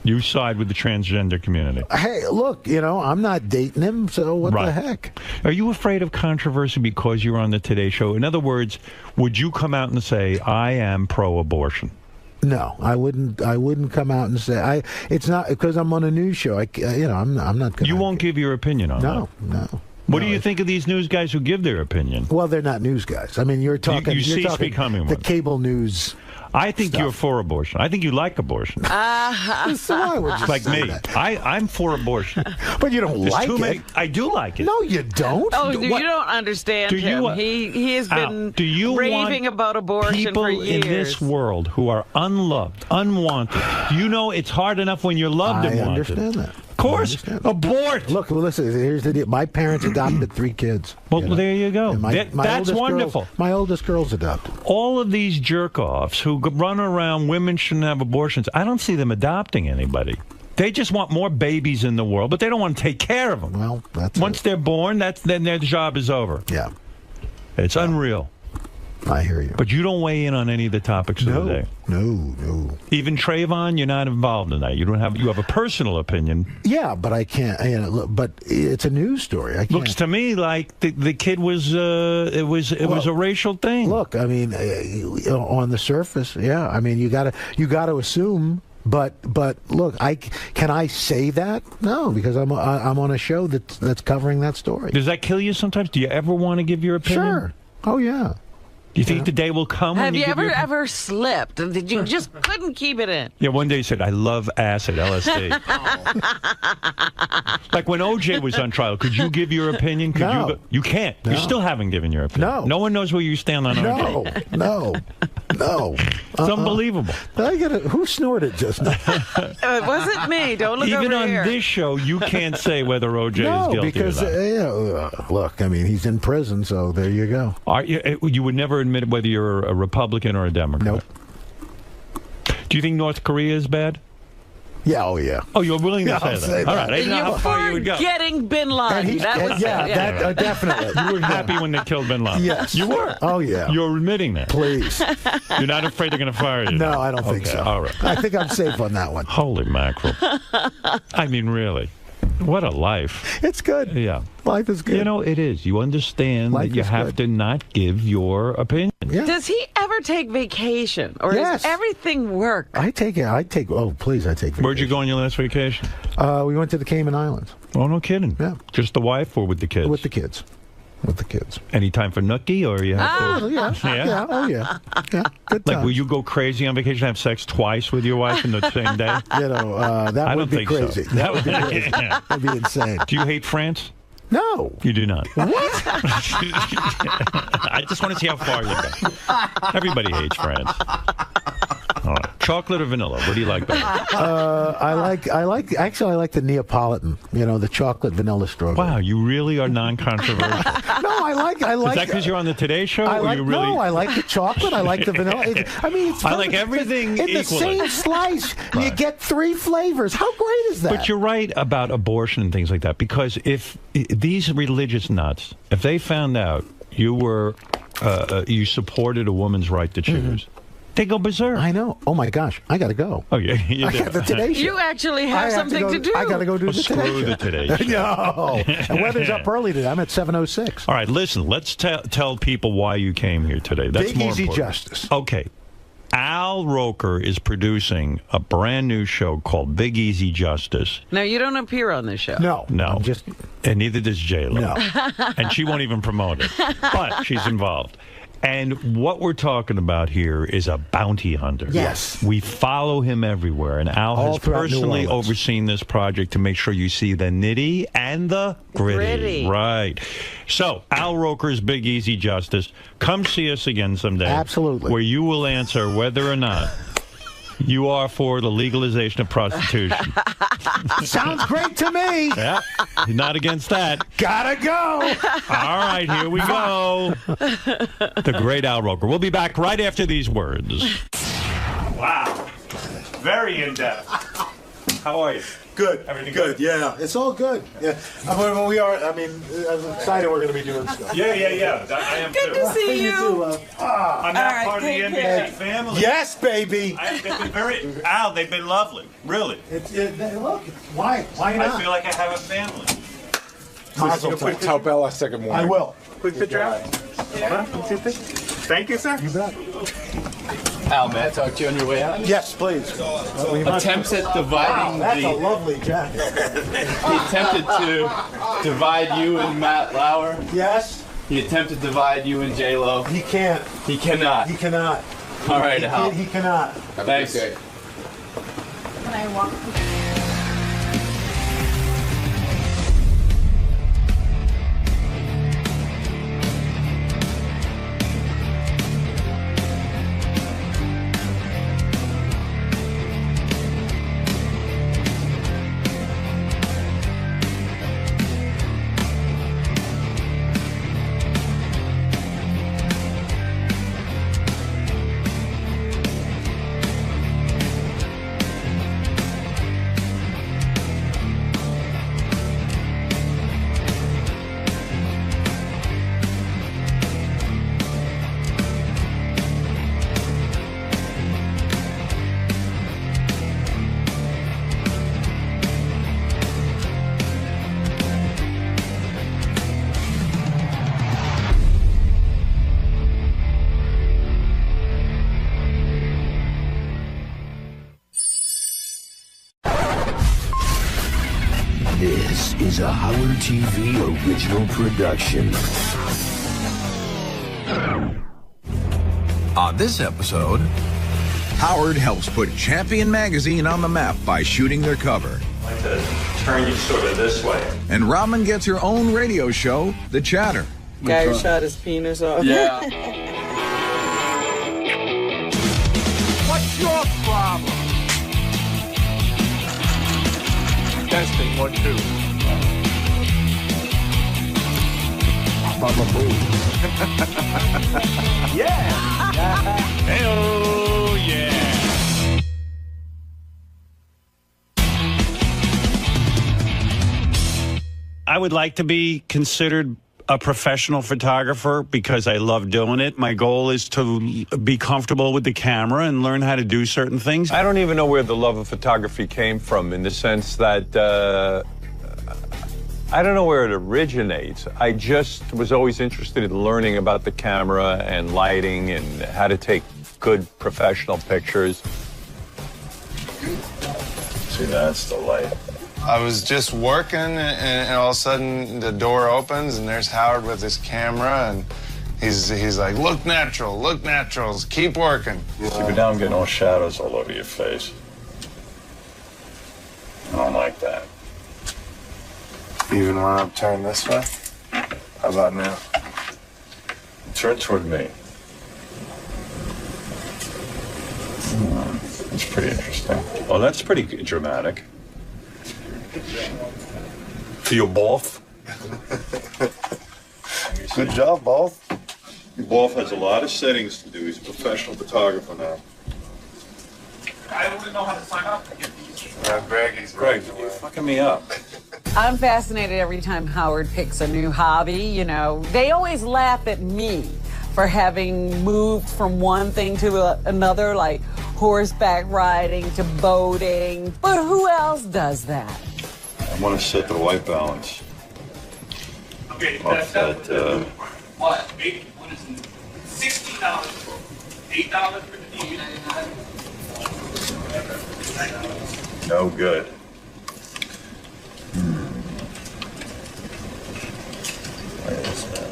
You side with the transgender community. Hey, look, I'm not dating him, so what the heck? Are you afraid of controversy because you're on the Today Show? In other words, would you come out and say, I am pro-abortion? No, I wouldn't come out and say it's not because I'm on a news show. I'm not going to. You won't give your opinion on that? No. What do you think of these news guys who give their opinion? Well, they're not news guys. I mean, you're talking. You you're cease talking becoming the one. cable news. I think you're for abortion. I think you like abortion. So why would you like say me. that? I'm for abortion. But you don't There's like too it. many, I do like it. No, you don't. Oh, you don't understand him. He has been raving about abortion people for years. in this world who are unloved, unwanted. You know it's hard enough when you're loved and I wanted. understand that. Of course. Abort. Look, listen, here's the deal. My parents adopted 3 kids. Well, there you go. And That's wonderful. My oldest girl's adopted. All of these jerk-offs who run around, women shouldn't have abortions, I don't see them adopting anybody. They just want more babies in the world, but they don't want to take care of them. Well, once they're born, then their job is over. Yeah. It's unreal. I hear you. But you don't weigh in on any of the topics of the day. No. Even Trayvon, you're not involved in that. You have a personal opinion. Yeah, but I can't. But it's a news story. I can't. Looks to me like the kid was it was a racial thing. Look, I mean, on the surface, yeah. I mean, you got to assume. But look, can I say that? No, because I'm on a show that's covering that story. Does that kill you sometimes? Do you ever want to give your opinion? Sure. Oh yeah. Do you think the day will come when Have you give your... ever slipped? Did you just couldn't keep it in? Yeah, one day he said, I love acid, LSD. Like when OJ was on trial, could you give your opinion? No. You can't. No. You still haven't given your opinion. No. No one knows where you stand on OJ. No. It's unbelievable. Who snorted just now? It wasn't me. Don't look Even over on here. this show, you can't say whether OJ is guilty because, or not. look, I mean, he's in prison, so there you go. You would never admit whether you're a Republican or a Democrat? Nope. Do you think North Korea is bad? Yeah, oh yeah. Oh, you're willing to I'll say that? All right, I didn't know how far you would go. Getting Bin Laden. Definitely. You were happy when they killed Bin Laden. Yes. You were. Oh yeah. You're admitting that. Please. You're not afraid they're going to fire you? No, I don't think so. All right. I think I'm safe on that one. Holy mackerel. I mean, really. What a life. It's good. Yeah. Life is good. You know, it is. You understand that you have to not give your opinion. Yeah. Does he ever take vacation? Or Yes. is everything work? I take vacation. Where'd you go on your last vacation? We went to the Cayman Islands. Oh, no kidding. Yeah. Just the wife or with the kids? With the kids. Any time for nookie or you have to... Yeah. Oh, yeah. Yeah. Good Like, times. will you go crazy on vacation, have sex twice with your wife in the same day? That I would don't be think crazy. so. That would be crazy. That'd be insane. Do you hate France? No. You do not. What? I just want to see how far you go. Everybody hates France. All right. Chocolate or vanilla? What do you like better? I like the Neapolitan. The chocolate vanilla strawberry. Wow, you really are non-controversial. No, I like. Is that because you're on the Today Show? I like, or you really... No, I like the chocolate. I like the vanilla. It's I like everything in the equally. same slice. You get 3 flavors. How great is that? But you're right about abortion and things like that, because if these religious nuts, if they found out you were you supported a woman's right to choose, they go berserk. I know. Oh my gosh, I got to go. Oh yeah, you I do. got the Today Show. You actually have something to do. I got to go do the Today Screw Show. the Today Show. No. And weather's up early today. I'm at 7:06. All right, listen. Let's tell people why you came here today. That's Big more Easy important. Justice. Okay. Al Roker is producing a brand new show called Big Easy Justice. Now, you don't appear on this show. No. No. I'm just... And neither does J-Lo. No. And she won't even promote it. But she's involved. And what we're talking about here is a bounty hunter. Yes. We follow him everywhere. And Al All has throughout New personally Orleans. overseen this project to make sure you see the nitty and the gritty. Right. So, Al Roker's Big Easy Justice. Come see us again someday. Absolutely. Where you will answer whether or not you are for the legalization of prostitution. Sounds great to me. Yeah, you're not against that. Gotta go. All right, here we go. The great Al Roker. We'll be back right after these words. Wow. Very in-depth. How are you? Good. Everything good? Yeah, it's all good. Yeah, we are. I mean, I'm excited we're going to be doing stuff. Yeah. I am Good too. to see you. I'm now part of the NBC family. Yes, baby. They've been Al, they've been lovely. Really. Look, why not? I feel like I have a family. Quick, tell Bella second morning. I will. Quick picture out. Thank you, sir. You bet. Al, may I talk to you on your way out? Yes, please. Attempts at dividing That's a lovely jacket. He attempted to divide you and Matt Lauer. Yes. He attempted to divide you and J-Lo. He can't. He cannot. He cannot. All right, Al. He cannot. Thanks. Can I walk? This is a Howard TV original production. On this episode, Howard helps put Champion Magazine on the map by shooting their cover. I'd like to turn you sort of this way. And Ramen gets her own radio show, The Chatter. Guy who shot his penis off. Yeah. What's your problem? Testing 1, 2. Baba Boo. Yeah. Hey-oh, yeah. I would like to be considered a professional photographer because I love doing it. My goal is to be comfortable with the camera and learn how to do certain things. I don't even know where the love of photography came from, in the sense that I don't know where it originates. I just was always interested in learning about the camera and lighting and how to take good professional pictures. See, that's the light. I was just working, and all of a sudden the door opens, and there's Howard with his camera, and he's like, "Look natural, keep working." See, but now I'm getting all shadows all over your face. I don't like that. Even when I'm turned this way? How about now? Turn toward me. That's pretty interesting. Oh, that's pretty dramatic. For you both. Good job, both. Both has a lot of settings to do. He's a professional photographer now. I wouldn't know how to sign up to get these. Greg, you're fucking me up. I'm fascinated every time Howard picks a new hobby. You know, they always laugh at me for having moved from one thing to another, like horseback riding to boating. But who else does that? I want to set the white balance. Okay, Off that, what? What is it? $16 for $8 for the $99. No good. Wait a minute.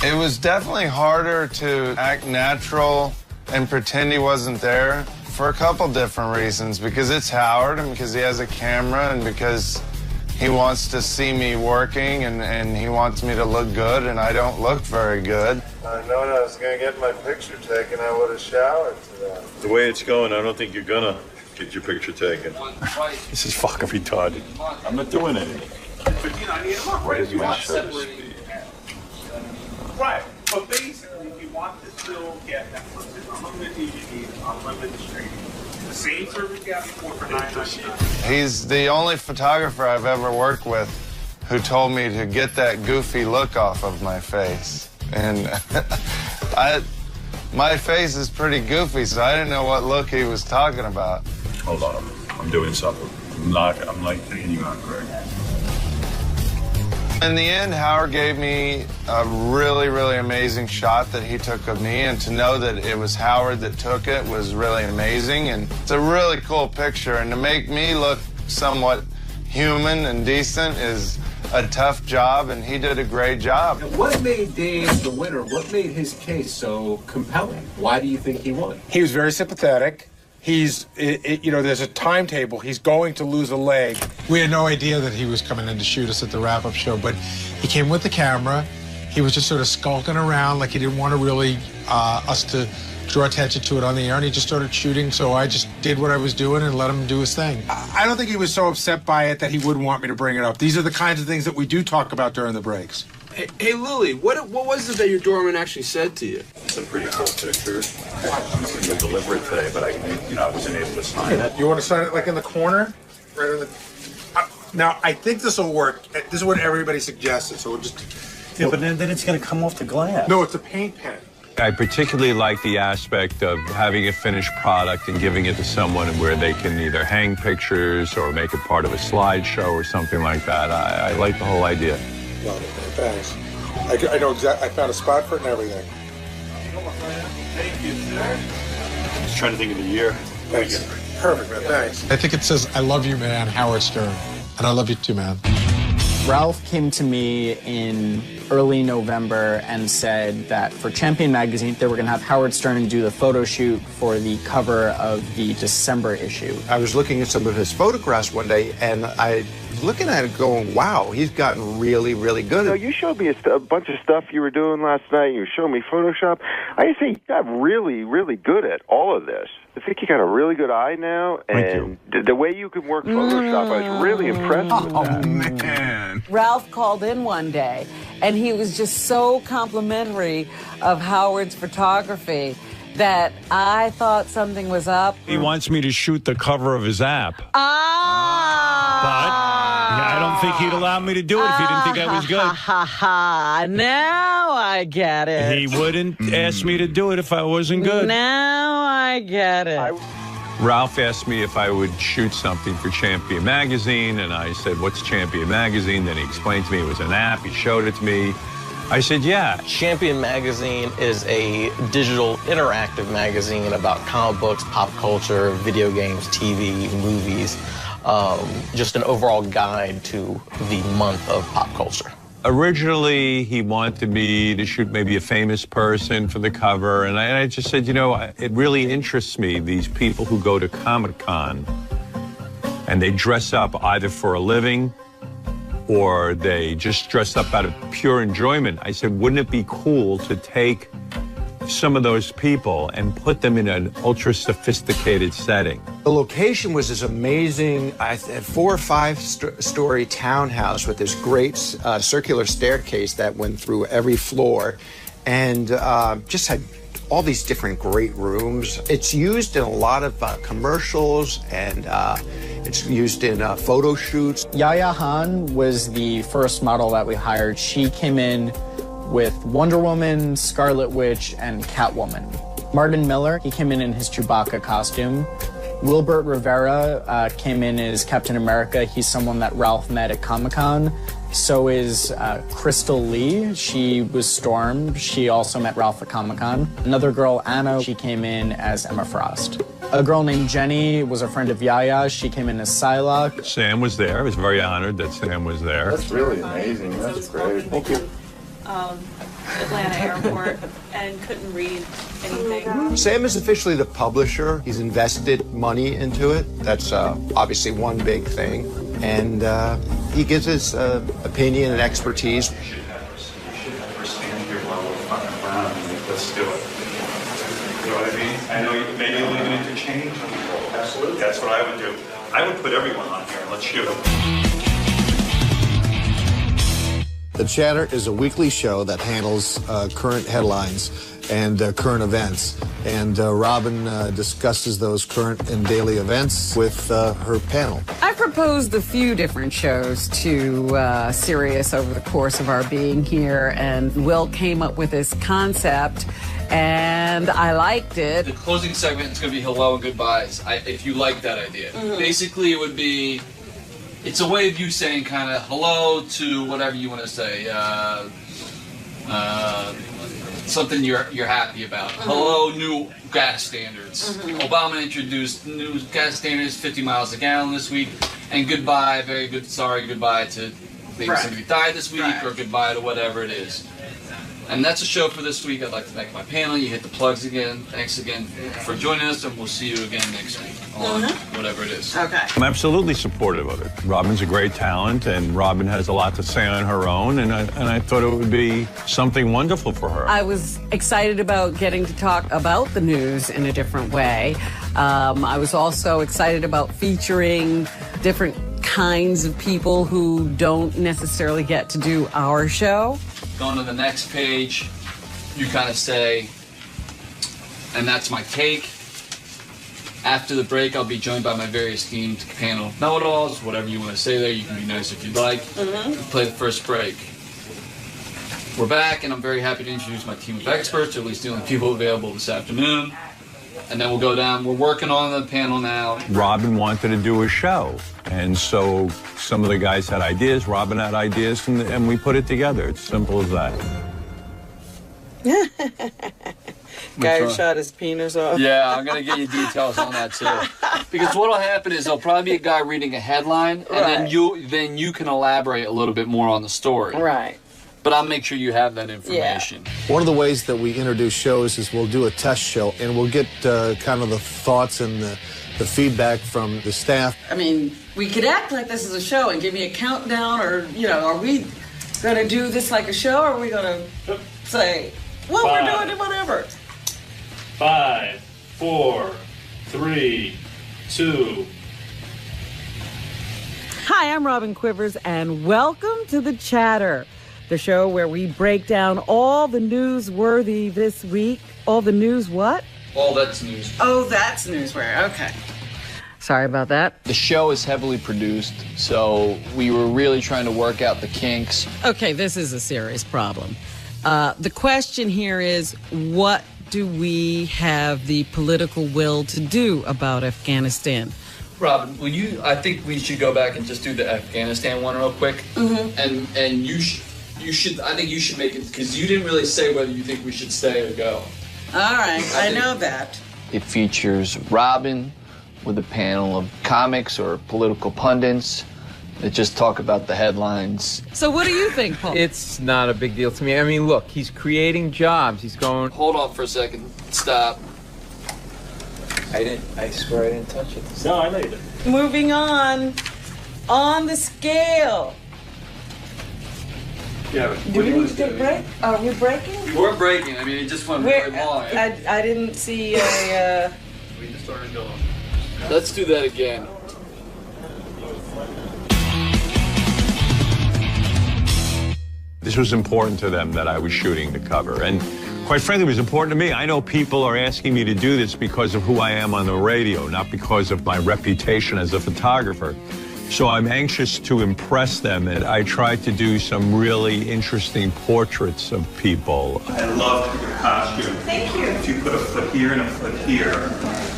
It was definitely harder to act natural and pretend he wasn't there for a couple different reasons. Because it's Howard, and because he has a camera, and because he wants to see me working, and he wants me to look good, and I don't look very good. I know I was going to get my picture taken, I would have showered today. The way it's going, I don't think you're gonna get your picture taken. This is fucking retarded. I'm not doing anything. Where's my shirt? Right, but basically, if you want to still get Netflix, unlimited DVD, unlimited streaming, the same service you got before for $9.99. He's the only photographer I've ever worked with who told me to get that goofy look off of my face. And my face is pretty goofy, so I didn't know what look he was talking about. Hold on, I'm doing something. I'm like taking you on, Greg. In the end, Howard gave me a really, really amazing shot that he took of me, and to know that it was Howard that took it was really amazing, and it's a really cool picture, and to make me look somewhat human and decent is a tough job, and he did a great job. What made Dave the winner? What made his case so compelling? Why do you think he won? He was very sympathetic. He's, there's a timetable. He's going to lose a leg. We had no idea that he was coming in to shoot us at the wrap-up show, but he came with the camera. He was just sort of skulking around like he didn't want to really us to draw attention to it on the air, and he just started shooting, so I just did what I was doing and let him do his thing. I don't think he was so upset by it that he wouldn't want me to bring it up. These are the kinds of things that we do talk about during the breaks. Hey Lily, what was it that your doorman actually said to you? It's a pretty cool picture. I'm going to deliver it today, but I wasn't able to sign it. You want to sign it like in the corner? Right in the... now, I think this will work. This is what everybody suggested, so we'll just... Yeah, but then it's going to come off the glass. No, it's a paint pen. I particularly like the aspect of having a finished product and giving it to someone where they can either hang pictures or make it part of a slideshow or something like that. I like the whole idea. No, thanks. I know exactly. I found a spot for it and everything. Thank you, sir. I was trying to think of the year. Thanks. Perfect, man. Thanks. I think it says, "I love you, man, Howard Stern." And I love you too, man. Ralph came to me in early November and said that for Champion Magazine, they were going to have Howard Stern do the photo shoot for the cover of the December issue. I was looking at some of his photographs one day, and I was looking at it going, wow, he's gotten really, really good. So you showed me a bunch of stuff you were doing last night. You showed me Photoshop. I think you got really, really good at all of this. I think you got a really good eye now, and the way you can work Photoshop, I was really impressed with that. Oh, man. Ralph called in one day, and he was just so complimentary of Howard's photography that I thought something was up. He wants me to shoot the cover of his app. But I don't think he'd allow me to do it if he didn't think I was good. Now I get it. He wouldn't ask me to do it if I wasn't good. Now I get it. Ralph asked me if I would shoot something for Champion Magazine, and I said, what's Champion Magazine? Then he explained to me it was an app. He showed it to me. I said, yeah. Champion Magazine is a digital interactive magazine about comic books, pop culture, video games, TV, movies, just an overall guide to the month of pop culture. Originally, he wanted me to shoot maybe a famous person for the cover, and I just said, you know, it really interests me, these people who go to Comic-Con, and they dress up either for a living or they just dress up out of pure enjoyment. I said, wouldn't it be cool to take some of those people and put them in an ultra-sophisticated setting? The location was this amazing, 4 or 5 story townhouse with this great circular staircase that went through every floor, and just had all these different great rooms. It's used in a lot of commercials, and it's used in photo shoots. Yaya Han was the first model that we hired. She came in with Wonder Woman, Scarlet Witch, and Catwoman. Martin Miller, he came in his Chewbacca costume. Wilbert Rivera came in as Captain America. He's someone that Ralph met at Comic-Con. So is Crystal Lee. She was Storm. She also met Ralph at Comic-Con. Another girl, Anna, she came in as Emma Frost. A girl named Jenny was a friend of Yaya. She came in as Psylocke. Sam was there. I was very honored that Sam was there. That's really amazing. That's great. Thank you. Atlanta airport and couldn't read anything. Sam is officially the publisher. He's invested money into it. That's obviously one big thing. And he gives his opinion and expertise. You should never stand here while we're fucking around. Let's do it. You know what I mean? I know maybe you'll even interchange. Absolutely. That's what I would do. I would put everyone on here and let's shoot them. The Chatter is a weekly show that handles current headlines and current events. And Robin discusses those current and daily events with her panel. I proposed a few different shows to Sirius over the course of our being here, and Will came up with this concept, and I liked it. The closing segment is going to be hello and goodbyes, if you like that idea. Basically, it would be, it's a way of you saying kind of hello to whatever you want to say. Something you're happy about. Hello, new gas standards. Obama introduced new gas standards, 50 miles a gallon this week, and goodbye, very good, sorry, goodbye to maybe somebody died this week, or goodbye to whatever it is. And that's a show for this week. I'd like to thank my panel. You hit the plugs again. Thanks again for joining us, and we'll see you again next week on whatever it is. Okay. I'm absolutely supportive of it. Robin's a great talent, and Robin has a lot to say on her own, and I thought it would be something wonderful for her. I was excited about getting to talk about the news in a different way. I was also excited about featuring different kinds of people who don't necessarily get to do our show. Going to the next page, you kind of say, and that's my take. After the break, I'll be joined by my very esteemed panel of know-it-alls. Whatever you want to say there, you can be nice if you'd like. Play the first break. We're back, and I'm very happy to introduce my team of experts, or at least the only people available this afternoon. And then we'll go down. We're working on the panel now. Robin wanted to do a show, and so some of the guys had ideas, Robin had ideas, and we put it together. It's simple as that. Guy who shot his penis off. Yeah, I'm going to get you details on that, too. Because what will happen is there'll probably be a guy reading a headline, and then you can elaborate a little bit more on the story. Right. But I'll make sure you have that information. One of the ways that we introduce shows is we'll do a test show, and we'll get kind of the thoughts and the feedback from the staff. I mean, we could act like this is a show and give me a countdown, or, are we going to do this like a show, or are we going to say, well, we're doing it, whatever. 5, 4, 3, 2. Hi, I'm Robin Quivers, and welcome to The Chatter, the show where we break down all the newsworthy this week. All the news what? All that's news. Oh, that's newsworthy. Okay. Sorry about that. The show is heavily produced, so we were really trying to work out the kinks. Okay, this is a serious problem. The question here is, what do we have the political will to do about Afghanistan? Robin, I think we should go back and just do the Afghanistan one real quick. And I think you should make it, because you didn't really say whether you think we should stay or go. All right, I know that. It features Robin with a panel of comics or political pundits that just talk about the headlines. So what do you think, Paul? It's not a big deal to me. I mean, look, he's creating jobs. He's going... Hold on for a second. Stop. I swear I didn't touch it. No, I know you did. Moving on the scale. Yeah, Do we need to take a break? Are we breaking? We're breaking. I mean, it just went very long. I didn't see a... We just started going. Let's do that again. This was important to them that I was shooting the cover, and quite frankly, it was important to me. I know people are asking me to do this because of who I am on the radio, not because of my reputation as a photographer. So I'm anxious to impress them, and I tried to do some really interesting portraits of people. I love your costume. Thank you. If you put a foot here and a foot here,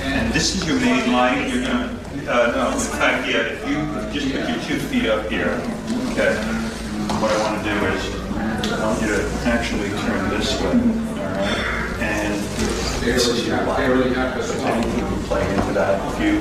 and this is your main line, you're gonna, no, in fact, yeah, if you just put your 2 feet up here, okay, what I want to do is, I want you to actually turn this way, all right, and this is your line. So anything you can play into that, if you...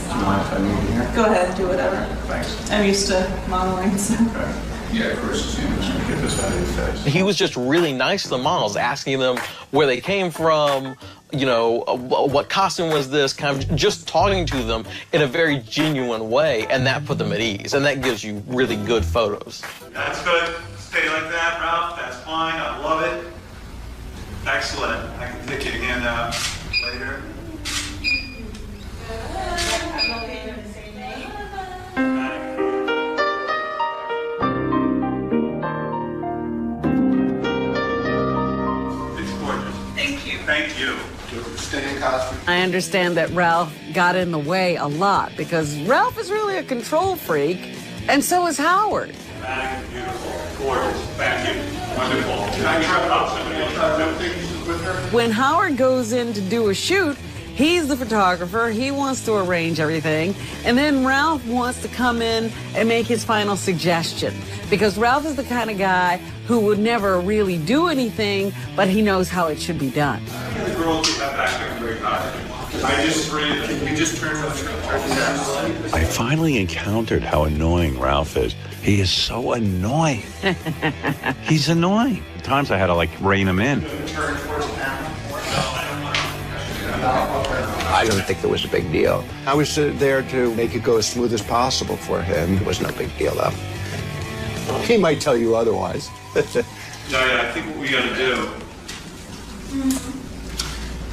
Do you mind if I move here? Go ahead, do whatever. Thanks. I'm used to modeling, so. Okay. Yeah, of course. Get this out of your face. He was just really nice to the models, asking them where they came from, you know, what costume was this, kind of just talking to them in a very genuine way, and that put them at ease, and that gives you really good photos. That's good. Stay like that, Ralph. That's fine. I love it. Excellent. I can take your hand out later. It's gorgeous. Thank you. Thank you. Stay in costume. I understand that Ralph got in the way a lot because Ralph is really a control freak, and so is Howard. Dramatic, beautiful, gorgeous. Thank you. Wonderful. When Howard goes in to do a shoot, he's the photographer. He wants to arrange everything. And then Ralph wants to come in and make his final suggestion. Because Ralph is the kind of guy who would never really do anything, but he knows how it should be done. The girls who have back there very positive. Can you just turn the I finally encountered how annoying Ralph is. He is so annoying. He's annoying. At times I had to, like, rein him in. I don't think there was a big deal. I was there to make it go as smooth as possible for him. It was no big deal, though. He might tell you otherwise. I think what we got to do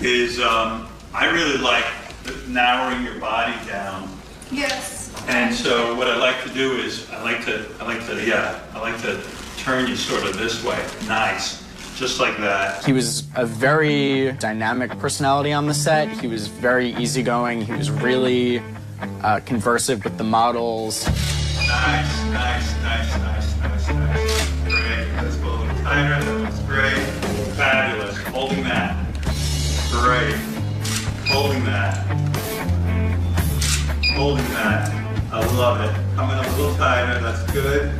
is, I really like narrowing your body down. Yes. And so what I like to do is, I like to turn you sort of this way. Nice. Just like that. He was a very dynamic personality on the set. He was very easygoing. He was really conversive with the models. Nice. Great. Let's go a little tighter. That looks great. Fabulous. Holding that. Great. Holding that. Holding that. I love it. Coming up a little tighter. That's good.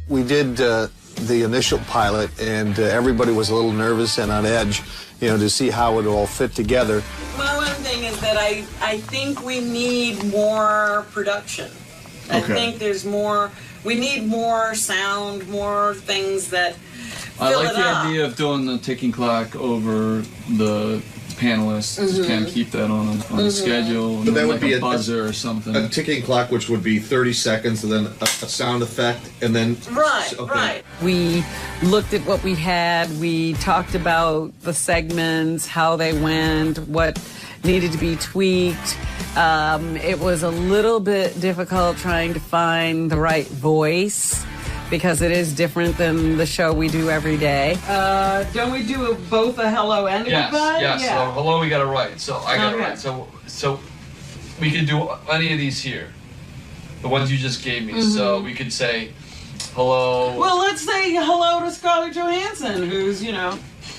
We did the initial pilot, and everybody was a little nervous and on edge, you know, to see how it all fit together. My one thing is that I think we need more production. I think there's more. We need more sound, more things that fill I like it the up. idea of doing the ticking clock over the panelists. Just kind of keep that on the schedule. But that would like be a buzzer or something. A ticking clock, which would be 30 seconds, and then a sound effect, and then... Right. We looked at what we had. We talked about the segments, how they went, what needed to be tweaked. It was a little bit difficult trying to find the right voice because it is different than the show we do every day. Don't we do both a hello and a goodbye? Yes. Yeah. So hello, we got to write. So I got to write. So we could do any of these here, the ones you just gave me. So we could say hello. Well, let's say hello to Scarlett Johansson, who's,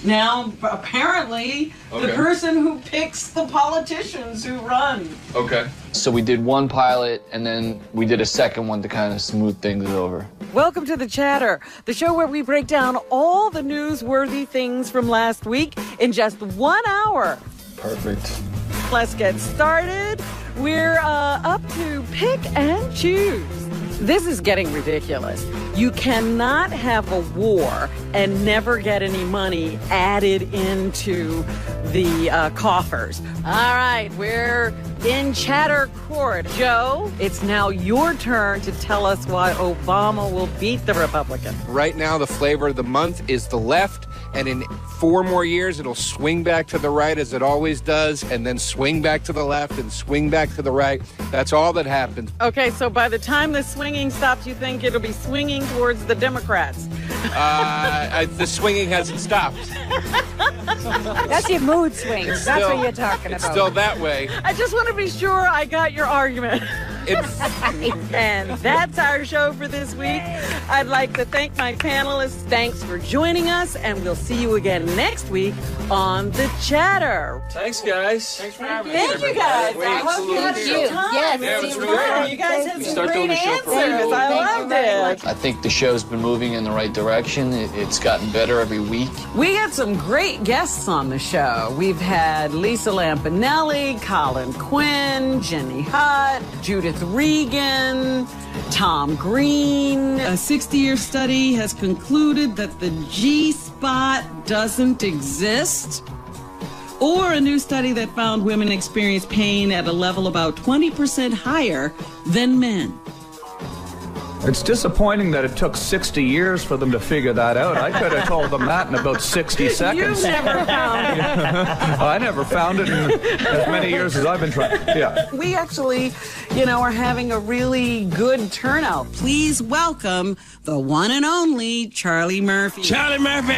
now apparently the person who picks the politicians who run. Okay. So we did one pilot, and then we did a second one to kind of smooth things over. Welcome to The Chatter, the show where we break down all the newsworthy things from last week in just 1 hour. Perfect. Let's get started. We're up to pick and choose. This is getting ridiculous. You cannot have a war and never get any money added into the coffers. All right, we're in chatter court. Joe, it's now your turn to tell us why Obama will beat the Republican. Right now, the flavor of the month is the left, and in 4 more years, it'll swing back to the right as it always does, and then swing back to the left and swing back to the right. That's all that happens. Okay, so by the time the swinging stops, you think it'll be swinging towards the Democrats? The swinging hasn't stopped. That's your mood swings. That's what you're talking It's about. still that way. I just want to be sure I got your argument. And that's our show for this week. I'd like to thank my panelists. Thanks for joining us, and we'll see you again next week on The Chatter. Thanks, guys. Thanks for having us. Thank you, guys. I hope you had a good time. Yes, it was really fun. You guys had some Start great doing the show answers. properly. I loved it. I think the show's been moving in the right direction. It's gotten better every week. We got some great guests on the show. We've had Lisa Lampanelli, Colin Quinn, Jenny Hutt, Judith Regan, Tom Green. A 60-year study has concluded that the G-spot doesn't exist. Or a new study that found women experience pain at a level about 20% higher than men. It's disappointing that it took 60 years for them to figure that out. I could have told them that in about 60 seconds. You never found it. I never found it in as many years as I've been trying. Yeah. We actually, are having a really good turnout. Please welcome the one and only Charlie Murphy. Charlie Murphy!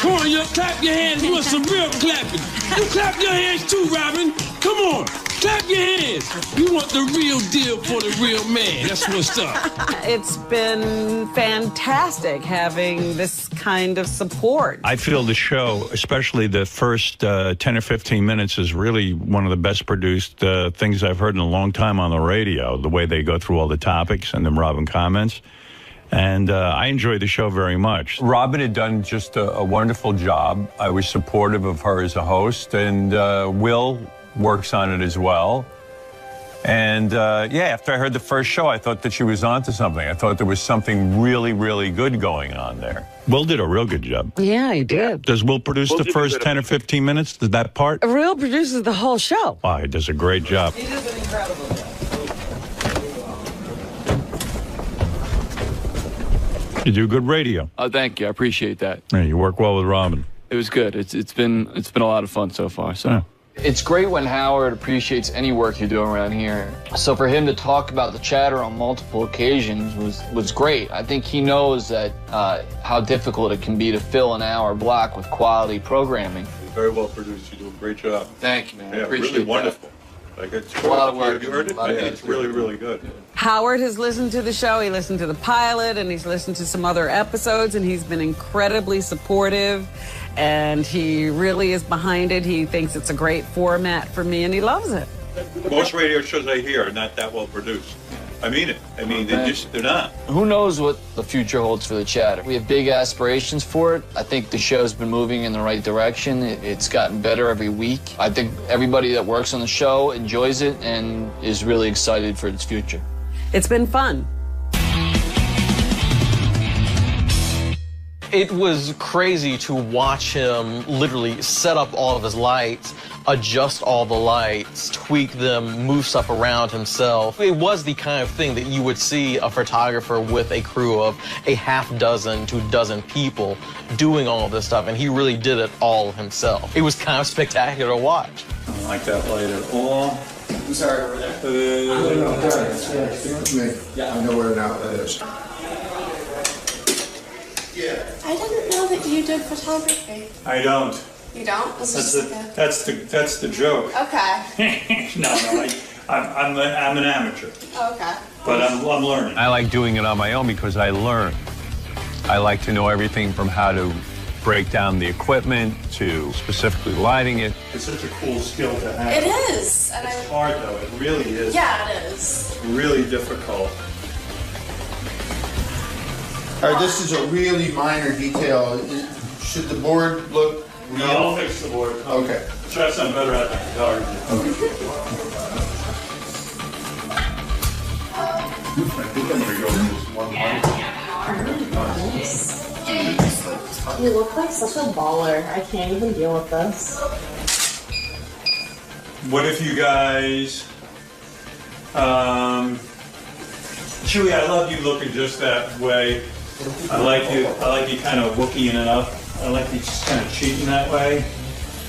Come on, you clap your hands. You want some real clapping. You clap your hands too, Robin. Come on. Clap your hands. You want the real deal for the real man. That's what's up. It's been fantastic having this kind of support. I feel the show, especially the first 10 or 15 minutes, is really one of the best produced things I've heard in a long time on the radio, the way they go through all the topics and then Robin comments. And I enjoy the show very much. Robin had done just a wonderful job. I was supportive of her as a host, and Will works on it as well. And after I heard the first show, I thought that she was onto something. I thought there was something really, really good going on there. Will did a real good job. Yeah, he did. Does Will produce the first 10 or 15 minutes? Did that part? Will produces the whole show. Wow, he does a great job. He does an incredible job. You do good radio. Oh, thank you. I appreciate that. Yeah, you work well with Robin. It was good. It's been a lot of fun so far. So. Yeah. It's great when Howard appreciates any work you're doing around here. So for him to talk about the Chatter on multiple occasions was great. I think he knows that how difficult it can be to fill an hour block with quality programming. Very well produced. You do a great job. Thank you, man. Yeah, I appreciate really that. wonderful. Like it's A lot of work. You heard it? I think it's really, really good. Howard has listened to the show. He listened to the pilot, and he's listened to some other episodes, and he's been incredibly supportive, and he really is behind it. He thinks it's a great format for me, and he loves it. Most radio shows I hear are not that well produced. I mean it. I mean, they're not. Who knows what the future holds for the Chatter? We have big aspirations for it. I think the show's been moving in the right direction. It's gotten better every week. I think everybody that works on the show enjoys it and is really excited for its future. It's been fun. It was crazy to watch him literally set up all of his lights, adjust all the lights, tweak them, move stuff around himself. It was the kind of thing that you would see a photographer with a crew of a half dozen to dozen people doing all of this stuff, and he really did it all himself. It was kind of spectacular to watch. I don't like that light at all. I'm sorry, over there. Yeah, I know where now that is. I didn't know that you did photography. I don't. You don't? That's the joke. Okay. No, I'm an amateur, Okay. but I'm learning. I like doing it on my own because I learn. I like to know everything from how to break down the equipment to specifically lighting it. It's such a cool skill to have. It is. And it's hard though. It really is. Yeah, it is. Really difficult. All right, this is a really minor detail. Should the board look real? No, I'll fix the board. Okay. Trust I'm better at the photography. I think I'm gonna go with this one mic. You look like such a baller. I can't even deal with this. What if you guys, Chewy, I love you looking just that way. I like you kind of Wookieing it up. I like you just kind of cheating that way.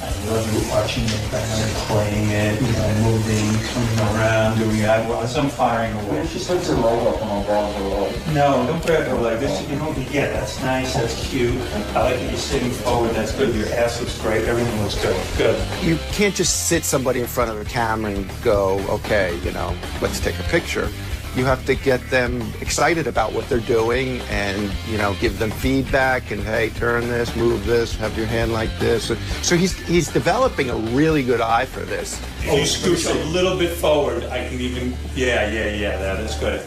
I love you watching the camera, playing it, you know, moving, coming around, doing that as I'm firing away. She puts her leg up and I grab her leg. No, don't grab her leg. This, you know, yeah, that's nice, that's cute. I like that you're sitting forward, that's good. Your ass looks great, everything looks good. Good. You can't just sit somebody in front of a camera and go, okay, you know, let's take a picture. You have to get them excited about what they're doing and, you know, give them feedback and, hey, turn this, move this, have your hand like this. So he's developing a really good eye for this. If you scooch a little bit forward, I can even, yeah, that is good.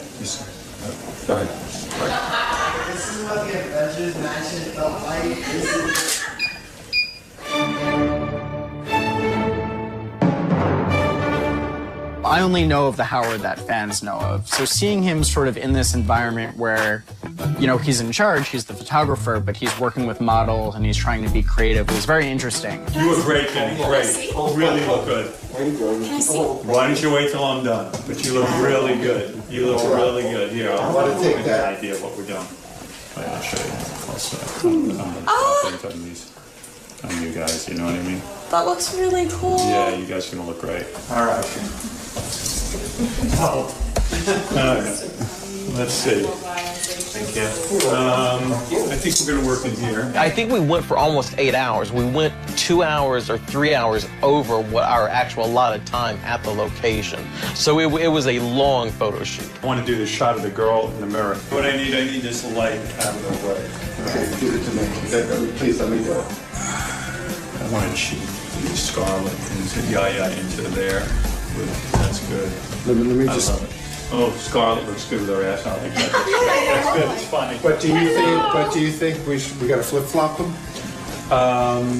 Go ahead. This is what the Avengers mansion felt like. I only know of the Howard that fans know of. So seeing him sort of in this environment where, you know, he's in charge, he's the photographer, but he's working with models and he's trying to be creative was very interesting. You were great, Jenny, great. Really look good. Why don't you wait till I'm done? But you look really good. You look really good. Here, I want to take that idea of what we're doing. I'll show you. On you guys, you know what I mean? That looks really cool. Yeah, you guys are gonna look great. All right. All right. Let's see. Thank you. I think we're gonna work in here. I think we went for almost 8 hours. We went 2 hours or 3 hours over what our actual allotted time at the location. So it was a long photo shoot. I want to do the shot of the girl in the mirror. What I need this light out of the way. Okay, give it to me. Please let me do it. I want to cheat Scarlett into Yaya into there. That's good. Let me just. I love it. Oh, Scarlett looks good with her ass out like that. That's good. It's funny. But do you think we got to flip flop them?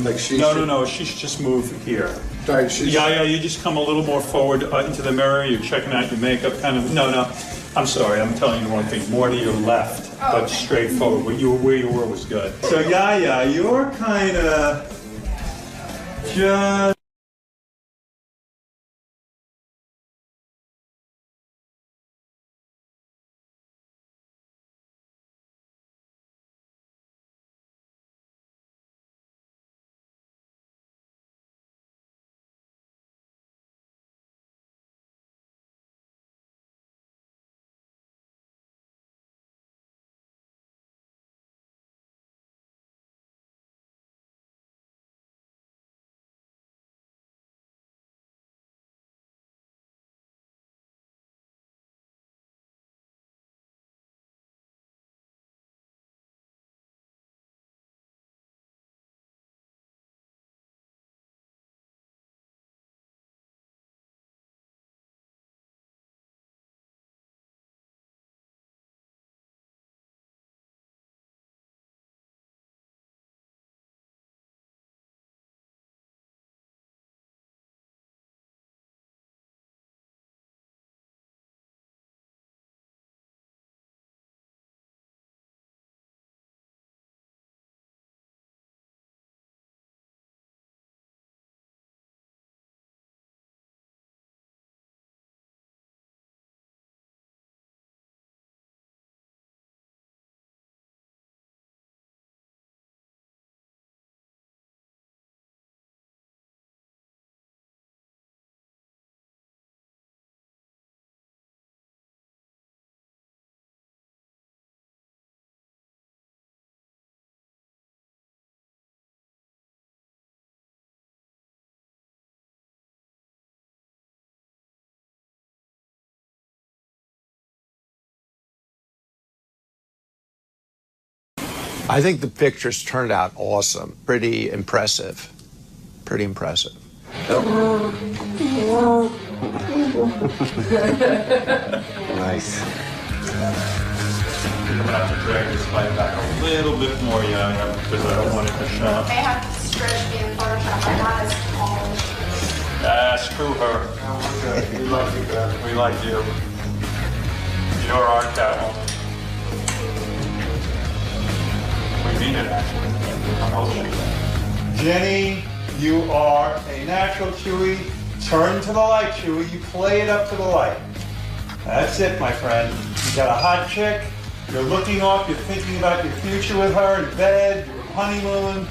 Like she? No. She should just move here. Right, Yaya, you just come a little more forward into the mirror. You're checking out your makeup, kind of. No. I'm sorry. I'm telling you the wrong thing. More to your left, but straight forward. Where you were was good. So Yaya, you're kind of. Just I think the pictures turned out awesome. Pretty impressive. Pretty impressive. Nice. I'm gonna have to drag this light back a little bit more, Yaya, because I don't want it to show. They have to stretch me in Photoshop. I'm not as tall as she is. Screw her. We like you, girl. We like you. You're our Catwoman. We mean it, actually. I'm hoping. Jenny, you are a natural, Chewy. Turn to the light, Chewy. You play it up to the light. That's it, my friend. You got a hot chick. You're looking off. You're thinking about your future with her in bed, your honeymoon.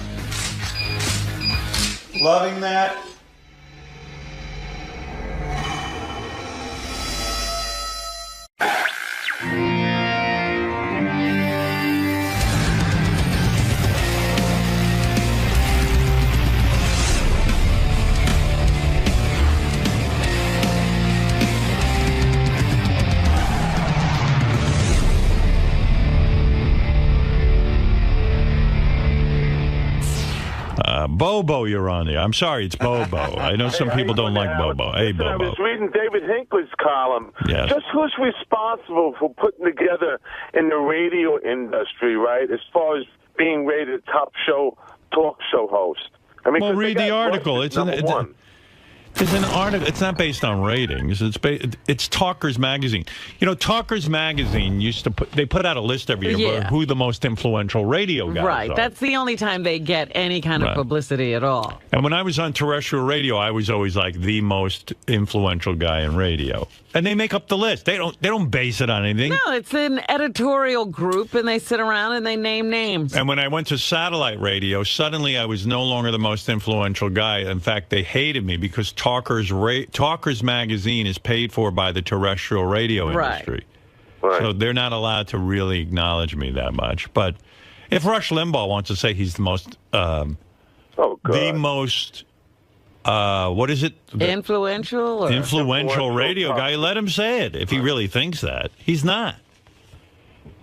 Loving that. Bobo, you're on there. I'm sorry, it's Bobo. I know some people don't like Bobo. Hey, I Bobo. was reading David Hinckley's column. Yes. Just who's responsible for putting together in the radio industry, right, as far as being rated top talk show host? I mean, well, read the article. It's an article. It's not based on ratings. It's Talkers Magazine. You know, Talkers Magazine used to put out a list every year of who the most influential radio guys Right. are. That's the only time they get any kind of publicity at all. And when I was on terrestrial radio, I was always like the most influential guy in radio. And they make up the list. They don't base it on anything. No, it's an editorial group, and they sit around and they name names. And when I went to satellite radio, suddenly I was no longer the most influential guy. In fact, they hated me because Talkers Magazine is paid for by the terrestrial radio industry. Right. So they're not allowed to really acknowledge me that much. But if Rush Limbaugh wants to say he's the most, what is it? Influential radio guy. Let him say it if he really thinks that. He's not.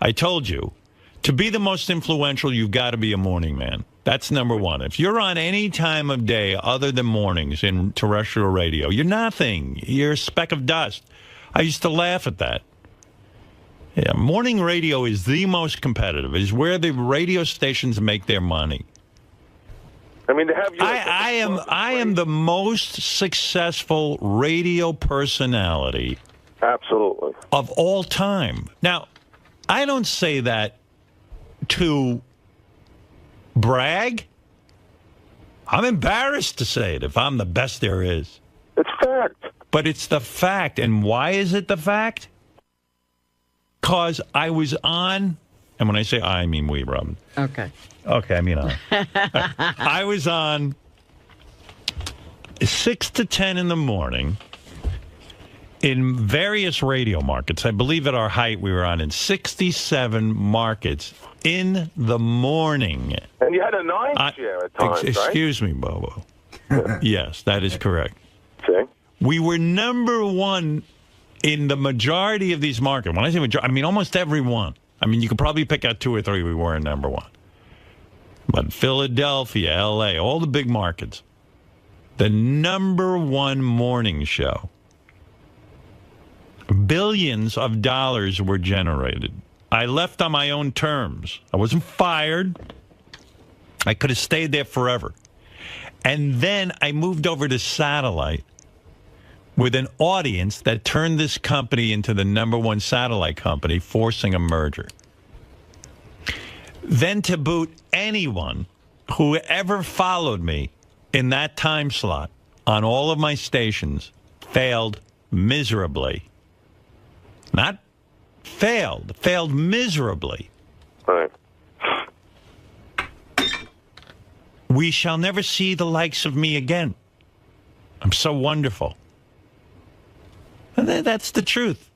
I told you, to be the most influential, you've got to be a morning man. That's number one. If you're on any time of day other than mornings in terrestrial radio, you're nothing. You're a speck of dust. I used to laugh at that. Yeah, morning radio is the most competitive. It's where the radio stations make their money. I mean, to have you. I am the most successful radio personality, absolutely, of all time. Now, I don't say that to brag. I'm embarrassed to say it if I'm the best there is. It's fact. But it's the fact. And why is it the fact? Because I was on, and when I say I mean we, Robin. Okay. Okay, I mean I. I was on 6 to 10 in the morning in various radio markets. I believe at our height we were on in 67 markets in the morning. And you had a 9 share at times, Excuse me, Bobo. Yes, that is correct. Okay. We were number one in the majority of these markets. When I say majority, I mean almost every one. I mean, you could probably pick out 2 or 3 we were in number one. But Philadelphia, L.A., all the big markets. The number one morning show. Billions of dollars were generated. I left on my own terms. I wasn't fired. I could have stayed there forever. And then I moved over to satellite with an audience that turned this company into the number one satellite company, forcing a merger. Then to boot, anyone who ever followed me in that time slot on all of my stations failed miserably. Not failed miserably. Right. We shall never see the likes of me again. I'm so wonderful. And that's the truth.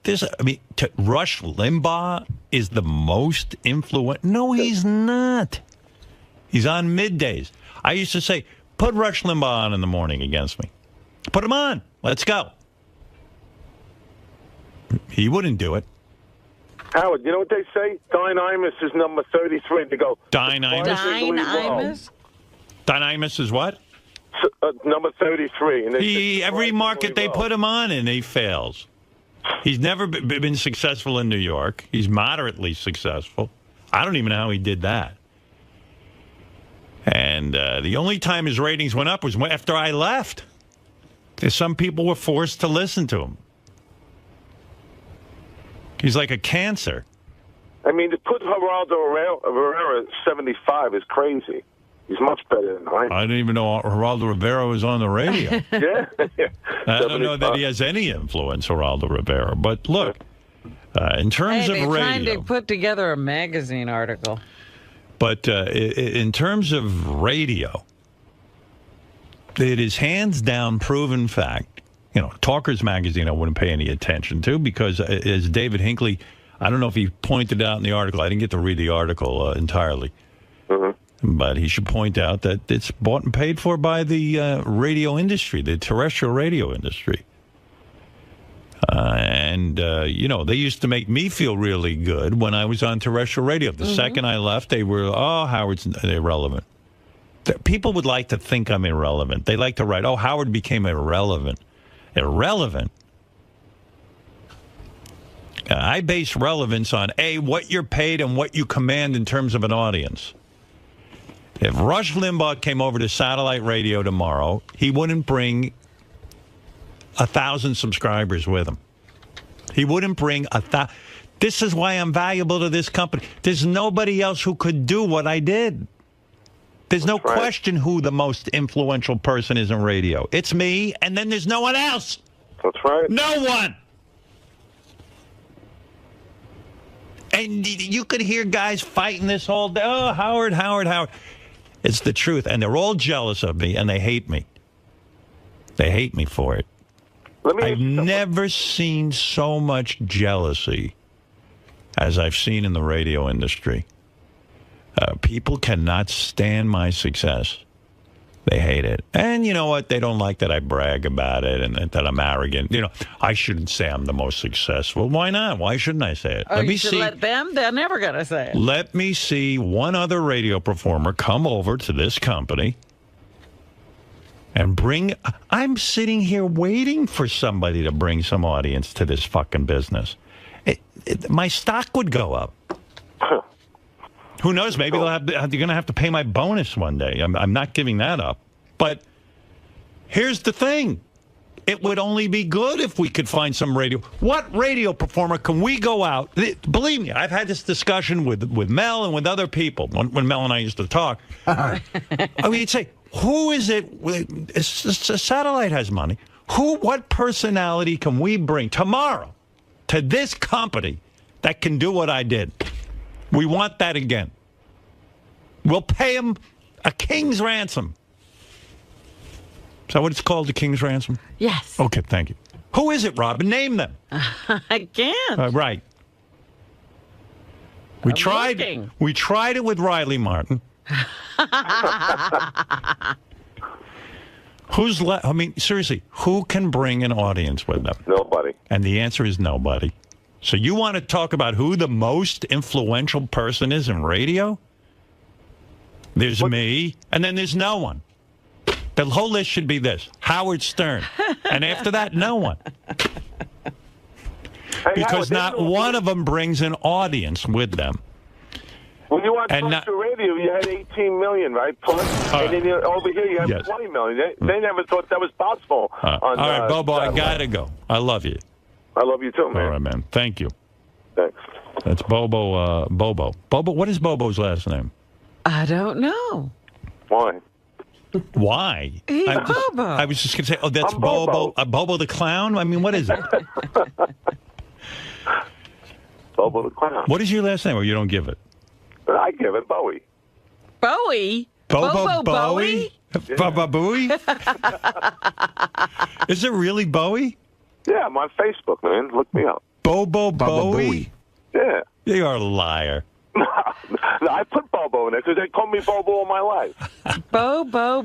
Rush Limbaugh is the most influential. No, he's not. He's on middays. I used to say, put Rush Limbaugh on in the morning against me. Put him on. Let's go. He wouldn't do it. Howard, you know what they say? Dynamis is number 33. They go. Dynamis? Dynamis is what? Number 33. And every market they put him on in, he fails. He's never been successful in New York. He's moderately successful. I don't even know how he did that. And the only time his ratings went up was after I left. Some people were forced to listen to him. He's like a cancer. I mean, to put Geraldo Rivera at 75 is crazy. He's much better than I. I didn't even know Geraldo Rivera was on the radio. Yeah. I don't know that he has any influence, Geraldo Rivera. But look, in terms of they're radio, trying to put together a magazine article. But in terms of radio, it is hands down proven fact. You know, Talkers Magazine I wouldn't pay any attention to because, as David Hinckley, I don't know if he pointed out in the article. I didn't get to read the article entirely. But he should point out that it's bought and paid for by the radio industry, the terrestrial radio industry. You know, they used to make me feel really good when I was on terrestrial radio. The second I left, they were, Howard's irrelevant. People would like to think I'm irrelevant. They like to write, Howard became irrelevant. Irrelevant? I base relevance on, A, what you're paid and what you command in terms of an audience. If Rush Limbaugh came over to satellite radio tomorrow, he wouldn't bring 1,000 subscribers with him. He wouldn't bring 1,000. This is why I'm valuable to this company. There's nobody else who could do what I did. There's no question who the most influential person is in radio. It's me, and then there's no one else. That's right. No one. And you could hear guys fighting this whole day. Oh, Howard. It's the truth. And they're all jealous of me, and they hate me. They hate me for it. I've never seen so much jealousy as I've seen in the radio industry. People cannot stand my success. They hate it. And you know what? They don't like that I brag about it and that I'm arrogant. You know, I shouldn't say I'm the most successful. Why not? Why shouldn't I say it? You should let them. They're never going to say it. Let me see one other radio performer come over to this company and bring... I'm sitting here waiting for somebody to bring some audience to this fucking business. My stock would go up. Who knows? Maybe they're going to have to pay my bonus one day. I'm not giving that up. But here's the thing. It would only be good if we could find some radio. What radio performer can we go out? Believe me, I've had this discussion with Mel and with other people when Mel and I used to talk. I mean, you'd say, who is it? Satellite has money. What personality can we bring tomorrow to this company that can do what I did? We want that again. We'll pay him a king's ransom. Is that what it's called, the king's ransom? Yes. Okay, thank you. Who is it, Robin? Name them. I can't. Right. We tried it with Riley Martin. I mean, seriously, who can bring an audience with them? Nobody. And the answer is nobody. So you want to talk about who the most influential person is in radio? There's me, and then there's no one. The whole list should be this: Howard Stern. And after that, no one. Because not one of them brings an audience with them. When you watch Talk Radio, you had 18 million, right? Plus, and then over here you have 20 million. They never thought that was possible. All right, Bobo, I got to go. I love you. I love you too, man. All right, man. Thank you. Thanks. That's Bobo. Bobo. What is Bobo's last name? I don't know. Why? Why? He's Bobo. I was just going to say, that's Bobo. Bobo the Clown? I mean, what is it? Bobo the Clown. What is your last name, or you don't give it? I give it Bowie. Bowie? Bobo Bowie? Bobo Booey? Is it really Bowie? Yeah, I'm on Facebook, man. Look me up. Bobo Bowie? Yeah. You're a liar. I put Bobo in there because they called me Bobo all my life. Bobo.